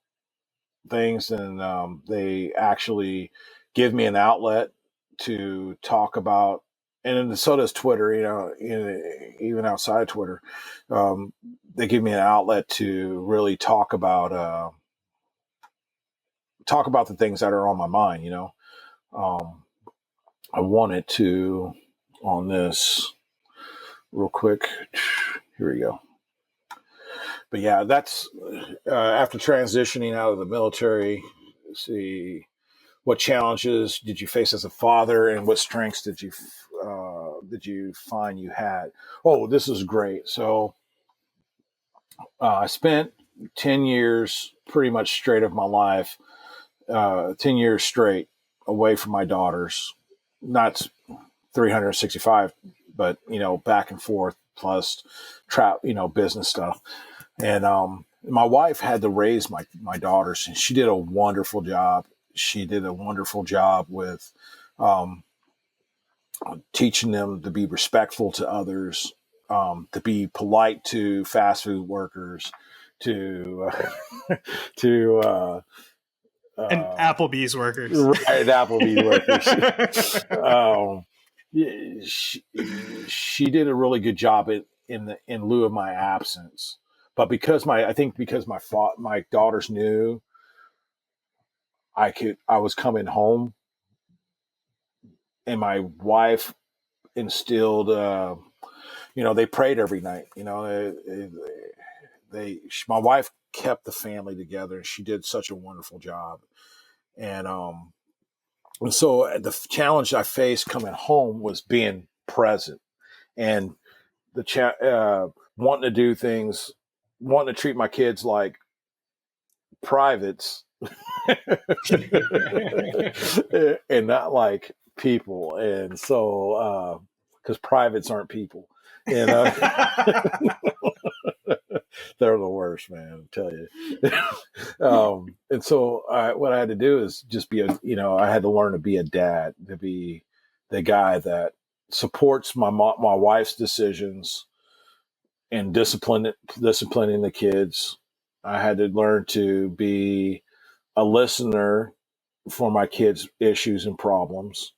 things, and they actually give me an outlet to talk about, and so does Twitter. Even outside of Twitter, they give me an outlet to really talk about the things that are on my mind. I wanted to on this real quick. Here we go. But yeah, that's after transitioning out of the military. Let's see, what challenges did you face as a father, and what strengths did you find you had? Oh, this is great. So I spent 10 years pretty much straight of my life, 10 years straight away from my daughters, not 365, but back and forth, plus business stuff. And my wife had to raise my daughters, and she did a wonderful job. She did a wonderful job with teaching them to be respectful to others, to be polite to fast food workers, to and Applebee's workers. Right, Applebee's workers. She did a really good job in lieu of my absence. but because my daughters knew I was coming home, and my wife instilled, they prayed every night. My wife kept the family together, and she did such a wonderful job. And so the challenge I faced coming home was being present, and wanting to do things, wanting to treat my kids like privates and not like people. And so, because privates aren't people, and they're the worst, man, I tell you. And so what I had to do is just I had to learn to be a dad, to be the guy that supports my wife's decisions and disciplining the kids. I had to learn to be a listener for my kids' issues and problems.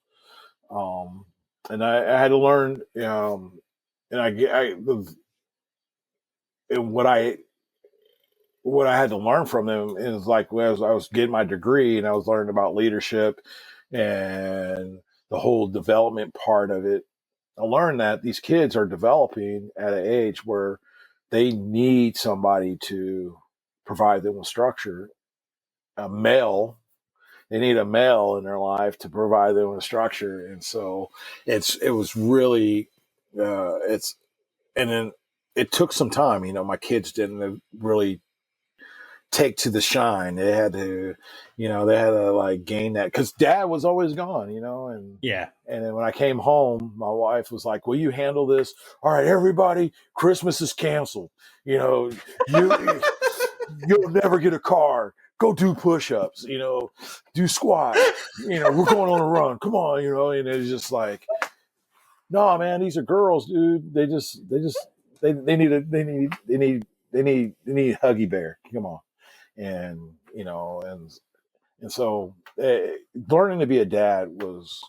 And I had to learn, and and what I had to learn from them is like, as I was getting my degree and I was learning about leadership and the whole development part of it, I learned that these kids are developing at an age where they need somebody to provide them with structure. They need a male in their life to provide them with structure. And so it was really, and then it took some time. My kids didn't really take to the shine. They had to like gain that, because dad was always gone, and Yeah. And then when I came home, my wife was like, will you handle this? All right, everybody, Christmas is canceled. You'll never get a car. Go do push-ups, do squats, we're going on a run. Come on, and it's just like, no, man, these are girls, dude. They need Huggy Bear. Come on. And so learning to be a dad was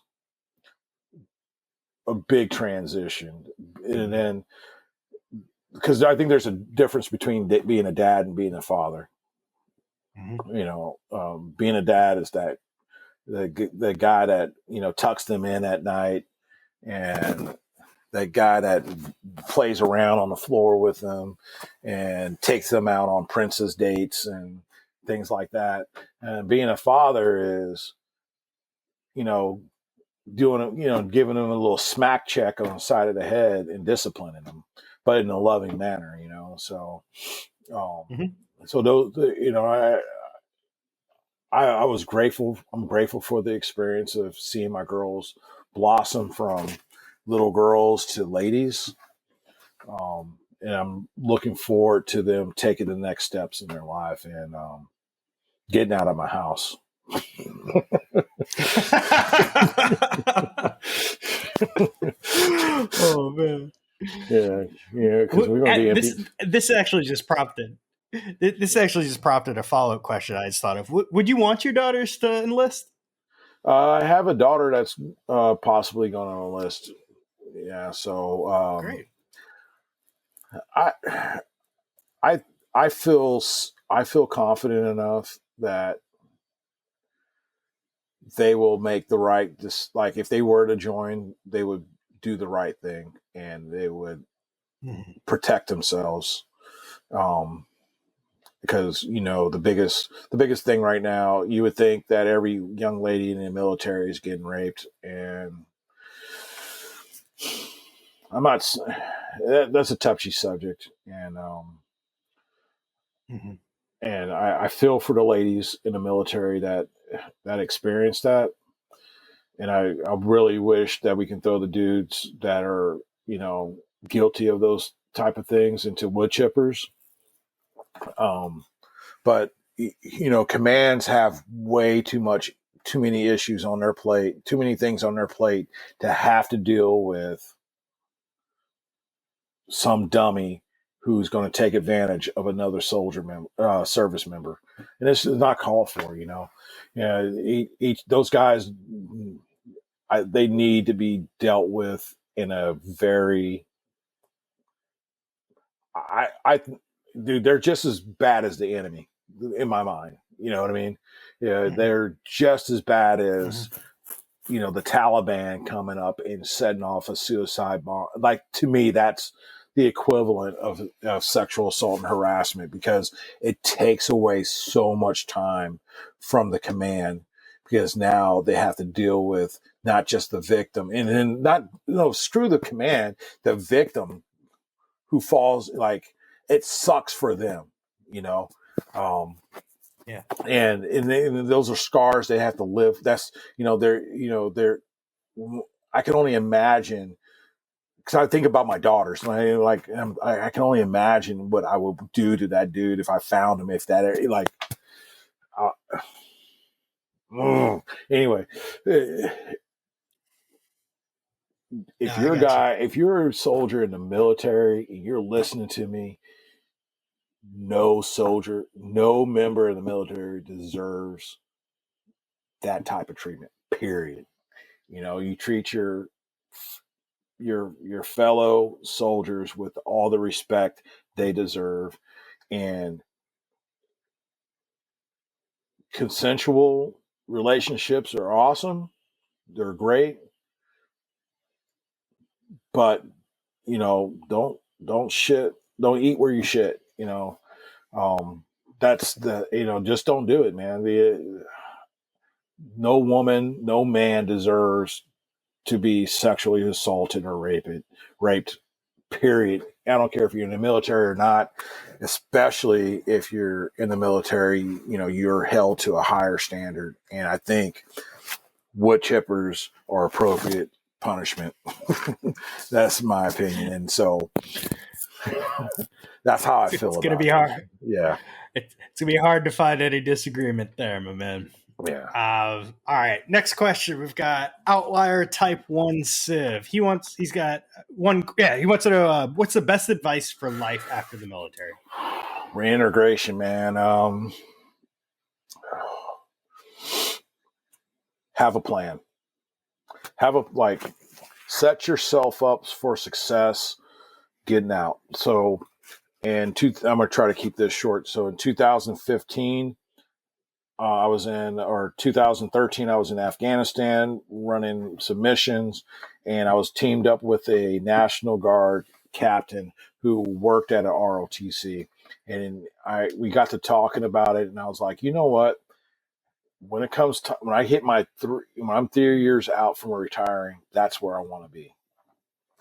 a big transition. And then, because I think there's a difference between being a dad and being a father. Being a dad is that the guy that tucks them in at night, and that guy that plays around on the floor with them and takes them out on princess dates and things like that. And being a father is, giving them a little smack check on the side of the head and disciplining them, but in a loving manner, So, so those, I was grateful. I'm grateful for the experience of seeing my girls blossom from little girls to ladies. And I'm looking forward to them taking the next steps in their life and getting out of my house. Oh man. Yeah, because we're going to be empty. This actually just prompted a follow-up question I just thought of. Would you want your daughters to enlist? I have a daughter that's possibly going to enlist. Yeah, so great. I feel confident enough that they will make the right. Like if they were to join, they would do the right thing and they would protect themselves. Because the biggest thing right now, you would think that every young lady in the military is getting raped, and I'm not. That's a touchy subject, and and I feel for the ladies in the military that experience that, and I really wish that we can throw the dudes that are guilty of those type of things into wood chippers. But commands have too many issues on their plate, too many things on their plate to have to deal with some dummy who's going to take advantage of another service member. And this is not called for, those guys, they need to be dealt with in a very, dude, they're just as bad as the enemy in my mind. You know what I mean? Yeah, they're just as bad as the Taliban coming up and setting off a suicide bomb. Like, to me, that's the equivalent of sexual assault and harassment, because it takes away so much time from the command, because now they have to deal with not just the victim, and then not, screw the command, the victim who falls, like, it sucks for them, um, Yeah. and those are scars they have to live. That's, they're I can only imagine, because I think about my daughters. I can only imagine what I would do to that dude if I found him. If that, anyway, if you're a guy, if you're a soldier in the military and you're listening to me, no soldier, no member of the military deserves that type of treatment. Period. You treat your fellow soldiers with all the respect they deserve, and consensual relationships are awesome. They're great, but don't eat where you shit. That's just don't do it, man. No woman, no man deserves to be sexually assaulted or raped, period. I don't care if you're in the military or not, especially if you're in the military, you're held to a higher standard. And I think wood chippers are appropriate punishment. That's my opinion. And so that's how I feel It's about it. It's going to be hard. Yeah. It's going to be hard to find any disagreement there, my man. Yeah. All right. Next question. We've got Outlier Type 1 Civ. He wants to know what's the best advice for life after the military? Reintegration, man. Have a plan. Set yourself up for success getting out. So, I'm going to try to keep this short. So in 2015, 2013, I was in Afghanistan running some missions, and I was teamed up with a National Guard captain who worked at an ROTC. And we got to talking about it, and I was like, you know what? When it comes to, when I hit when I'm 3 years out from retiring, that's where I want to be.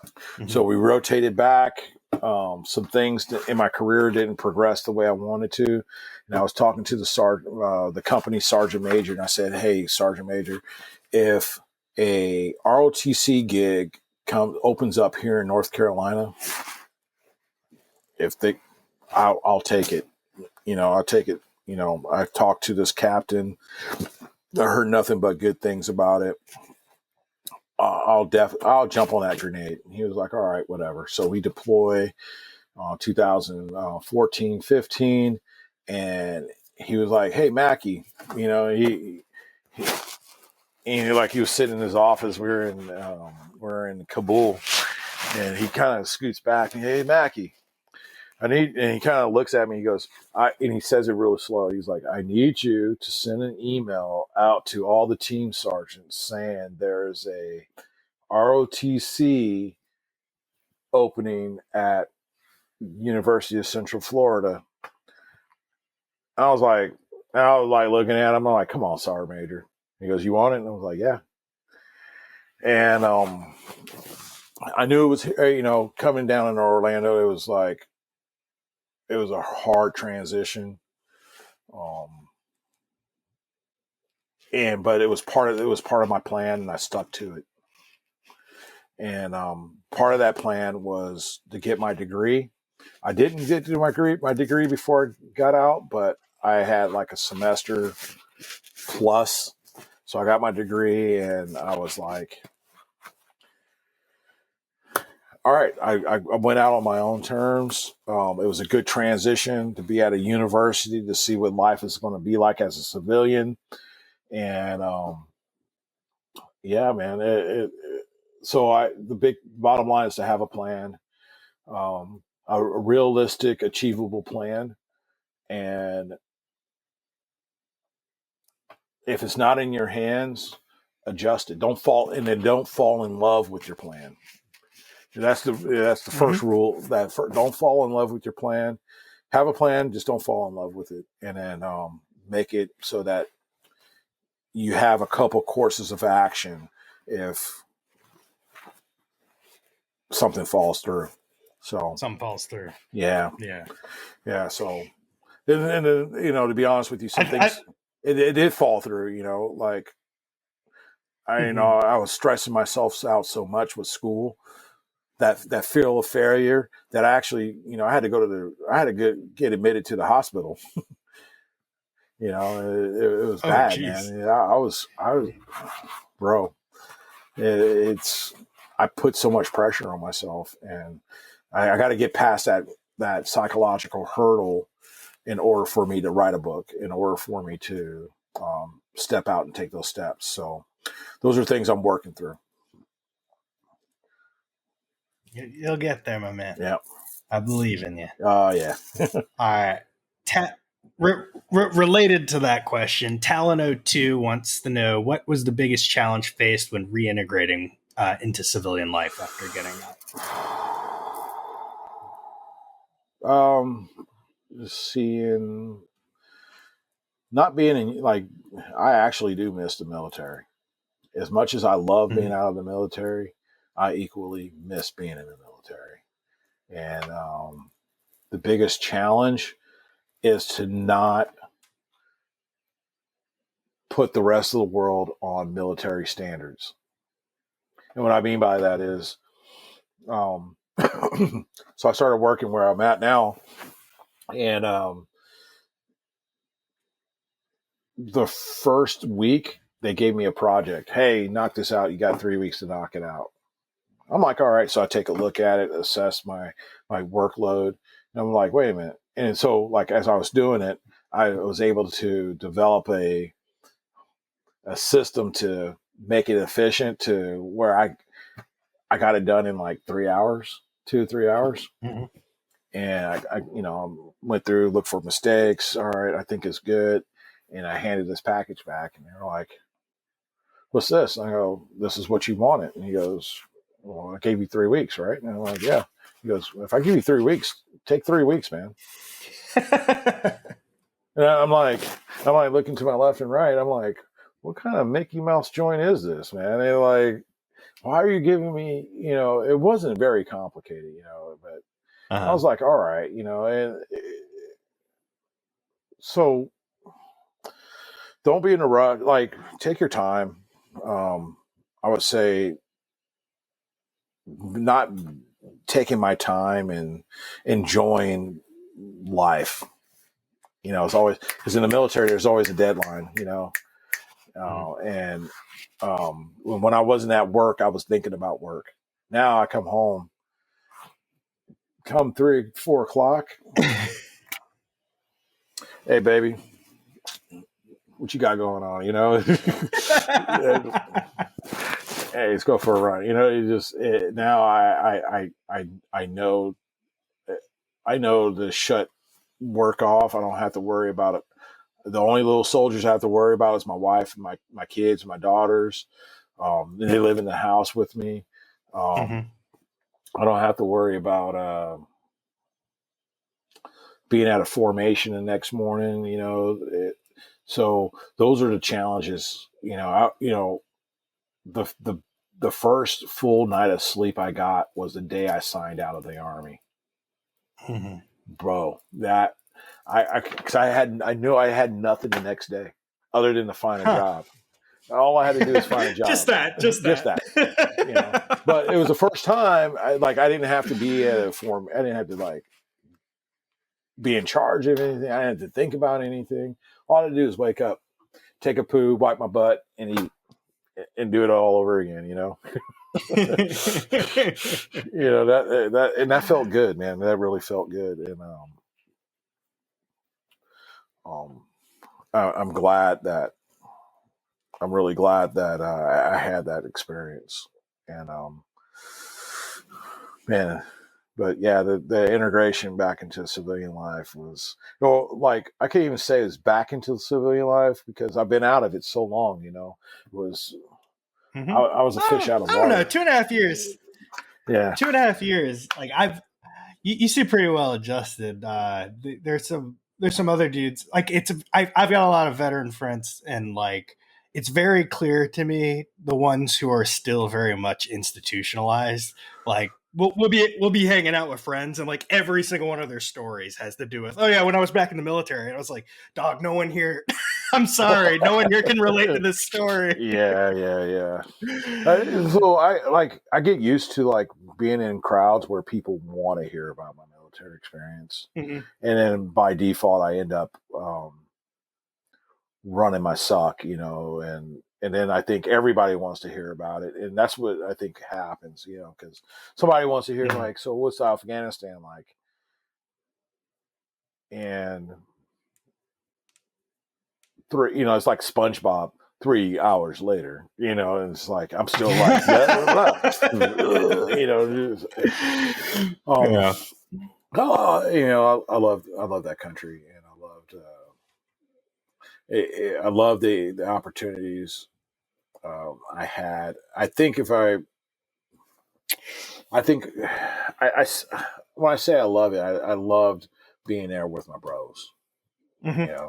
Mm-hmm. So we rotated back. Some things in my career didn't progress the way I wanted to. And I was talking to the company sergeant major, and I said, hey, sergeant major, if a ROTC gig opens up here in North Carolina, I'll take it. I'll take it. I talked to this captain. I heard nothing but good things about it. I'll jump on that grenade. And he was like, all right, whatever. So we deploy 2014, 15. And he was like, hey, Mackey, he was sitting in his office. We're in Kabul, and he kind of scoots back and, hey, Mackey, and he kind of looks at me. He goes, and he says it really slow. He's like, I need you to send an email out to all the team sergeants saying there's a ROTC opening at University of Central Florida. I was like looking at him. I'm like, come on, Sergeant Major. He goes, you want it? And I was like, yeah. And I knew it was, coming down in Orlando, it was a hard transition. But it was part of my plan, and I stuck to it. And part of that plan was to get my degree. I didn't get to my degree before I got out, but I had like a semester plus. So I got my degree, and I was like, all right, I went out on my own terms. It was a good transition to be at a university to see what life is going to be like as a civilian. And yeah, man. So the big bottom line is to have a plan. a realistic, achievable plan. And if it's not in your hands, adjust it. Don't fall in love with your plan. That's the first rule. Don't fall in love with your plan. Have a plan, just don't fall in love with it, and then make it so that you have a couple courses of action if something falls through. So Something falls through. Yeah. So, and to be honest with you, some things it did fall through. Like I was stressing myself out so much with school. That fear of failure that I actually, I had to get admitted to the hospital. It was bad, geez. man. I was, bro. I put so much pressure on myself, and I got to get past that psychological hurdle in order for me to write a book, in order for me to step out and take those steps. So those are things I'm working through. You'll get there, my man. Yeah. I believe in you. Yeah. All right. Related to that question, Talon02 wants to know, what was the biggest challenge faced when reintegrating into civilian life after getting out? Seeing, not being in, like, I actually do miss the military. As much as I love being out of the military, I equally miss being in the military. And the biggest challenge is to not put the rest of the world on military standards. And what I mean by that is, so I started working where I'm at now, and the first week they gave me a project. Hey, knock this out. You got 3 weeks to knock it out. I'm like, all right. So I take a look at it, assess my workload, and I'm like, wait a minute. And so, like, as I was doing it, I was able to develop a system to make it efficient to where I got it done in like 3 hours, 2 to 3 hours. Mm-hmm. And I went through, looked for mistakes. All right, I think it's good. And I handed this package back, and they're like, what's this? And I go, this is what you wanted. And he goes, well, I gave you 3 weeks, right? And I'm like, yeah. He goes, if I give you 3 weeks, take 3 weeks, man. And I'm like looking to my left and right. I'm like, what kind of Mickey Mouse joint is this, man? And they're like, why are you giving me, it wasn't very complicated, but I was like, all right, and so don't be in a rush. Like, take your time. I would say not taking my time and enjoying life. It's always, because in the military, there's always a deadline, and when I wasn't at work, I was thinking about work. Now I come home, come 3, 4 o'clock. Hey, baby, what you got going on? Hey, let's go for a run. Now I know to shut work off. I don't have to worry about it. The only little soldiers I have to worry about is my wife and my kids, my daughters. They live in the house with me. I don't have to worry about being at a formation the next morning. So those are the challenges. The first full night of sleep I got was the day I signed out of the Army. Bro, that I knew I had nothing the next day other than to find a job. All I had to do was find a job. Just that. But it was the first time I didn't have to be at a form. I didn't have to be in charge of anything. I didn't have to think about anything. All I had to do is wake up, take a poo, wipe my butt, and eat, and do it all over again. That felt good, man. That really felt good, and I'm really glad that I had that experience, and man, but yeah, the integration back into civilian life was, like, I can't even say it's back into civilian life because I've been out of it so long. It was I was a fish out of I don't know, water. 2.5 years. Yeah. 2.5 years. Like you seem pretty well adjusted. There's some other dudes. Like I've got a lot of veteran friends, and like it's very clear to me the ones who are still very much institutionalized. Like we'll be hanging out with friends, and like every single one of their stories has to do with, oh yeah, when I was back in the military. And I was like, dog, no one here. I'm sorry, no one here can relate to this story. Yeah. So I get used to like being in crowds where people want to hear about my military experience, Mm-hmm. and then by default I end up running my suck, and then I think everybody wants to hear about it, and that's what I think happens, because somebody wants to hear Mm-hmm. like, so what's Afghanistan like, and it's like SpongeBob. 3 hours later, and it's like I'm still like, Yeah. I love that country, and I loved the opportunities I had. I think when I say I love it, I loved being there with my bros. Mm-hmm.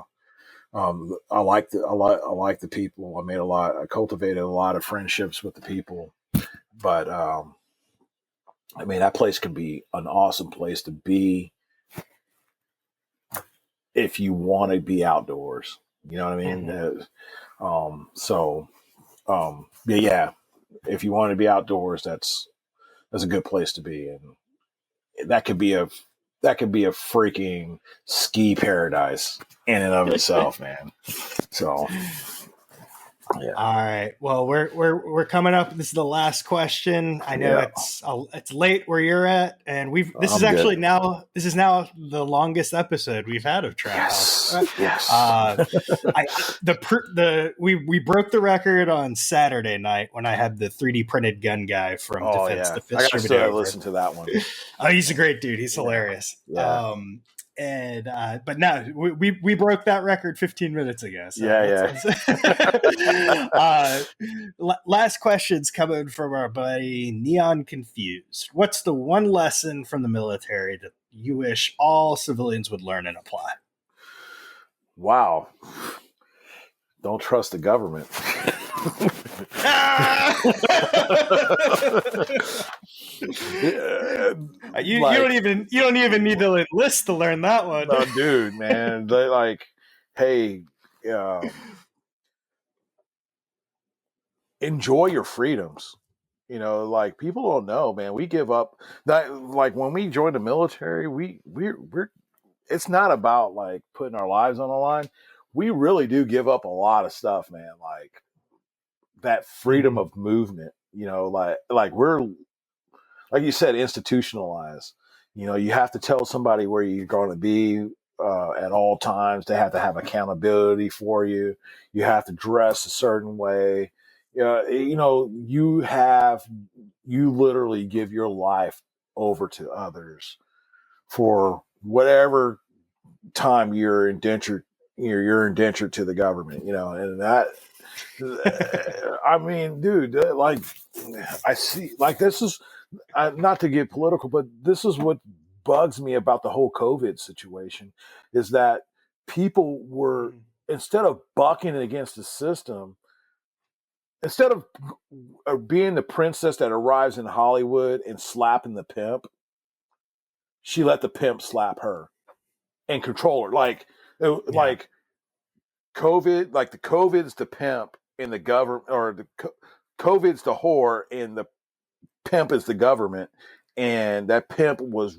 I like the people. I cultivated a lot of friendships with the people, but that place can be an awesome place to be if you want to be outdoors. You know what I mean? Yeah, if you want to be outdoors, that's a good place to be, and that could be a freaking ski paradise in and of itself, man. So, yeah. All right. Well, we're coming up. This is the last question. I know it's late where you're at, and this is actually now the longest episode we've had of Trap House. Yes. We broke the record on Saturday night when I had the 3D printed gun guy from Defense I Distributed. still listen to that one. Oh, he's a great dude. He's hilarious. Yeah. But no, we broke that record 15 minutes ago. So last question's coming from our buddy Neon Confused. What's the one lesson from the military that you wish all civilians would learn and apply? Wow. Don't trust the government. You don't even need to enlist to learn that one. No, dude, man. They like, hey, enjoy your freedoms. Like people don't know, man. We give up that. Like when we joined the military, we're it's not about like putting our lives on the line. We really do give up a lot of stuff, man. Like that freedom of movement, like we're, like you said, institutionalized. You have to tell somebody where you're going to be at all times. They have to have accountability for you. You have to dress a certain way. You literally give your life over to others for whatever time you're indentured to the government, and that, dude, like I see, like this is not to get political, but this is what bugs me about the whole COVID situation is that people were, instead of bucking against the system, instead of being the princess that arrives in Hollywood and slapping the pimp, she let the pimp slap her and control her. Like COVID, like the COVID's the pimp and the government, or the COVID's the whore and the pimp is the government. And that pimp was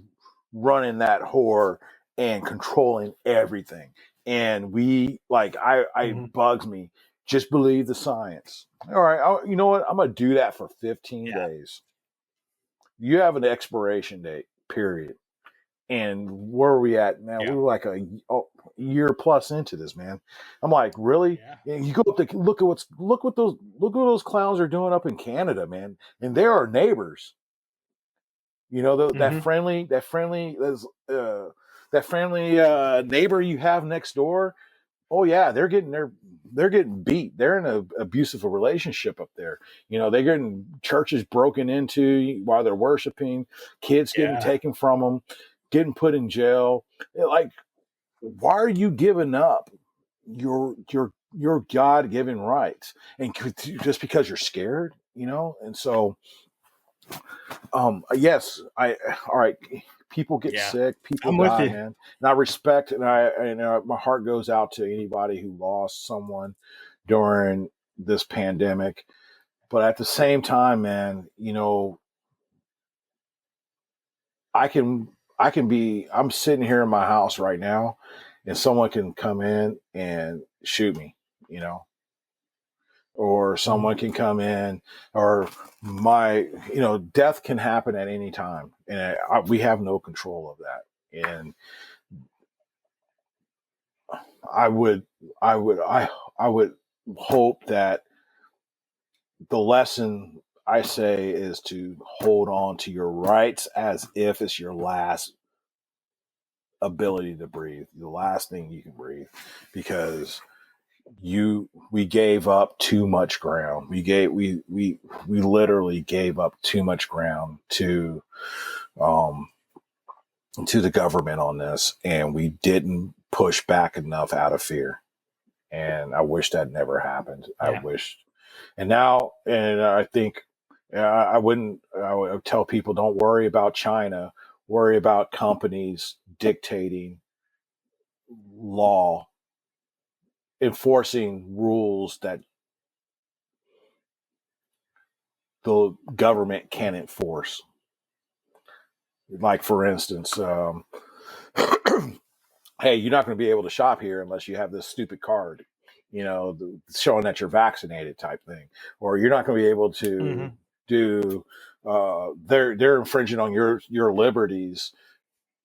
running that whore and controlling everything. And bugs me. Just believe the science. All right. You know what? I'm going to do that for 15 days. You have an expiration date, period. And where are we at now? We're like a year plus into this, man. I'm like, really? Yeah. You go up to look what those clowns are doing up in Canada, man. And they're our neighbors. You know, Mm-hmm. that friendly neighbor you have next door. Oh yeah, they're getting beat. They're in an abusive relationship up there. You know, they're getting churches broken into while they're worshiping, kids getting Yeah. taken from them, getting put in jail. Like, why are you giving up your God-given rights, and just because you're scared, you know? And so, yes, all right. People get Yeah. sick, people I'm with die, you. man. And I respect, and my heart goes out to anybody who lost someone during this pandemic. But at the same time, man, you know, I can, I'm sitting here in my house right now, and someone can come in and shoot me, you know, or someone can come in, or death can happen at any time, and we have no control of that. And I would, I would hope that the lesson I say is to hold on to your rights as if it's your last ability to breathe, the last thing you can breathe, because we gave up too much ground. We literally gave up too much ground um to the government on this, and we didn't push back enough out of fear. And I wish that never happened. I Yeah. wish, and I think I would tell people, don't worry about China, worry about companies dictating law, enforcing rules that the government can't enforce. Like, for instance, hey, you're not going to be able to shop here unless you have this stupid card, you know, showing that you're vaccinated type thing, or you're not going to be able Mm-hmm. to do. They're infringing on your liberties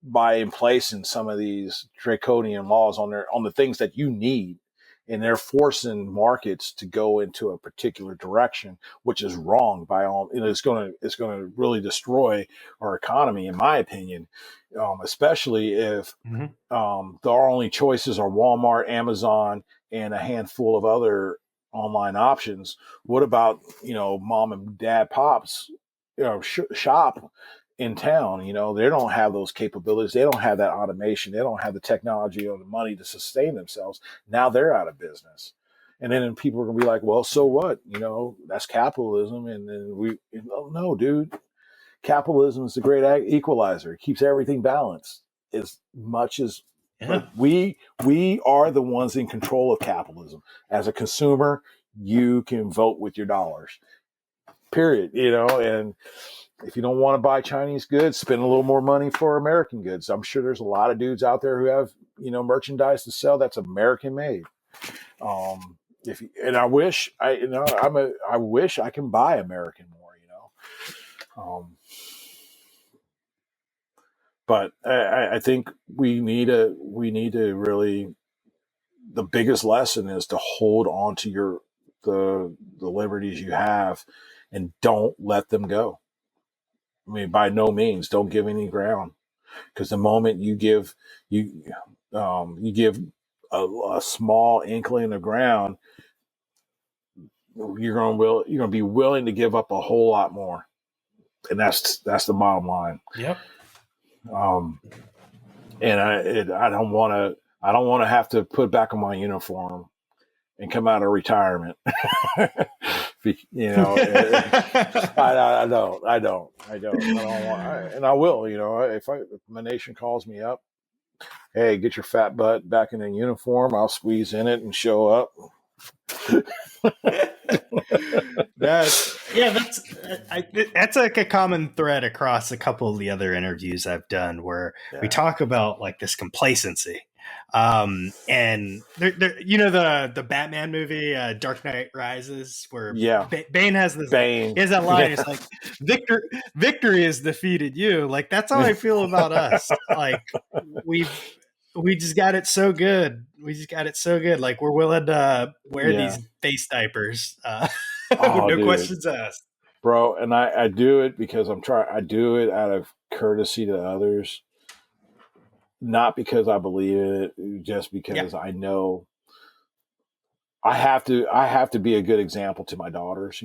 by placing some of these draconian laws on the things that you need, and they're forcing markets to go into a particular direction, which is wrong by all. You know, it's going to really destroy our economy, in my opinion, especially if Mm-hmm. our only choices are Walmart, Amazon, and a handful of other online options. What about, you know, mom and dad pops, you know, shop in town? You know, they don't have those capabilities. They don't have that automation. They don't have the technology or the money to sustain themselves. Now they're out of business. And then people are going to be like, well, so what? You know, that's capitalism. And then no, dude, capitalism is the great equalizer. It keeps everything balanced as much as, Yeah. but we are the ones in control of capitalism. As a consumer, you can vote with your dollars. Period. You know, and if you don't want to buy Chinese goods, spend a little more money for American goods. I'm sure there's a lot of dudes out there who have, you know, merchandise to sell that's American made. And I wish I wish I can buy American more, you know. But I think we need to really, the biggest lesson is to hold on to the liberties you have, and don't let them go. I mean, by no means, don't give any ground, because the moment you you give a small inkling of ground, you're going to be willing to give up a whole lot more, and that's the bottom line. Yep. Um, and I don't want to have to put back on my uniform and come out of retirement. You know, I don't want, and I will, you know, if my nation calls me up, hey, get your fat butt back in a uniform, I'll squeeze in it and show up. That's like a common thread across a couple of the other interviews I've done, where we talk about like this complacency. And there, you know, the Batman movie, Dark Knight Rises, where Bane has this, Bane. he has that line. It's like, victory has defeated you. Like, that's how I feel about us. Like, we just got it so good. Like, we're willing to wear these face diapers. No dude. questions asked. bro. And I do it because I do it out of courtesy to others, not because I believe it, just because I know I have to be a good example to my daughters,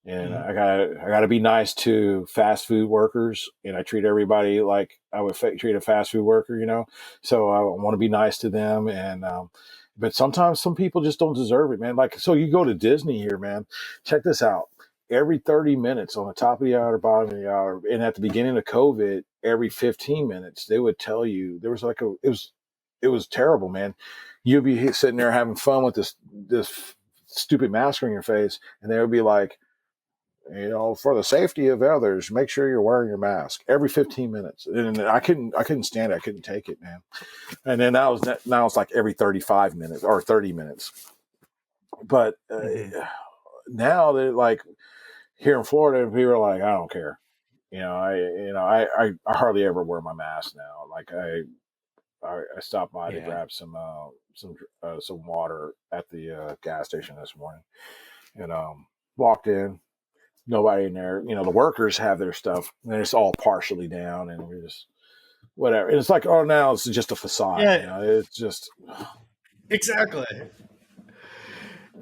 and I gotta be nice to fast food workers, and I treat everybody like I would treat a fast food worker, So I want to be nice to them, and but sometimes some people just don't deserve it, man. Like, so you go to Disney here, man. Check this out. Every 30 minutes on the top of the hour, bottom of the hour, and at the beginning of COVID, every 15 minutes, they would tell you there was it was terrible, man. You'd be sitting there having fun with this stupid mask on your face, and they would be like, for the safety of others, make sure you're wearing your mask every 15 minutes. And I couldn't stand it. I couldn't take it, man. And then now it's like every 35 minutes or 30 minutes. But now they're like here in Florida, people are like, I don't care. I hardly ever wear my mask now. Like I stopped by to grab some water at the gas station this morning, and walked in. Nobody in there. The workers have their stuff, and it's all partially down, and we're just whatever. And it's like, oh, now it's just a facade. Yeah. It's just exactly.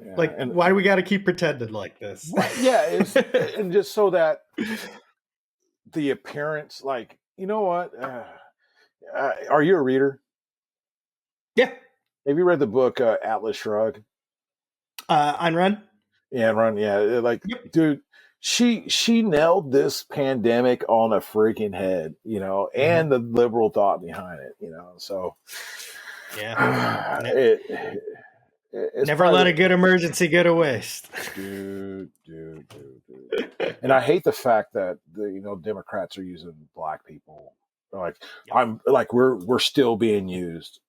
Yeah, and why do we got to keep pretending like this? Yeah, and just so that the appearance, like, you know what? Are you a reader? Yeah. Have you read the book Atlas Shrugged? Ayn Rand? Yeah, Rand. Yeah, like, dude, she nailed this pandemic on a freaking head, and the liberal thought behind it, So, yeah, it's never let a good emergency go to waste, dude. And I hate the fact that the Democrats are using black people. Like, I'm like we're still being used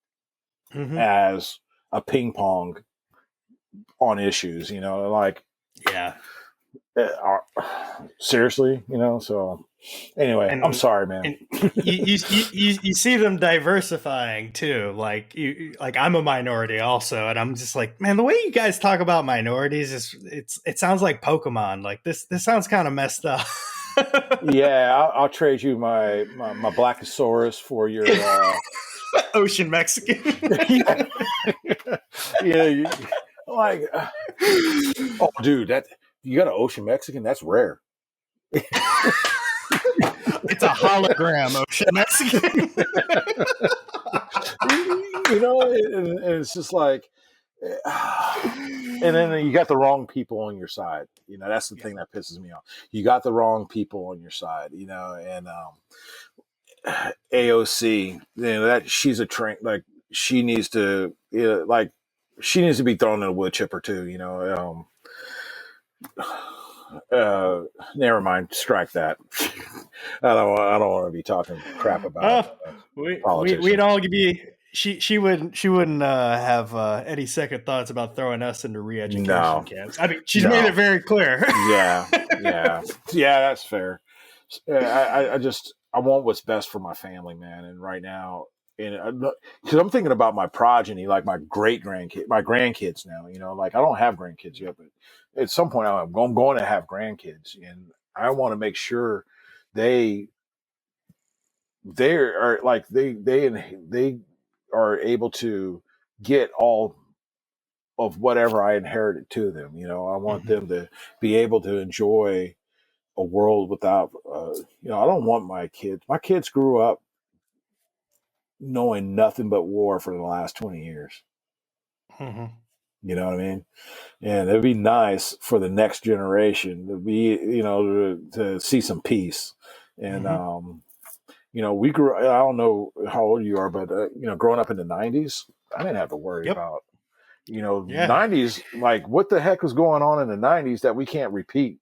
as a ping pong on issues, like, seriously, so anyway, and I'm sorry, man. you see them diversifying too, like I'm a minority also, and I'm just like, man, the way you guys talk about minorities it sounds like Pokemon. Like this sounds kind of messed up. Yeah, I'll trade you my Blackosaurus for your Ocean Mexican. yeah, like, oh, dude, that you got an Ocean Mexican? That's rare. It's a hologram Ocean Mexican. And it's just like, and then you got the wrong people on your side. That's the thing that pisses me off. You got the wrong people on your side. And AOC, that she's a train. Like, she needs to, she needs to be thrown in a wood chipper too. Never mind. Strike that. I don't want to be talking crap about. We'd all be. She wouldn't have any second thoughts about throwing us into re-education camps. I mean, she's made it very clear. Yeah. That's fair. I want what's best for my family, man. And right now, because I'm thinking about my progeny, like my grandkids now. Like, I don't have grandkids yet, but at some point I'm going to have grandkids, and I want to make sure they are like they are able to get all of whatever I inherited to them. I want them to be able to enjoy a world without, I don't want my kids grew up knowing nothing but war for the last 20 years. You know what I mean? And it'd be nice for the next generation to be, to see some peace. And, we grew, I don't know how old you are, but, growing up in the 90s, I didn't have to worry about, 90s, like, what the heck was going on in the 90s that we can't repeat?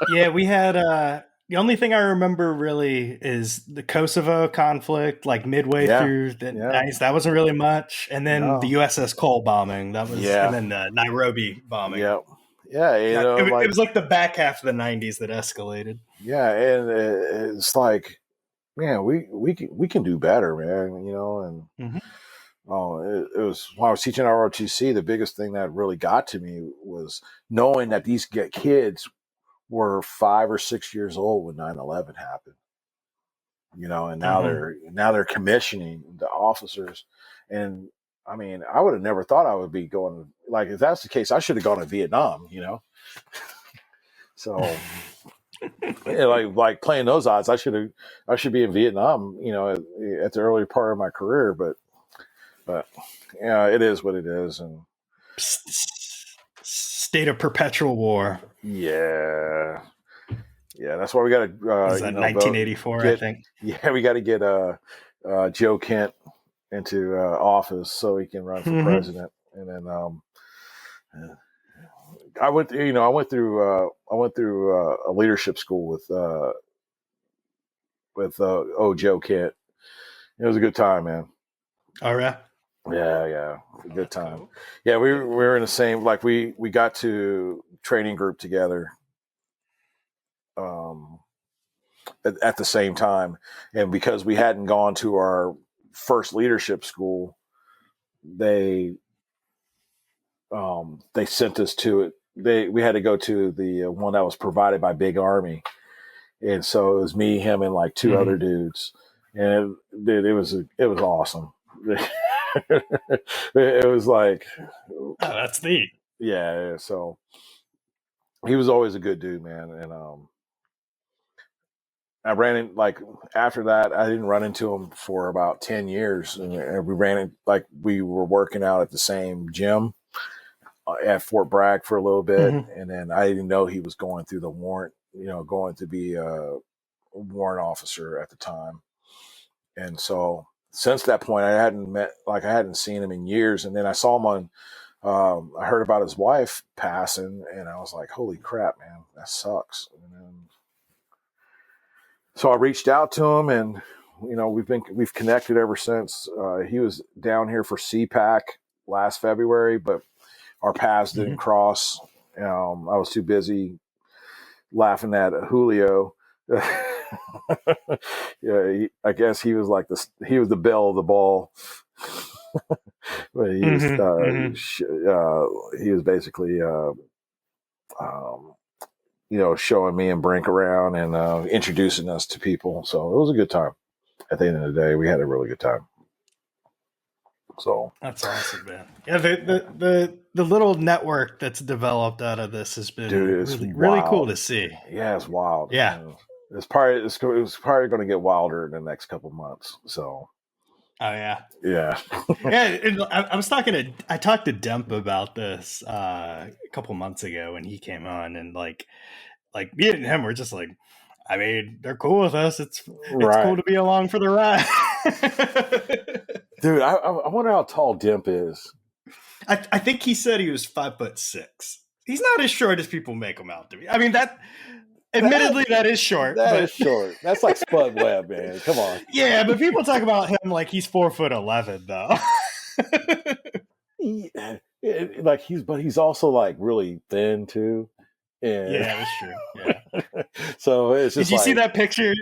Yeah, we had, the only thing I remember really is the Kosovo conflict, like midway through the 90s. That wasn't really much. And then the USS Cole bombing. That was, and then the Nairobi bombing. Yeah. It was like the back half of the 90s that escalated. Yeah, and it's like, man, we can do better, man. And it was when I was teaching ROTC. The biggest thing that really got to me was knowing that these kids were 5 or 6 years old when 9/11 happened. And now they're commissioning the officers. And I mean, I would have never thought I would be going, like, if that's the case, I should have gone to Vietnam, So like playing those odds, I should be in Vietnam, at the early part of my career, but yeah, it is what it is. And state of perpetual war. Yeah, that's why we got to. Was that 1984? I think. Yeah, we got to get Joe Kent into office so he can run for president. And then I went through a leadership school with Joe Kent. It was a good time, man. Oh yeah. Yeah, a good time. Cool. Yeah, we were in the same, like we got to training group together. At the same time, and because we hadn't gone to our first leadership school, they sent us to it. We had to go to the one that was provided by Big Army, and so it was me, him, and like two other dudes, and it was awesome. It was like, oh, that's neat. Yeah, so he was always a good dude, man, and I ran in, like, after that, I didn't run into him for about 10 years. And we ran in, like, we were working out at the same gym at Fort Bragg for a little bit. And then I didn't know he was going through the warrant, going to be a warrant officer at the time. And so since that point, I hadn't seen him in years. And then I saw him I heard about his wife passing, and I was like, holy crap, man, that sucks. And then, so I reached out to him, and we've connected ever since. He was down here for CPAC last February, but our paths didn't cross. I was too busy laughing at Julio. Yeah, I guess he was like he was the belle of the ball. But he was basically showing me and Brink around and introducing us to people. So it was a good time. At the end of the day, we had a really good time. So that's awesome, man. Yeah, the little network that's developed out of this has been really cool to see. Yeah, it's wild. Yeah, it's probably going to get wilder in the next couple months. So. Oh yeah. Yeah. I talked to Demp about this a couple months ago when he came on, and like me and him were just like, I mean, they're cool with us. It's cool to be along for the ride. Dude, I wonder how tall Demp is. I think he said he was 5'6". He's not as short as people make him out to be. I mean, admittedly, that is short. That is short. That's like Spud Webb, man. Come on. Yeah, but people talk about him like he's 4'11", though. He's also like really thin too. And yeah, that's true. Yeah. So it's just. Did you see that picture?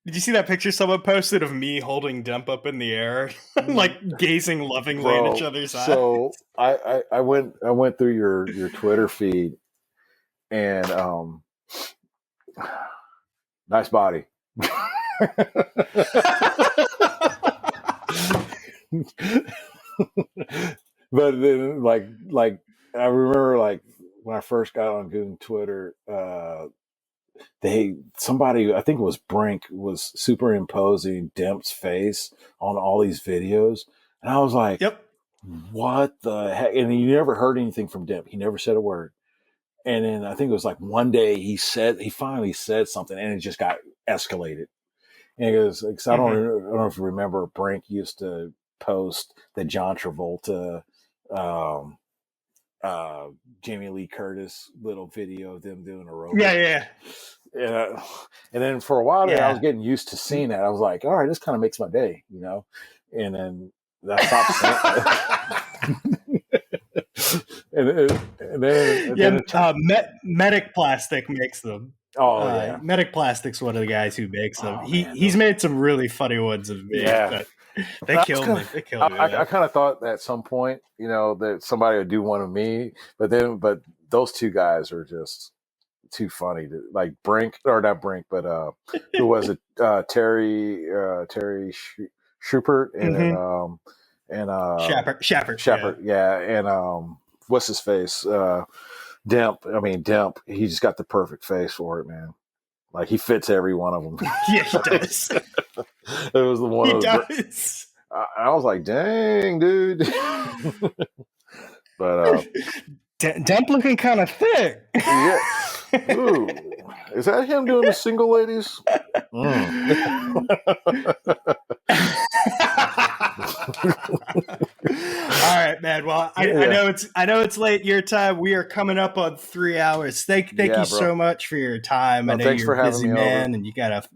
Did you see that picture someone posted of me holding Demp up in the air, like gazing lovingly in each other's eyes? So I went through your Twitter feed, and nice body. But then like I remember, like, when I first got on Goon Twitter, somebody, I think it was Brink, was superimposing Demp's face on all these videos, and I was like, yep, what the heck? And you never heard anything from Demp. He never said a word. And then I think it was like one day he finally said something, and it just got escalated. And it goes, because I don't know if you remember, Brink used to post the John Travolta, Jamie Lee Curtis little video of them doing aerobics. Yeah. And then for a while there, I was getting used to seeing that. I was like, all right, this kind of makes my day, And then I stopped saying Medic Plastic makes them. Oh, yeah. Medic Plastic's one of the guys who makes them. He's made some really funny ones of me. Yeah. They killed me. I kind of thought at some point, that somebody would do one of me, but those two guys are just too funny to like Brink or not Brink, but who was it? Terry Schupert and Shepard. yeah, and what's his face? Demp. I mean Demp. He just got the perfect face for it, man. Like he fits every one of them. Yeah, he does. It was the one. He does. I was like, dang, dude. But Demp looking kind of thick. Yeah. Ooh. Is that him doing the single ladies? All right, man. Well, I know it's late your time. We are coming up on 3 hours. Thank you so much for your time. I know you're a busy man, and you gotta.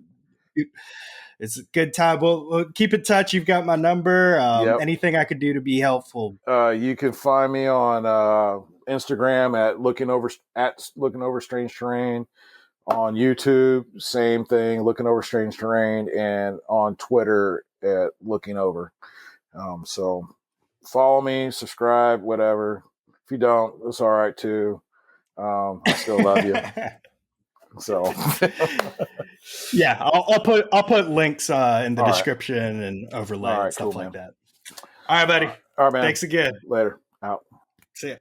It's a good time. We'll keep in touch. You've got my number. Anything I could do to be helpful. You can find me on Instagram at looking over strange terrain. On YouTube, same thing, looking over strange terrain, and on Twitter at looking over. So follow me, subscribe, whatever. If you don't, it's all right too. I still love you. So yeah, I'll put links in the description and overlay and stuff like that. All right, buddy. All right, man. Thanks again. Later. Out. See ya.